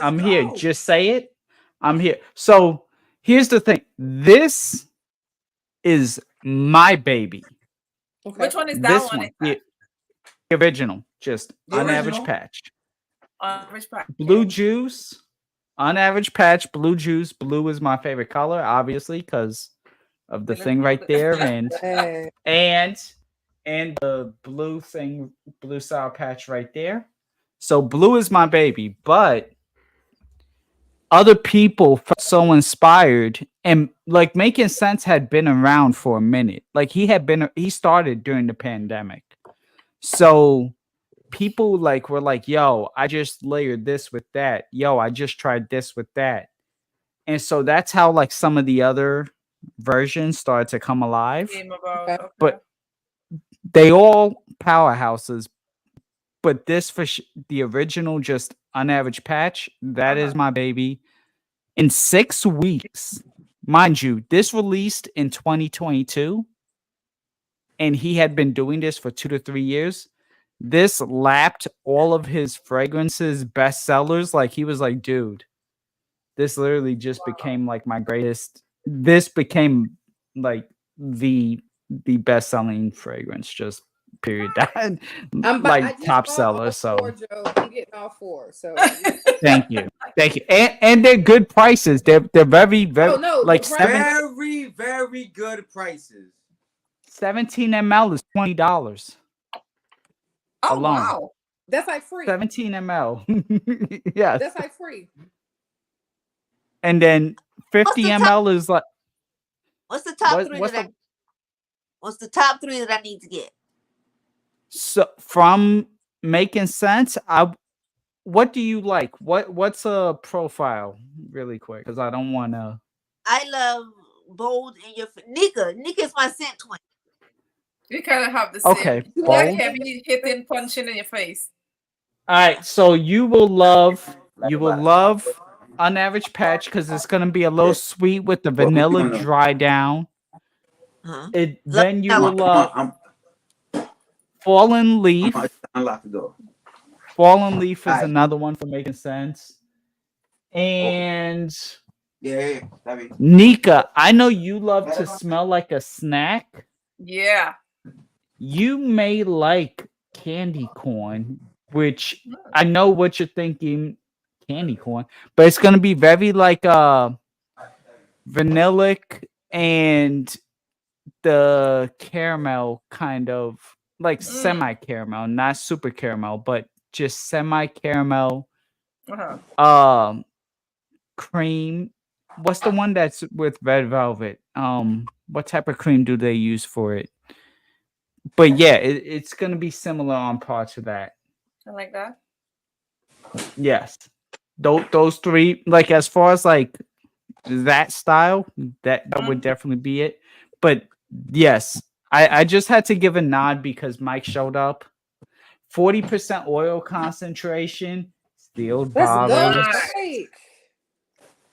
I'm here. Just say it. I'm here. So here's the thing. This is my baby. Okay. Which one is that This one? one, Is that the original, just The on average original. patch. average price? Blue juice, on average patch, blue juice. Blue is my favorite color, obviously, because of the thing right there, Hey. and the blue thing, blue sour patch right there. So blue is my baby, but other people felt so inspired and like Making Sense had been around for a minute. Like he started during the pandemic. So people like were like, yo, I just layered this with that. Yo, I just tried this with that. And so that's how like some of the other versions started to come alive. Came about. Okay. Okay. But they all powerhouses. But this the original, just on average patch, that is my baby. In 6 weeks, mind you, this released in 2022, and he had been doing this for 2 to 3 years. This lapped all of his fragrances bestsellers. Like he was like, dude, this literally just became like my greatest. This became like the best selling fragrance, just period. That I like just top bought seller. all So four, Joe. I'm getting all four. So thank you, and they're good prices. They're very oh no, the like price. Very, very good prices. 17 ml is $20 Oh alone. wow. That's like free. 17 ml, yes, That's like free. and then 50 the top- ml is like What's the top three what's that the What's the top three that I need to get? so from Making Sense. What do you like? What's a profile really quick? Because I don't want to. I love bold in your Nika. Nika is my scent twin. We kind of have the same. Okay, You That bold. heavy hitting, punching in your face. All right, so you will love on average patch because it's gonna be a little sweet with the vanilla dry down. Huh? Love Then you vanilla. will love Fallen Leaf. Unlock the door. Fallen Leaf is Alright. another one for Making Sense. And Yeah. I mean, Nika, I know you love to smell like a snack. Yeah. You may like candy corn, which I know what you're thinking, candy corn, but it's gonna be very like vanillic and the caramel kind of like semi caramel, not super caramel, but just semi caramel Uh-huh. cream. What's the one that's with red velvet? What type of cream do they use for it? But yeah, it's gonna be similar on parts of that. I like that. Yes. Those three, like as far as like that style, that would definitely be it. But yes, I just had to give a nod because Mike showed up. 40% oil concentration, sealed Let's go, bottles. Mike.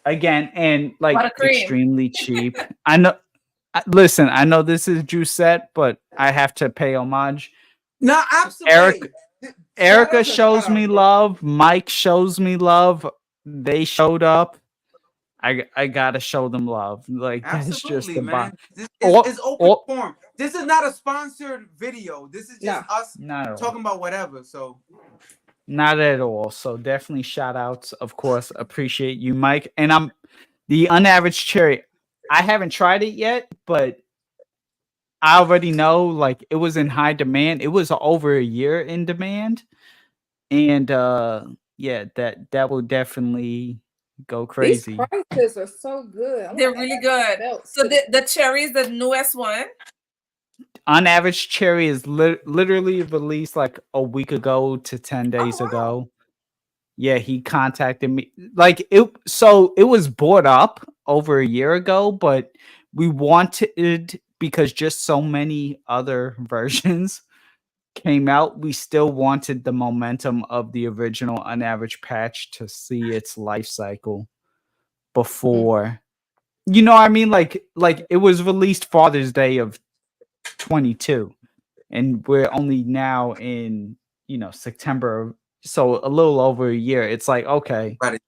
Again, and like What a cream. extremely cheap. I know. Listen, I know this is Jousset, but I have to pay homage. no, absolutely. Erica shows me love. Mike shows me love. They showed up. I gotta show them love. Like that's just Absolutely, the man. bond. This Or- is open or- form. This is not a sponsored video. This is just us Not at all. talking about whatever. So Not at all. So definitely shout outs. Of course, appreciate you, Mike. And I'm the unaveraged cherry. I haven't tried it yet, but I already know like it was in high demand. It was over a year in demand. And yeah, that will definitely go These crazy. prices are so good. I They're wanna really add good. belts So to the cherry is the newest one. On average, cherry is literally released like a week ago to 10 days wow. ago. Yeah, he contacted me. Like it so it was bought up over a year ago, but we wanted because just so many other versions came out, we still wanted the momentum of the original on average patch to see its life cycle before. You know what I mean? Like it was released Father's Day of 22 and we're only now in September, so a little over a year. It's like okay, right.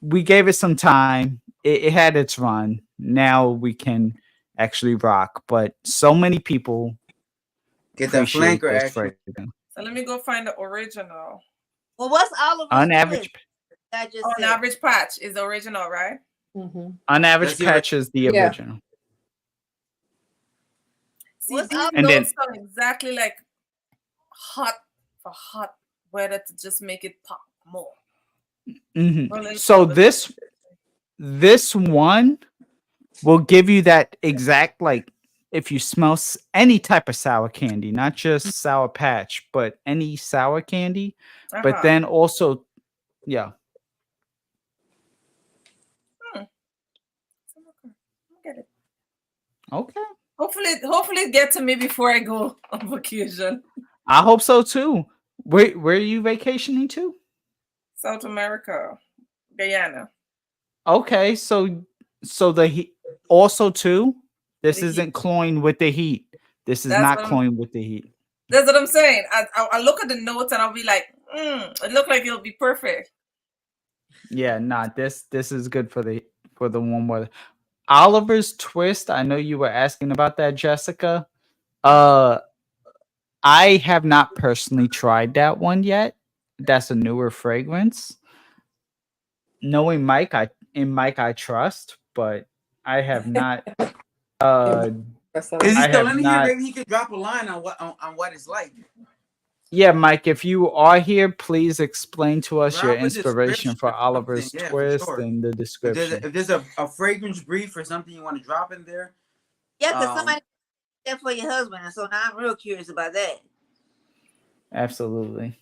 we gave it some time. It had its run. Now we can actually rock, but so many people Get that appreciate flanker this action. fragrance. So let me go find the original. Well, what's Oliver's On twist? average, I just On said. average patch is the original, right? Mhm. on average That's the patch is the Yeah. original. See, What's these up? And then- notes sound exactly like hot for hot weather to just make it pop more. Mhm. Well, it's So all this one will give you that exact, like, if you smell any type of sour candy, not just Sour Patch, but any sour candy. But Uh-huh. then also, yeah. Get it. Okay. Hopefully it get to me before I go on vacation. I hope so too. Where are you vacationing to? South America, Guyana. Okay, so the heat also too. This The isn't heat. cloying with the heat. This is That's not what I'm- cloying with the heat. That's what I'm saying. I look at the notes and I'll be like, it look like it'll be perfect. Yeah, nah. This is good for the warm weather. Oliver's Twist. I know you were asking about that, Jessica. I have not personally tried that one yet. That's a newer fragrance. Knowing Mike, I trust, but I have not. That's Is he I still have in here? not. Maybe he could drop a line on what it's like. Yeah, Mike, if you are here, please explain to us your Drop a inspiration description for or Oliver's something. Yeah, for Twist sure. and the If description. there's a fragrance brief or something you want to drop in there. Yeah, because Um, somebody did that for your husband, and so now I'm real curious about that. Absolutely.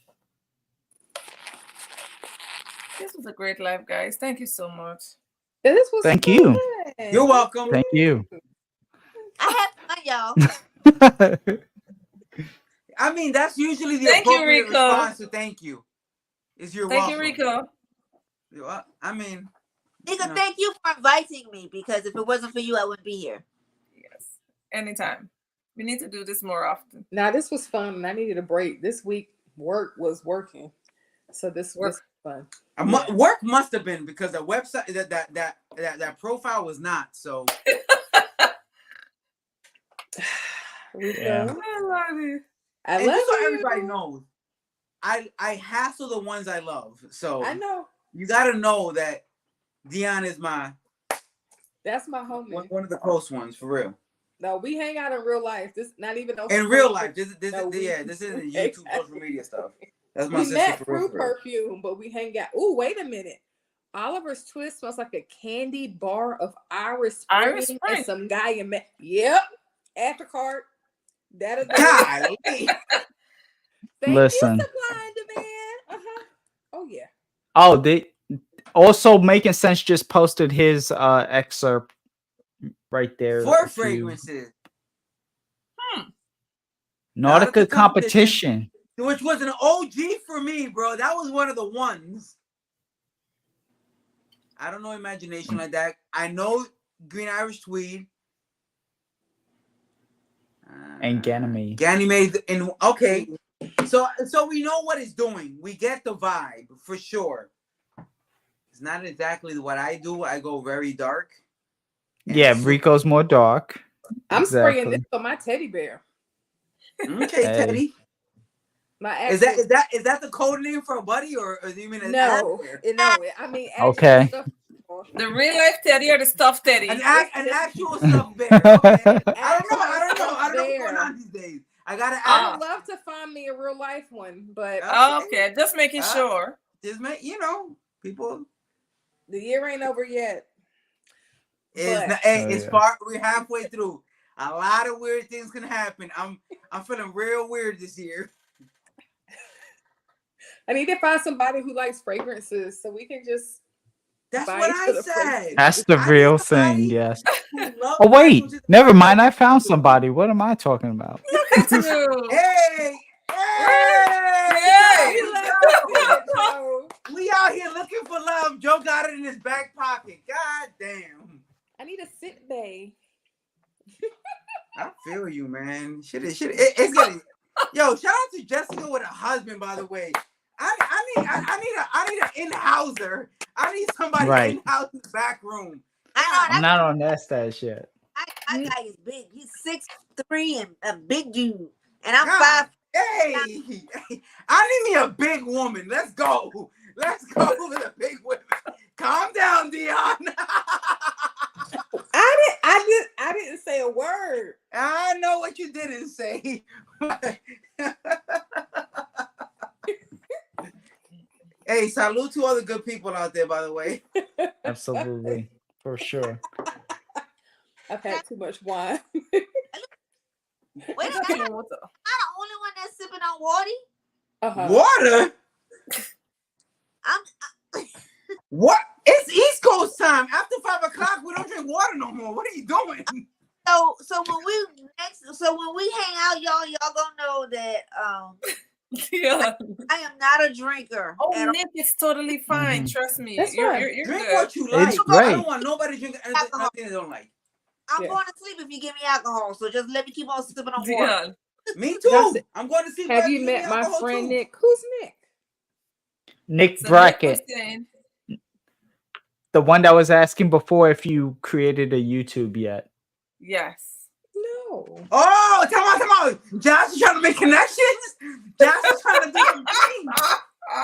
This was a great live, guys. Thank you so much. This was Thank you. fun. You're welcome. Thank you. I had fun, y'all. I mean, that's usually the Thank you, appropriate Rico. response to thank you. Is you're Thank welcome. you, Rico. I mean, Nigga, No. thank you for inviting me, because if it wasn't for you, I wouldn't be here. Yes. Anytime. We need to do this more often. Now this was fun, and I needed a break. This week work was working, so this was fun. work must have been, because the website that profile was not. So Rico, Yeah. I love it. I and love just so you. everybody knows, I hassle the ones I love. So I know you got to know that Dion is my that's my homie. one of the close ones, for real. No, we hang out in real life. This not even no In real life, this No, this isn't YouTube Exactly. social media stuff. That's my We sister, met for real, through for real. perfume, but we hang out. Oh, wait a minute. Oliver's Twist smells like a candied bar of Irish Spring, Irish Spring. and some guy in Yep. After card. That'll do it. Golly. Thank Listen. you, Supply and Demand. Uh-huh. Oh yeah. Oh, they also Making Sense just posted his excerpt right there. 4 if you- fragrances, Nautica Nautica competition. which was an OG for me, bro. That was one of the ones. I don't know imagination like that. I know Green Irish Tweed. And Ganymede. Ganymede. And okay. So we know what it's doing. We get the vibe for sure. It's not exactly what I do. I go very dark. Yeah, Rico's more dark. I'm spraying Exactly. this on my teddy bear. Okay, Hey. Teddy. My Is that the code name for a buddy, or do you mean no, an I mean Okay. stuff. The real life teddy or the stuffed teddy? an actual stuffed bear? Okay. I don't know what's going on these days. I gotta I ask. would love to find me a real life one, but Oh, okay, just making Ah. sure. Just make people. the year ain't over yet. But- It's yeah. far. We're halfway through. A lot of weird things can happen. I'm feeling real weird this year. I need to find somebody who likes fragrances so we can just That's buy what each I other said. fragrances. That's the I real need somebody thing, yes. who loves Oh wait, fragrances. never mind. I found somebody. What am I talking about? Look at you. Hey, Hey. We love to see it, Joe. we out here looking for love. Joe got it in his back pocket. God damn. I need a sit bay. I feel you, man. It's getting. Yo, shout out to Jessica with a husband, by the way. I need an in-houser. I need somebody Right. in-house in the back room. I know. I'm not on that stage yet. I My guy is big. He's 6'3" and a big dude, and I'm God, 5. hey, I need me a big woman. Let's go. Let's go with the big women. Calm down, Dion. I didn't say a word. I know what you didn't say. Hey, salute to all the good people out there, by the way. Absolutely, for sure. I've had too much wine. Wait, It's I'm okay, not water. the only one that's sipping on water. Water? I'm What? It's East Coast time. After 5 o'clock, we don't drink water no more. What are you doing? so when we hang out, y'all gonna know that Yeah. I am not a drinker. Oh, at all. Nick, it's totally fine. Trust me. That's You're, fine. you're, you're Drink good. what you like. It's I great. don't want nobody drinking anything they don't like. I'm Yeah. going to sleep if you give me alcohol. So just let me keep on sipping on water. Dion. Me too. Jousset, I'm going to sleep. have after you give me met my alcohol, friend too. Nick? Who's Nick? Nick So Nick was Brackett, saying, the one that was asking before if you created a YouTube yet. yes. No. Oh, come on. Josh is trying to make connections. Josh is trying to do some things.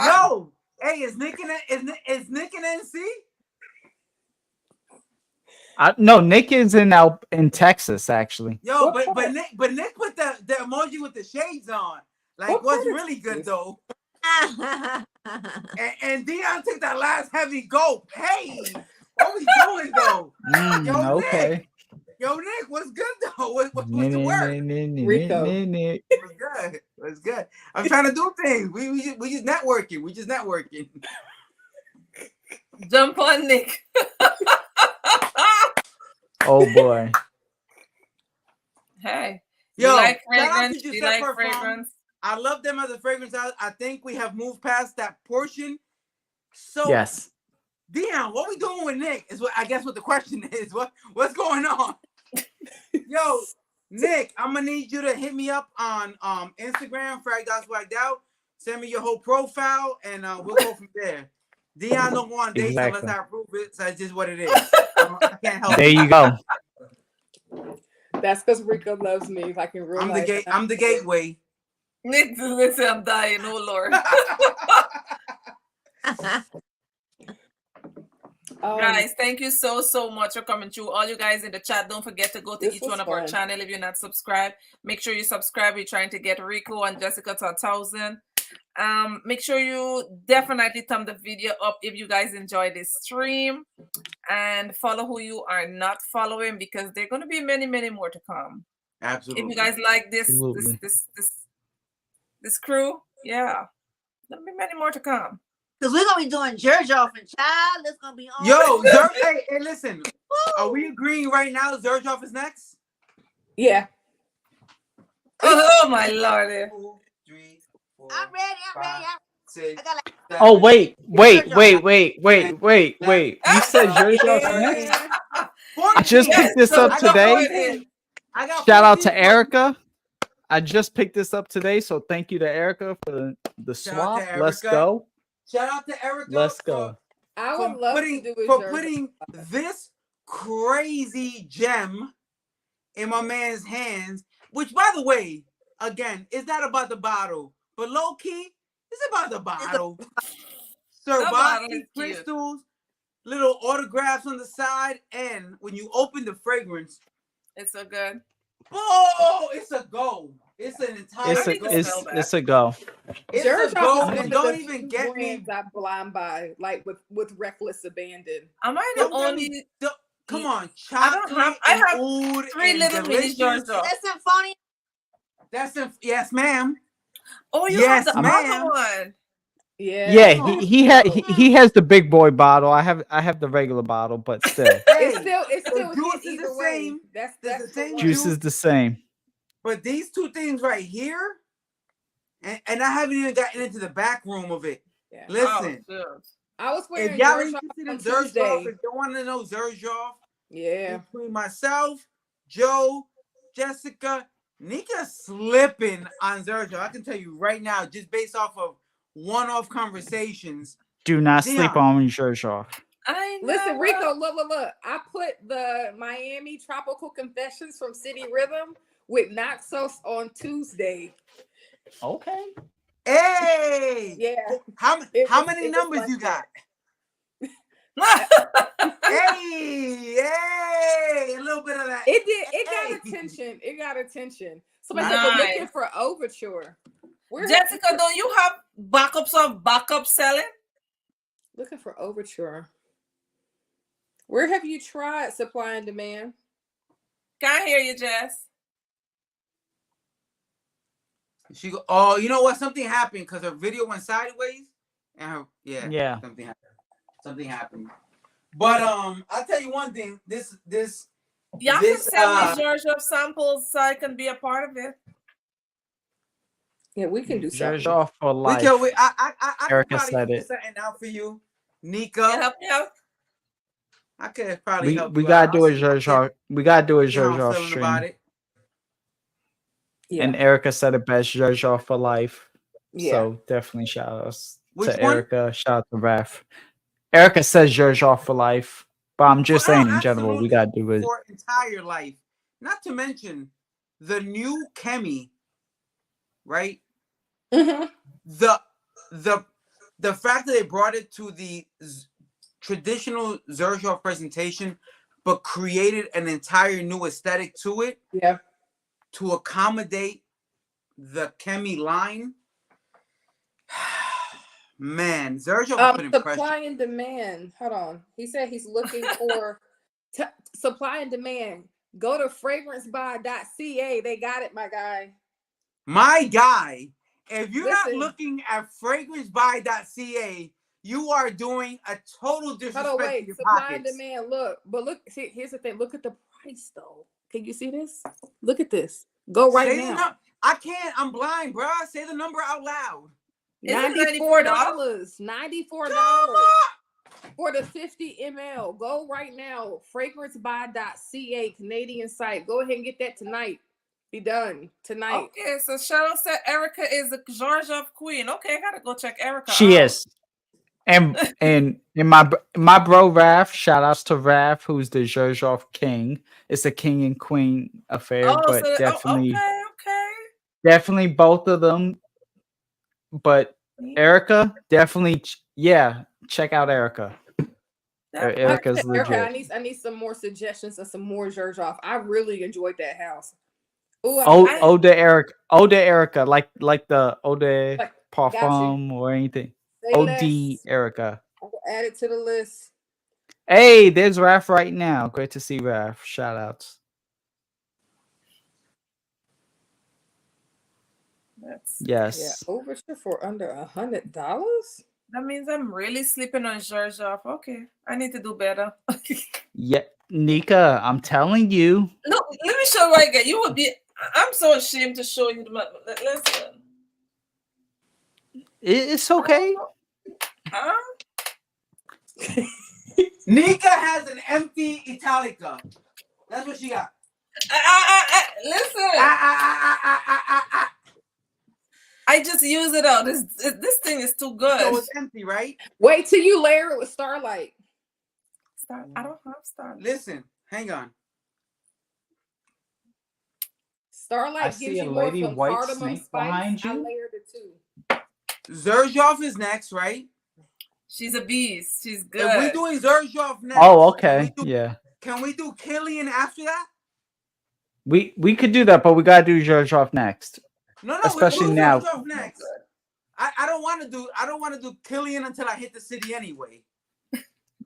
Yo, hey, is Nick in NC? No, Nick is in Texas actually. Yo, What but part? Nick put the emoji with the shades on. Like, What what's part of really good Texas? though? And Dion took that last heavy gulp. Hey, what we doing though? Yo, Okay. Nick, what's good though? What's the word? Rico. What's good? I'm trying to do things. We just networking. We just networking. Jump on Nick. Oh boy. Hey. Yo, You like shout out fragrance? to You Jousset like Parfum. fragrance? I love them as a fragrance house. I think we have moved past that portion. So Yes. Dion, what we doing with Nick is what I guess what the question is. What's going on? Yo, Nick, I'm gonna need you to hit me up on Instagram, Frag Dots Swagged Out. Send me your whole profile and we'll go from there. Dion don't go on dates Exactly. unless I approve it, so that's just what it is. I can't help There it. you go. That's because Rico loves me, like in real I'm life. I'm the gateway. Nick, listen, I'm dying. Oh, Lord. Guys, thank you so much for coming through. All you guys in the chat, don't forget to go to This each was one of our fun. channel. If you're not subscribed, make sure you subscribe. We're trying to get Rico and Jessica to 1,000. Make sure you definitely thumb the video up if you guys enjoy this stream, and follow who you are not following, because there are going to be many more to come. Absolutely. If you guys like this Absolutely. this crew, yeah, there'll be many more to come. Because we're going to be doing Jerge off and child. That's going to be on. Yo, hey, listen. Are we agreeing right now Zerjoff is next? Yeah. Oh my Lord. 2, 3, 4, I'm ready. 5, 6. I got like, Oh wait. You said Zerjoff's next? Yeah. I just picked this up today. I got Shout out 14. to Erica. I just picked this up today, so thank you to Erica for the Shout out swap. to Let's Erica. go. Shout out to Erica. Let's go. I For would love putting, to do a for Jerge putting off. this crazy gem in my man's hands, which, by the way, again, is not about the bottle, but low key, it's about the bottle. bottle Swarovski is cute. crystals, little autographs on the side, and when you open the fragrance, It's so good. oh, it's a go. It's an entire It's need go. to smell that. it's a go. It's Jerge a go, off is and one don't of the even few get me. brands I blind by, like with reckless abandon. Am I the Don't get only? me. Come on, I don't chocolate have- I and have oud 3 and little mini delicious. jars off. that's Symphonia. Yes, ma'am. Oh, you Yes, have the ma'am. other one. Yeah. Yeah, he has the big boy bottle. I have the regular bottle, but still, It's Hey, still the juice hit is the either way. same. That's It's the the same one. juice is the same. but these two things right here, and I haven't even gotten into the back room of it. Yeah. Listen, Oh, shoot. I was if wearing y'all Jerge off interested in on Zerjoff, Tuesday. if you want to know Zerjoff, Yeah. between myself, Joe, Jessica, Nika slipping on Zerjoff. I can tell you right now, just based off of one-off conversations. Do not Dion. sleep on Zerjoff. I know. Listen, Rico, look. I put the Miami Tropical Confessions from City Rhythm with Naxos on Tuesday. Okay. Hey, Yeah. how It many was numbers like you got? that. Hey, a little bit of that. It Hey. got attention. It got attention. Somebody said, Nice. we're looking for Overture. We're Jessica, don't you have backups of backup selling? looking for Overture. Where have you tried Supply and Demand? Can't hear you, Jess. She go. Oh, you know what? Something happened because her video went sideways, and her Yeah. something happened. But I'll tell you one thing. This Y'all can send me Georgia samples so I can be a part of it. Yeah, we can do something. Georgia for we life. can. I could Erica probably said figure it. something out for you, You Nika. help me out. I could probably help We you gotta out. do a I'll see- Georgia. We gotta do a see how I'm Georgia feeling stream. about it. Yeah. And Erica said it best, Georgia for life. Yeah. So definitely shout outs Which to one? Erica. Shout out to Raph. Erica says Georgia for life. But I'm just saying in general, we gotta do it. For entire life. Not to mention the new Kemi, right? Mhm. The fact that they brought it to the traditional Xerjoff presentation, but created an entire new aesthetic to it. Yeah. To accommodate the Kemi line. Man, Xerjoff has been impressive. Supply and Demand. Hold on. He said he's looking for Supply and Demand. Go to fragrancebuy.ca. They got it, my guy. My guy, if you're Listen. not looking at fragrancebuy.ca, you are doing a total disrespect Hold on, to wait. your Supply pockets. and Demand. Look, but look. See, here's the thing. Look at the price, though. Can you see this? Look at this. Go right Say now. I can't. I'm blind, bro. Say the number out loud. Is it $94. $94 Come for the 50 ml. Go right now. Fragrancebuy.ca, Canadian site. Go ahead and get that tonight. Be done tonight. Okay, so Cheryl said Erica is the Georgia queen. Okay, I gotta go check Erica She out. is. And my bro Raph, shout outs to Raph, who's the Georgia king. It's a king and queen affair, Oh, but so definitely okay. definitely both of them. But Erica, definitely check out Erica. Erica's legit. I need some more suggestions and some more Xerjoff. I really enjoyed that house. Ooh, Ode to Erica, like the Eau de Like, Parfum or anything. Say Ode less. Erica. I will add it to the list. Hey, there's Raph right now. Great to see Raph. Shout outs. Yes. Yeah, Overture for under $100. That means I'm really sleeping on Georgia. Okay, I need to do better. Yeah, Nika, I'm telling you. Look, let me show you right again. You would be. I'm so ashamed to show you. Listen. It's okay. Nika has an empty Italica. That's what she got. Listen. I just use it out. This thing is too good. So it's empty, right? Wait till you layer it with Starlight. I don't have Starlight. Listen, hang on. Starlight gives you more from cardamom spice. Behind you. I layered it too. Xerjoff is next, right? She's a beast. She's good. If we're doing Xerjoff next. Oh, okay. Can we do Killian after that? We could do that, but we gotta do Georgia next. No, especially we'll do now. Xerjoff next. I don't want to do Killian until I hit the city anyway.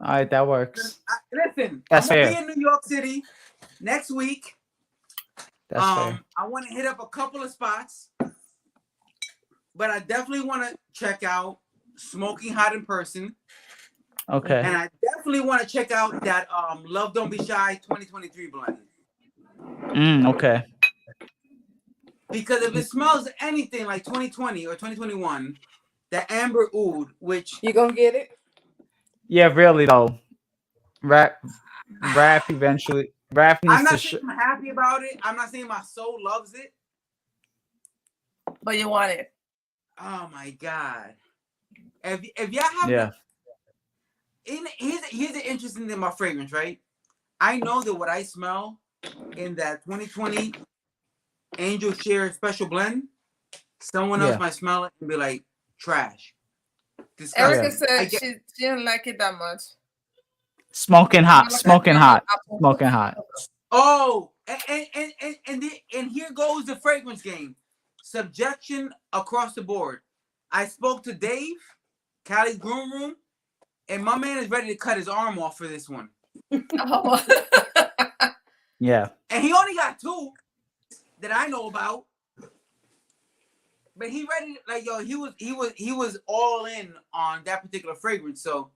All right, that works. Listen, That's I'm gonna fair. be in New York City next week. That's fair. I want to hit up a couple of spots, but I definitely want to check out Smoking Hot in person. Okay. And I definitely want to check out that Love Don't Be Shy 2023 blend. Okay. Because if it smells anything like 2020 or 2021, the Amber Oud, which you gonna get it? Yeah, really though. Raph eventually. Raph needs I'm not to. saying I'm happy about it. I'm not saying my soul loves it. But you want it. Oh my god! If y'all have, Here's the interesting thing about fragrance, right? I know that what I smell in that 2020 Angel Share Special Blend, someone else might smell it and be like, trash. Disgusting. Erica said she didn't like it that much. Smoking hot, smoking hot, smoking hot. Oh, and here goes the fragrance game. Subjection across the board. I spoke to Dave, Cali's groom room, and my man is ready to cut his arm off for this one. Oh. Yeah. And he only got 2 that I know about. But he ready, like, yo, he was all in on that particular fragrance. So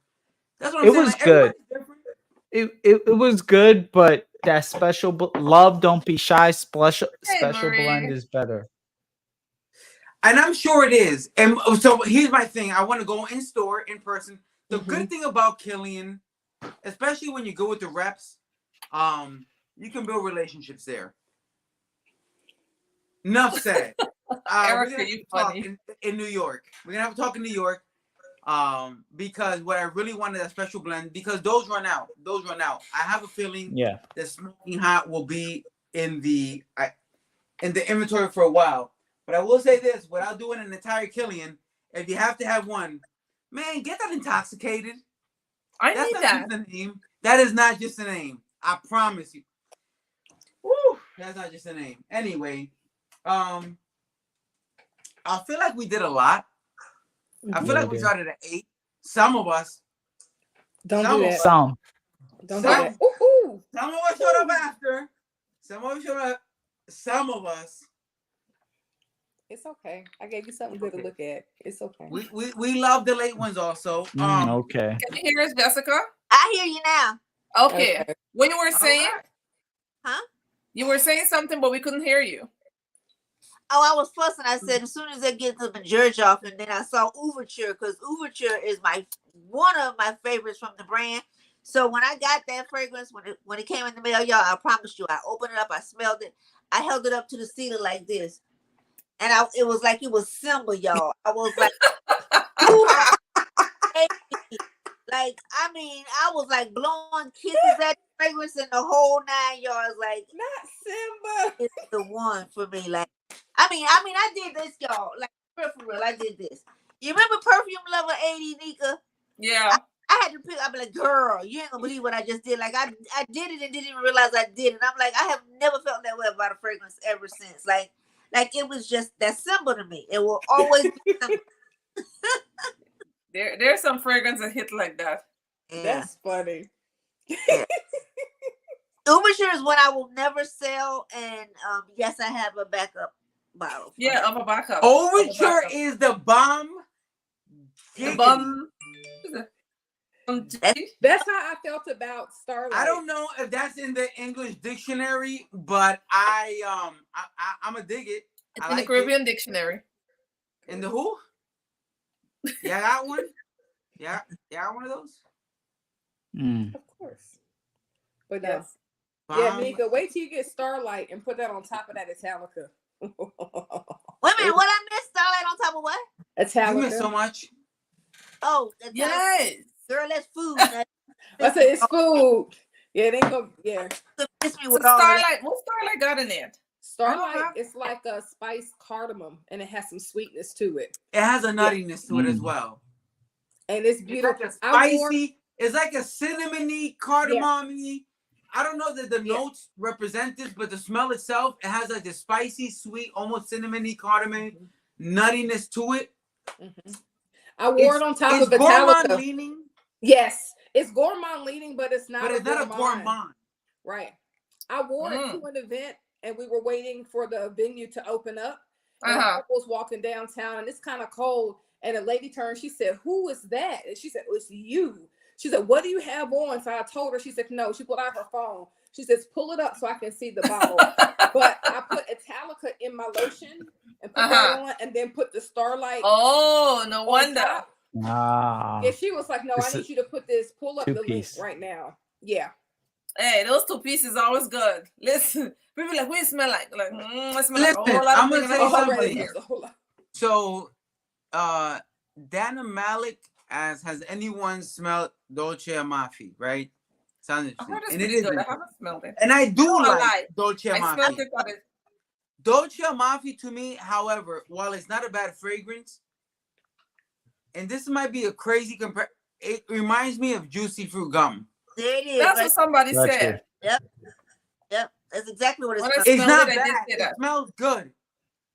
that's what I'm saying. It was good. It was good, but that special love, don't be shy. Special blend is better. And I'm sure it is. And so here's my thing. I want to go in store, in person. The good thing about Killian, especially when you go with the reps, you can build relationships there. Enough said. Erica, you funny. In New York. We're gonna have a talk in New York. Because what I really wanted a special blend, because those run out. I have a feeling that Smoking Hot will be in the inventory for a while. But I will say this, without doing an entire Killian, if you have to have one, man, get that Intoxicated. That's need not that. Just a name. That is not just a name. I promise you. Woo, that's not just a name. Anyway, I feel like we did a lot. I feel like we started at 8. Some of us. Don't do that. Some. Don't do that. Ooh. Some of us showed up after. Some of us showed up. Some of us. It's okay. I gave you something good to look at. It's okay. We love the late ones also. Okay. Can you hear us, Jessica? I hear you now. Okay. What you were saying? Huh? You were saying something, but we couldn't hear you. Oh, I was fussing. I said as soon as I get to the George off, and then I saw Ouverture, because Ouverture is one of my favorites from the brand. So when I got that fragrance, when it came in the mail, y'all, I promise you, I opened it up, I smelled it, I held it up to the ceiling like this, and it was like it was Simba, y'all. I was like, like, I mean, I was like blowing kisses at the fragrance and the whole 9 yards. Like, not Simba. It's the one for me. Like, I mean, I did this, y'all. Like, for real, I did this. You remember Perfume Lover 80, Nika? Yeah. I had to pick. I'm like, girl, you ain't gonna believe what I just did. Like, I did it and didn't even realize I did it. I'm like, I have never felt that way about a fragrance ever since. Like it was just that simple to me. It will always be simple. There's some fragrance that hit like that. Yeah. That's funny. Ouverture is what I will never sell, and yes, I have a backup bottle. Yeah, of a backup. Ouverture is the bomb. The bomb. That's how I felt about Starlight. I don't know if that's in the English dictionary, but I'm gonna dig it. It's in the Caribbean dictionary. In the who? Yeah, I got one. Yeah, I got one of those. Of course. But yes. Yeah, Nika, wait till you get Starlight and put that on top of that Italica. Wait a minute, what I missed? Starlight on top of what? Italica. You missed so much. Oh, yes. Girl, that's food. I said it's food. Yeah, they go. Yeah. So Starlight, what Starlight got in it? Starlight is like a spiced cardamom, and it has some sweetness to it. It has a nuttiness to it as well, and it's beautiful. It's like a spicy. It's like a cinnamony, cardamom-y. Yeah. I don't know that the notes represent this, but the smell itself, it has like the spicy, sweet, almost cinnamony, cardamom nuttiness to it. I wore it on top of Gourmand leaning. Yes, it's Gourmand leaning, but it's not. But it's not a Gourmand. Right. I wore it to an event, and we were waiting for the venue to open up. And I was walking downtown, and it's kind of cold. And a lady turned. She said, "Who is that?" And she said, "It's you." She said, "What do you have on?" So I told her. She said, "No." She pulled out her phone. She says, "Pull it up so I can see the bottle." But I put Italica in my lotion and put that on, and then put the Starlight. Oh, no wonder. Yeah, she was like, "No, I need you to pull up the link right now." Yeah. Hey, those 2 pieces are always good. Listen, people like, we smell like I smell like a Listen, whole lot I'm of gonna say something here. here. So, Dana Malik has anyone smelled Dolce Amati? Right? Sounds I interesting, heard it's and it pretty good. I isn't. haven't smelled it. And I do No, I like lied. Dolce I smelled Amati. it, but it. Dolce Amati to me, however, while it's not a bad fragrance, and this might be a crazy compare, it reminds me of juicy fruit gum. There it is. That's Right? what somebody Gotcha. said. Yep. That's exactly what it's When I from. It's smelled not it, I did bad. say It that. smells good.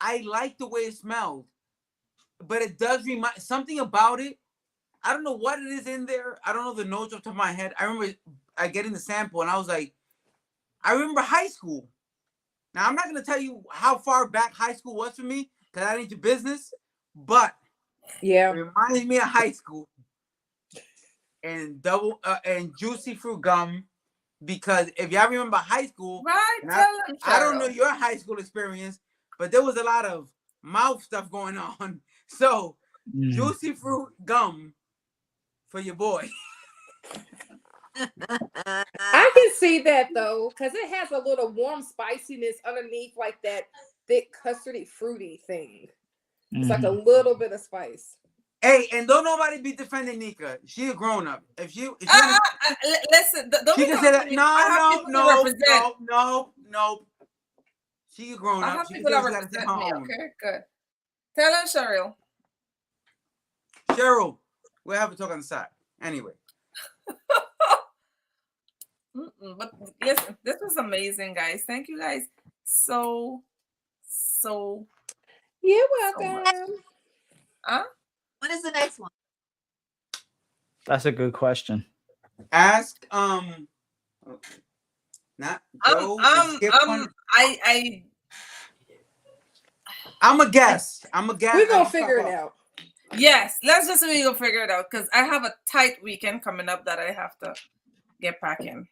I like the way it smells, but it does remind something about it. I don't know what it is in there. I don't know the notes off the top of my head. I remember getting the sample and I was like, I remember high school. Now I'm not gonna tell you how far back high school was for me because I ain't your business, but Yeah. it reminds me of high school and juicy fruit gum. Because if y'all remember high school, Right? and Tell them, I don't know Cheryl. your high school experience, but there was a lot of mouth stuff going on. So juicy fruit gum for your boy. I can see that though, because it has a little warm spiciness underneath, like that thick custardy fruity thing. It's like a little bit of spice. Hey, and don't nobody be defending Nika. She a grown up. If she Listen, don't she be can say talking that. to me. I have people to represent. No. She a grown I up. have She can people say that what she gotta say represent on me. her own. Okay, good. Tell them, Cheryl. Cheryl, we'll have a talk on the side. Anyway. But listen, this was amazing, guys. Thank you guys so You're so much. welcome. Huh? When is the next one? That's a good question. Ask not Joe. Skip one. I'm a guess. We're gonna figure it out. Yes, let's just really go figure it out because I have a tight weekend coming up that I have to get back in.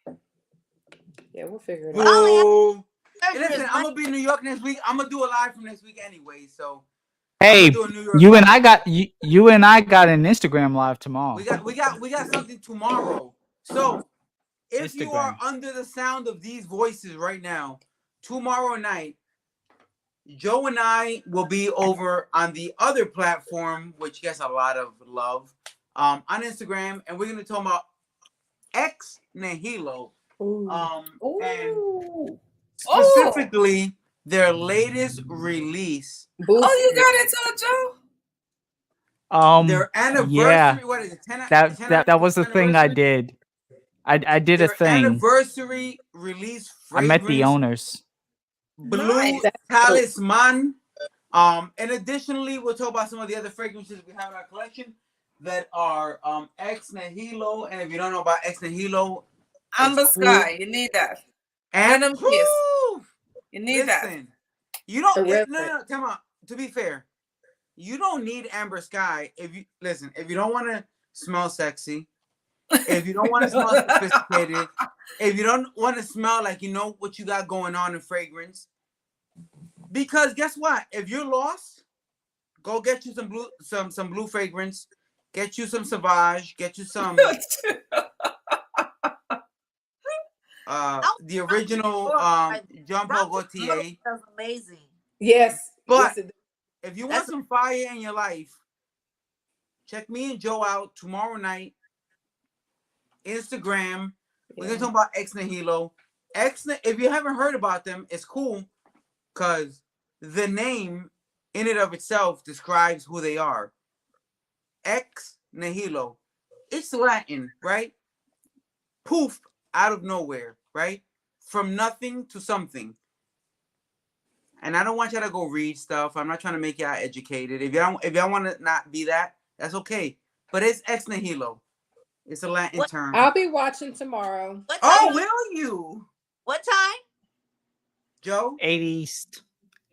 Yeah, we'll figure it out. Boo. Hey, Thursday listen, is I'm gonna be in New York next week. I'm gonna do a live from next week anyway. So Hey, do a New York you and live. I got you and I got an Instagram live tomorrow. We got something tomorrow. So if you are Instagram. under the sound of these voices right now, tomorrow night, Joe and I will be over on the other platform, which gets a lot of love, on Instagram, and we're gonna talk about Ex Nihilo. And specifically their latest release. Oh, you got it, Joe? Their anniversary. Yeah. What is it? That was the thing I did. I did a thing. Anniversary release I fragrance. met the owners. Blue Talisman. And additionally, we'll talk about some of the other fragrances we have in our collection that are Ex Nihilo. And if you don't know about Ex Nihilo, Amber Sky, you need that. And you need that. You don't. No. Come on. To be fair, you don't need Amber Sky if you listen. If you don't want to smell sexy, if you don't want to smell sophisticated, if you don't want to smell like you know what you got going on in fragrance, because guess what? If you're lost, go get you some blue fragrance, get you some Sauvage, get you some the original Jean-Paul Gaultier. That's amazing. Yes. But if you want some fire in your life, check me and Joe out tomorrow night. Instagram. We're gonna talk about Ex Nihilo. If you haven't heard about them, it's cool because the name in and of itself describes who they are. Ex Nihilo. It's Latin, right? Poof, out of nowhere, right? From nothing to something. And I don't want y'all to go read stuff. I'm not trying to make y'all educated. If y'all want to not be that, that's okay. But it's Ex Nihilo. It's a Latin term. I'll be watching tomorrow. Oh, will you? What time? Joe? 8 East.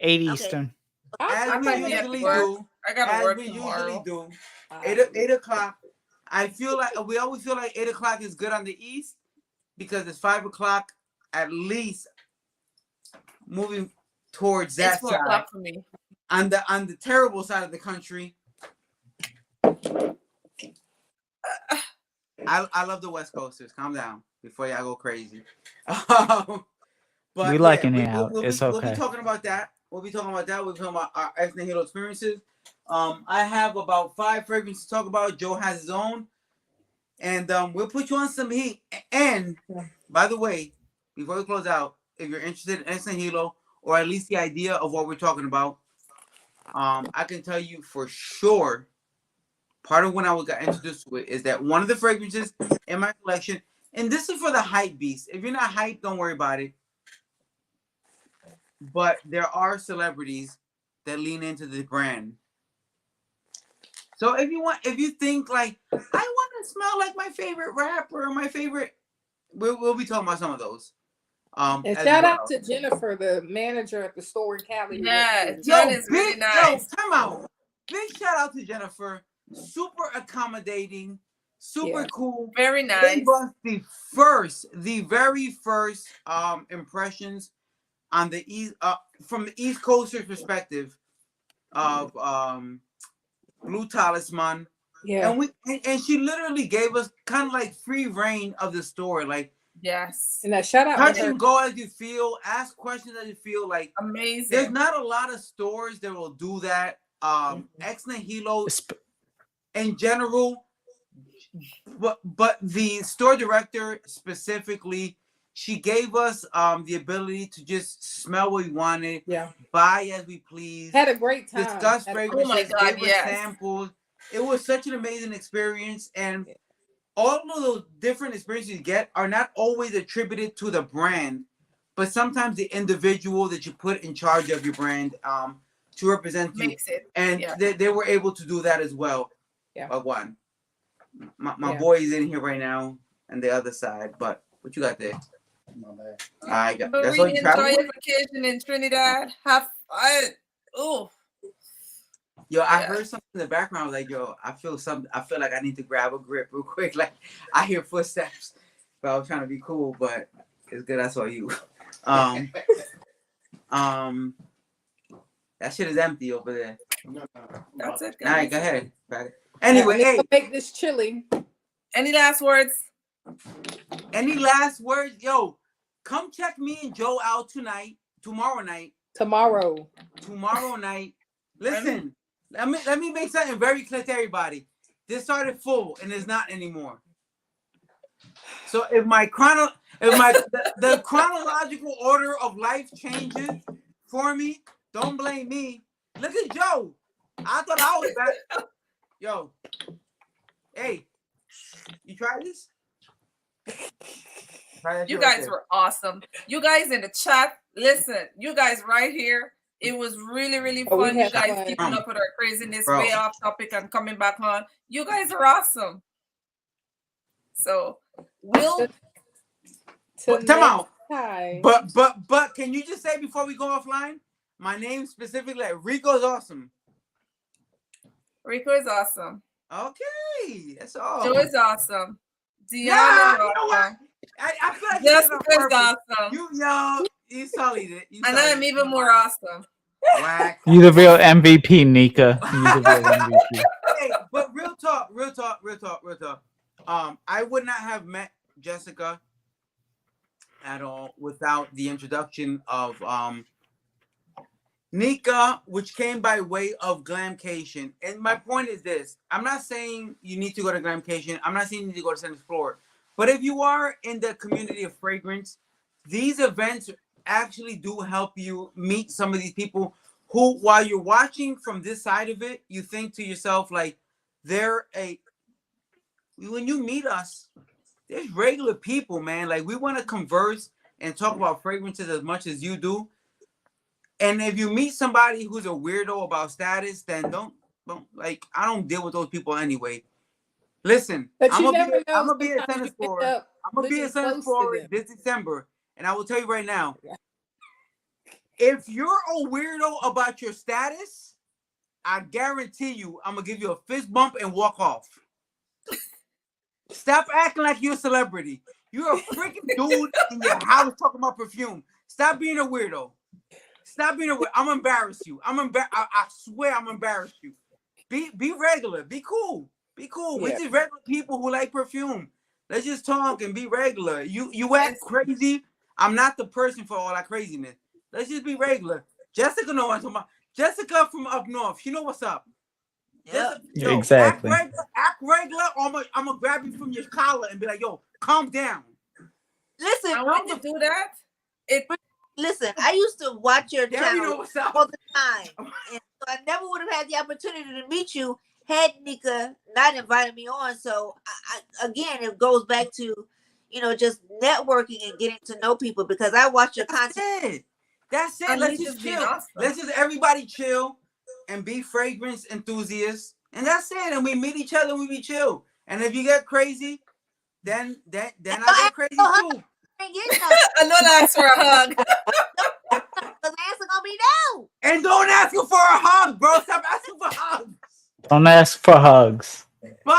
8 Eastern. As we usually do. I gotta work usually tomorrow. do. 8 o'clock. I feel like we always feel like 8 o'clock is good on the East because it's 5 o'clock at least moving towards that side. 4 o'clock for me. On the terrible side of the country. I love the West Coasters. Calm down before y'all go crazy. But we liking it out. It's okay. We'll be talking about that. We'll be talking about our Ex Nihilo experiences. I have about 5 fragrances to talk about. Joe has his own, and we'll put you on some heat. And by the way, before we close out, if you're interested in Instant Hilo or at least the idea of what we're talking about, I can tell you for sure. Part of when I got introduced to it is that one of the fragrances in my collection, and this is for the hype beast. If you're not hyped, don't worry about it. But there are celebrities that lean into the brand. So if you think like I want to smell like my favorite rapper or my favorite, we'll be talking about some of those. And shout out to Jennifer, the manager at the store in Cali. Yeah, Jen is really nice. Time out. Big shout out to Jennifer. Super accommodating, super cool, very nice. The very first impressions on the east from the East Coasters perspective of Blue Talisman. Yeah. And she literally gave us kind of like free reign of the store. Like, yes. And that shout out, touch and go as you feel, ask questions as you feel. Like, amazing. There's not a lot of stores that will do that. Ex Nihilo in general, but the store director specifically, she gave us the ability to just smell what we wanted, buy as we please, had a great time, discuss fragrances, oh my God, gave us samples. It was such an amazing experience, and all of those different experiences you get are not always attributed to the brand, but sometimes the individual that you put in charge of your brand to represent you. Makes it. And they were able to do that as well. Yeah. One. My boy is in here right now on the other side, but what you got there? I got. That's all you enjoy your vacation in Trinidad. Have fun. Oh. Yo, I heard something in the background. Like, yo, I feel something. I feel like I need to grab a grip real quick. Like, I hear footsteps, but I was trying to be cool. But it's good I saw you. That shit is empty over there. That's it. All right, go ahead. Anyway, hey, make this chilly. Any last words? Any last words? Yo, come check me and Joe out tomorrow night. Tomorrow night. Listen, let me make something very clear to everybody. This started full and is not anymore. So if the chronological order of life changes for me, don't blame me. Look at Joe. I thought I was better. Yo, hey, you try this? You guys were awesome. You guys in the chat, listen, you guys right here. It was really, really fun. You guys keeping up with our craziness, way off topic and coming back on. You guys are awesome. So we'll come on. But can you just say before we go offline, my name specifically, like Rico's awesome. Rico is awesome. Okay, that's all. Joe is awesome. Diana is awesome. I feel like Jessica is awesome. You sullied it. And I'm even more awesome. Whack. You the real MVP, Nika. You the real MVP. Hey, but real talk. I would not have met Jessica at all without the introduction of Nika, which came by way of Glamcation. And my point is this. I'm not saying you need to go to Glamcation. I'm not saying you need to go to Center Explorer. But if you are in the community of fragrance, these events actually do help you meet some of these people who, while you're watching from this side of it, you think to yourself, like, when you meet us, there's regular people, man. Like, we want to converse and talk about fragrances as much as you do. And if you meet somebody who's a weirdo about status, then don't like, I don't deal with those people anyway. Listen, I'm gonna be at Center Explorer. I'm gonna be at Center Explorer this December, and I will tell you right now, if you're a weirdo about your status, I guarantee you, I'm gonna give you a fist bump and walk off. Stop acting like you're a celebrity. You're a freaking dude in your house talking about perfume. Stop being a weirdo. Stop being a weirdo. I'm embarrass you. I swear I'm embarrass you. Be regular. Be cool. Be cool. We're just regular people who like perfume. Let's just talk and be regular. You act crazy. I'm not the person for all that craziness. Let's just be regular. Jessica knows what I'm talking about. Jessica from up north. She know what's up. Yep. Yo, Exactly. act regular, or I'm gonna grab you from your collar and be like, yo, calm down. Listen, And when you do that, it listen, I used to watch your There you know channel what's up. all the time. And so I never would have had the opportunity to meet you had Nika not invited me on. So I again, it goes back to, just networking and getting to know people because I watch your content. That's it. And Let's he just just being chill. awesome. Let's just everybody chill and be fragrance enthusiasts. And that's it. And we meet each other and we be chill. And if you get crazy, then I get crazy too. I ain't getting nothing. I know that's for a hug. Because the answer gonna be no. And don't ask him for a hug, bro. Stop asking for hugs. Don't ask for hugs. But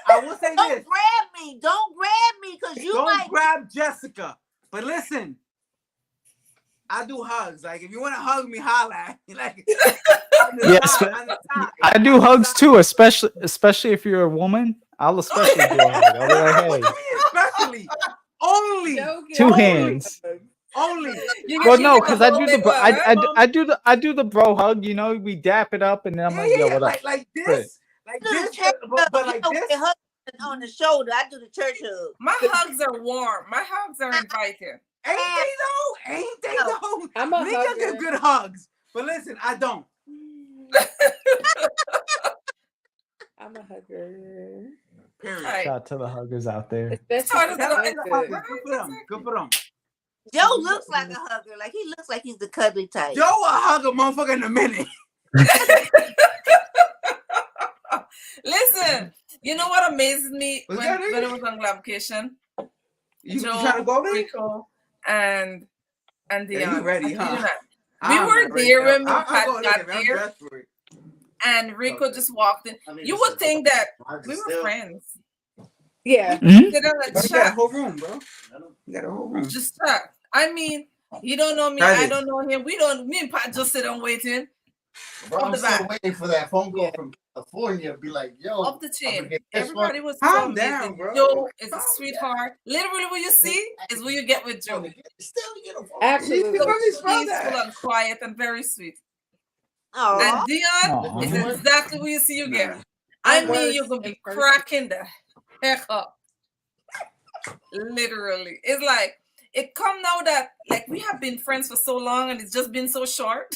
I will say Don't this. grab me. Don't grab me because you Don't might grab Jessica. But listen, I do hugs. Like if you want to hug me, holla at me. Like on the Yes, side, on the side. I do hugs too, especially if you're a woman. I'll especially do a hug. I'll be like, What hey, do you mean especially? Only. Joking. two Only. hands. Only. You Well, can no, keep it because a I whole do big the bro, one, right? I do the bro hug. We dap it up, and then I'm like, yo, what up? Like But- this, like do the this, church but hug. like You know, this. the hug on the shoulder. I do the church hug. My hugs are warm. My hugs are inviting. Ain't they though? Ain't they though? I'm a Nika hugger. give good hugs, but listen, I don't. I'm a hugger. Period. Right. Shout out to the huggers out there. Especially Started if it it's off. good. Good for them. Good for them. Joe looks like a hugger. Like he looks like he's the cuddly type. Joe will hug a motherfucker in a minute. Listen, you know what amazes me Was when that it? it was on Glamcation? You Joe, trying to go there? Rico, and Yeah, Dion. you ready, I kid you huh? not. I'm We were not ready. there when I'll Pat go look got at it. I'm there, dressed for it. and Rico Okay. just walked in. You would think that we were friends. Yeah. Mhm. Sit down and Bro, you got a chat. whole room, bro. You got a whole room. Just chat. I mean, you don't know me. Private. I don't know him. Me and Pat just sit down waiting. Bro, Up I'm the still back. waiting for that phone call from California. Be like, yo, Up the I'm chain. gonna get this one. Everybody was so Calm amazing. down, bro. Joe is a Calm sweetheart. Literally, what you see is what you get with Joe. Still get a phone. Absolutely. You can really smell Peaceful that. and quiet and very sweet. Oh, And Dion Aw. is exactly what you see you get. Nah. I I'm mean, you're worse gonna in be person. cracking the heck up. Literally, it's like it come now that like we have been friends for so long and it's just been so short.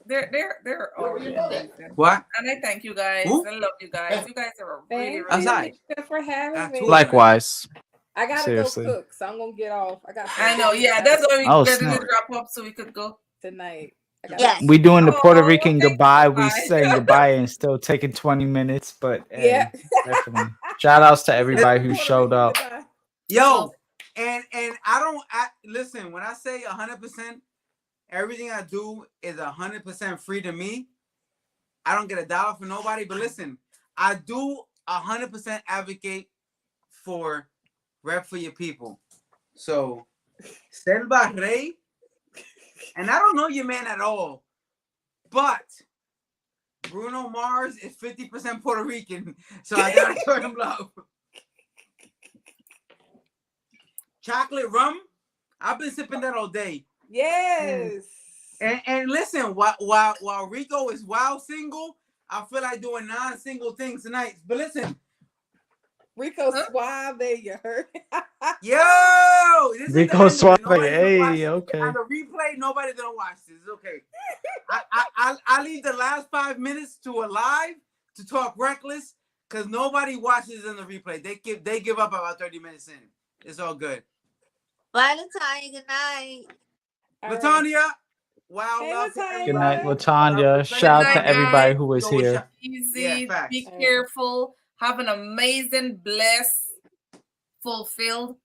They're all amazing. What? And I thank you guys. Who? I love you guys. You guys are really, Thank really Outside. you for having me. Likewise. I gotta Seriously. go cook, so I'm gonna get off. I got. I know, yeah. That's why we Oh, ready snap. to wrap up so we could go. tonight. I got yes. We doing the Puerto Oh, Rican thank you. goodbye. We Bye. saying goodbye and still taking 20 minutes, but hey, Yeah. definitely. Shout outs to everybody who showed up. Yo, and I listen, when I say 100%, everything I do is 100% free to me. I don't get $1 for nobody, but listen, I do 100% advocate for rep for your people. So, Selva Rey, and I don't know your man at all, but Bruno Mars is 50% Puerto Rican, so I gotta show him love. Chocolate rum, I've been sipping that all day. Yes. And listen, while Rico is wild single, I feel like doing non-single things tonight. But listen, Rico Suave, you heard? yo, this Rico is the Suave, end of it. Nobody's gonna watch hey, it. okay. On the replay, nobody's gonna watch this. It's okay. I leave the last 5 minutes to a live to talk reckless because nobody watches in the replay. They give up about 30 minutes in. It's all good. Valentine, good night. All right. Latanya, wow, Hey, love to Latanya. Good night, everybody. Latanya. Shout out night, to everybody guys. who was Go with here. shot. Easy. Yeah, facts. Be careful. Have an amazing, blessed, fulfilled,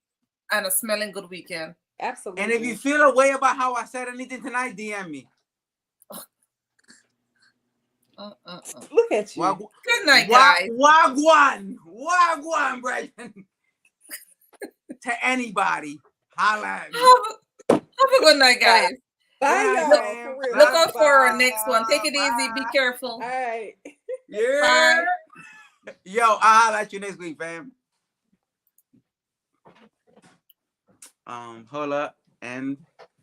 and a smelling good weekend. Absolutely. And if you feel a way about how I said anything tonight, DM me. Look at you. Good night, guys. Wagwan, Brendan. To anybody, holla at me. Have a good night, guys. Bye, Good y'all. night, For man. real. Look out for our Bye. next one. Take it easy. Be careful. All right. Yeah. Yo, I'll holla at you next week, fam. Hold up and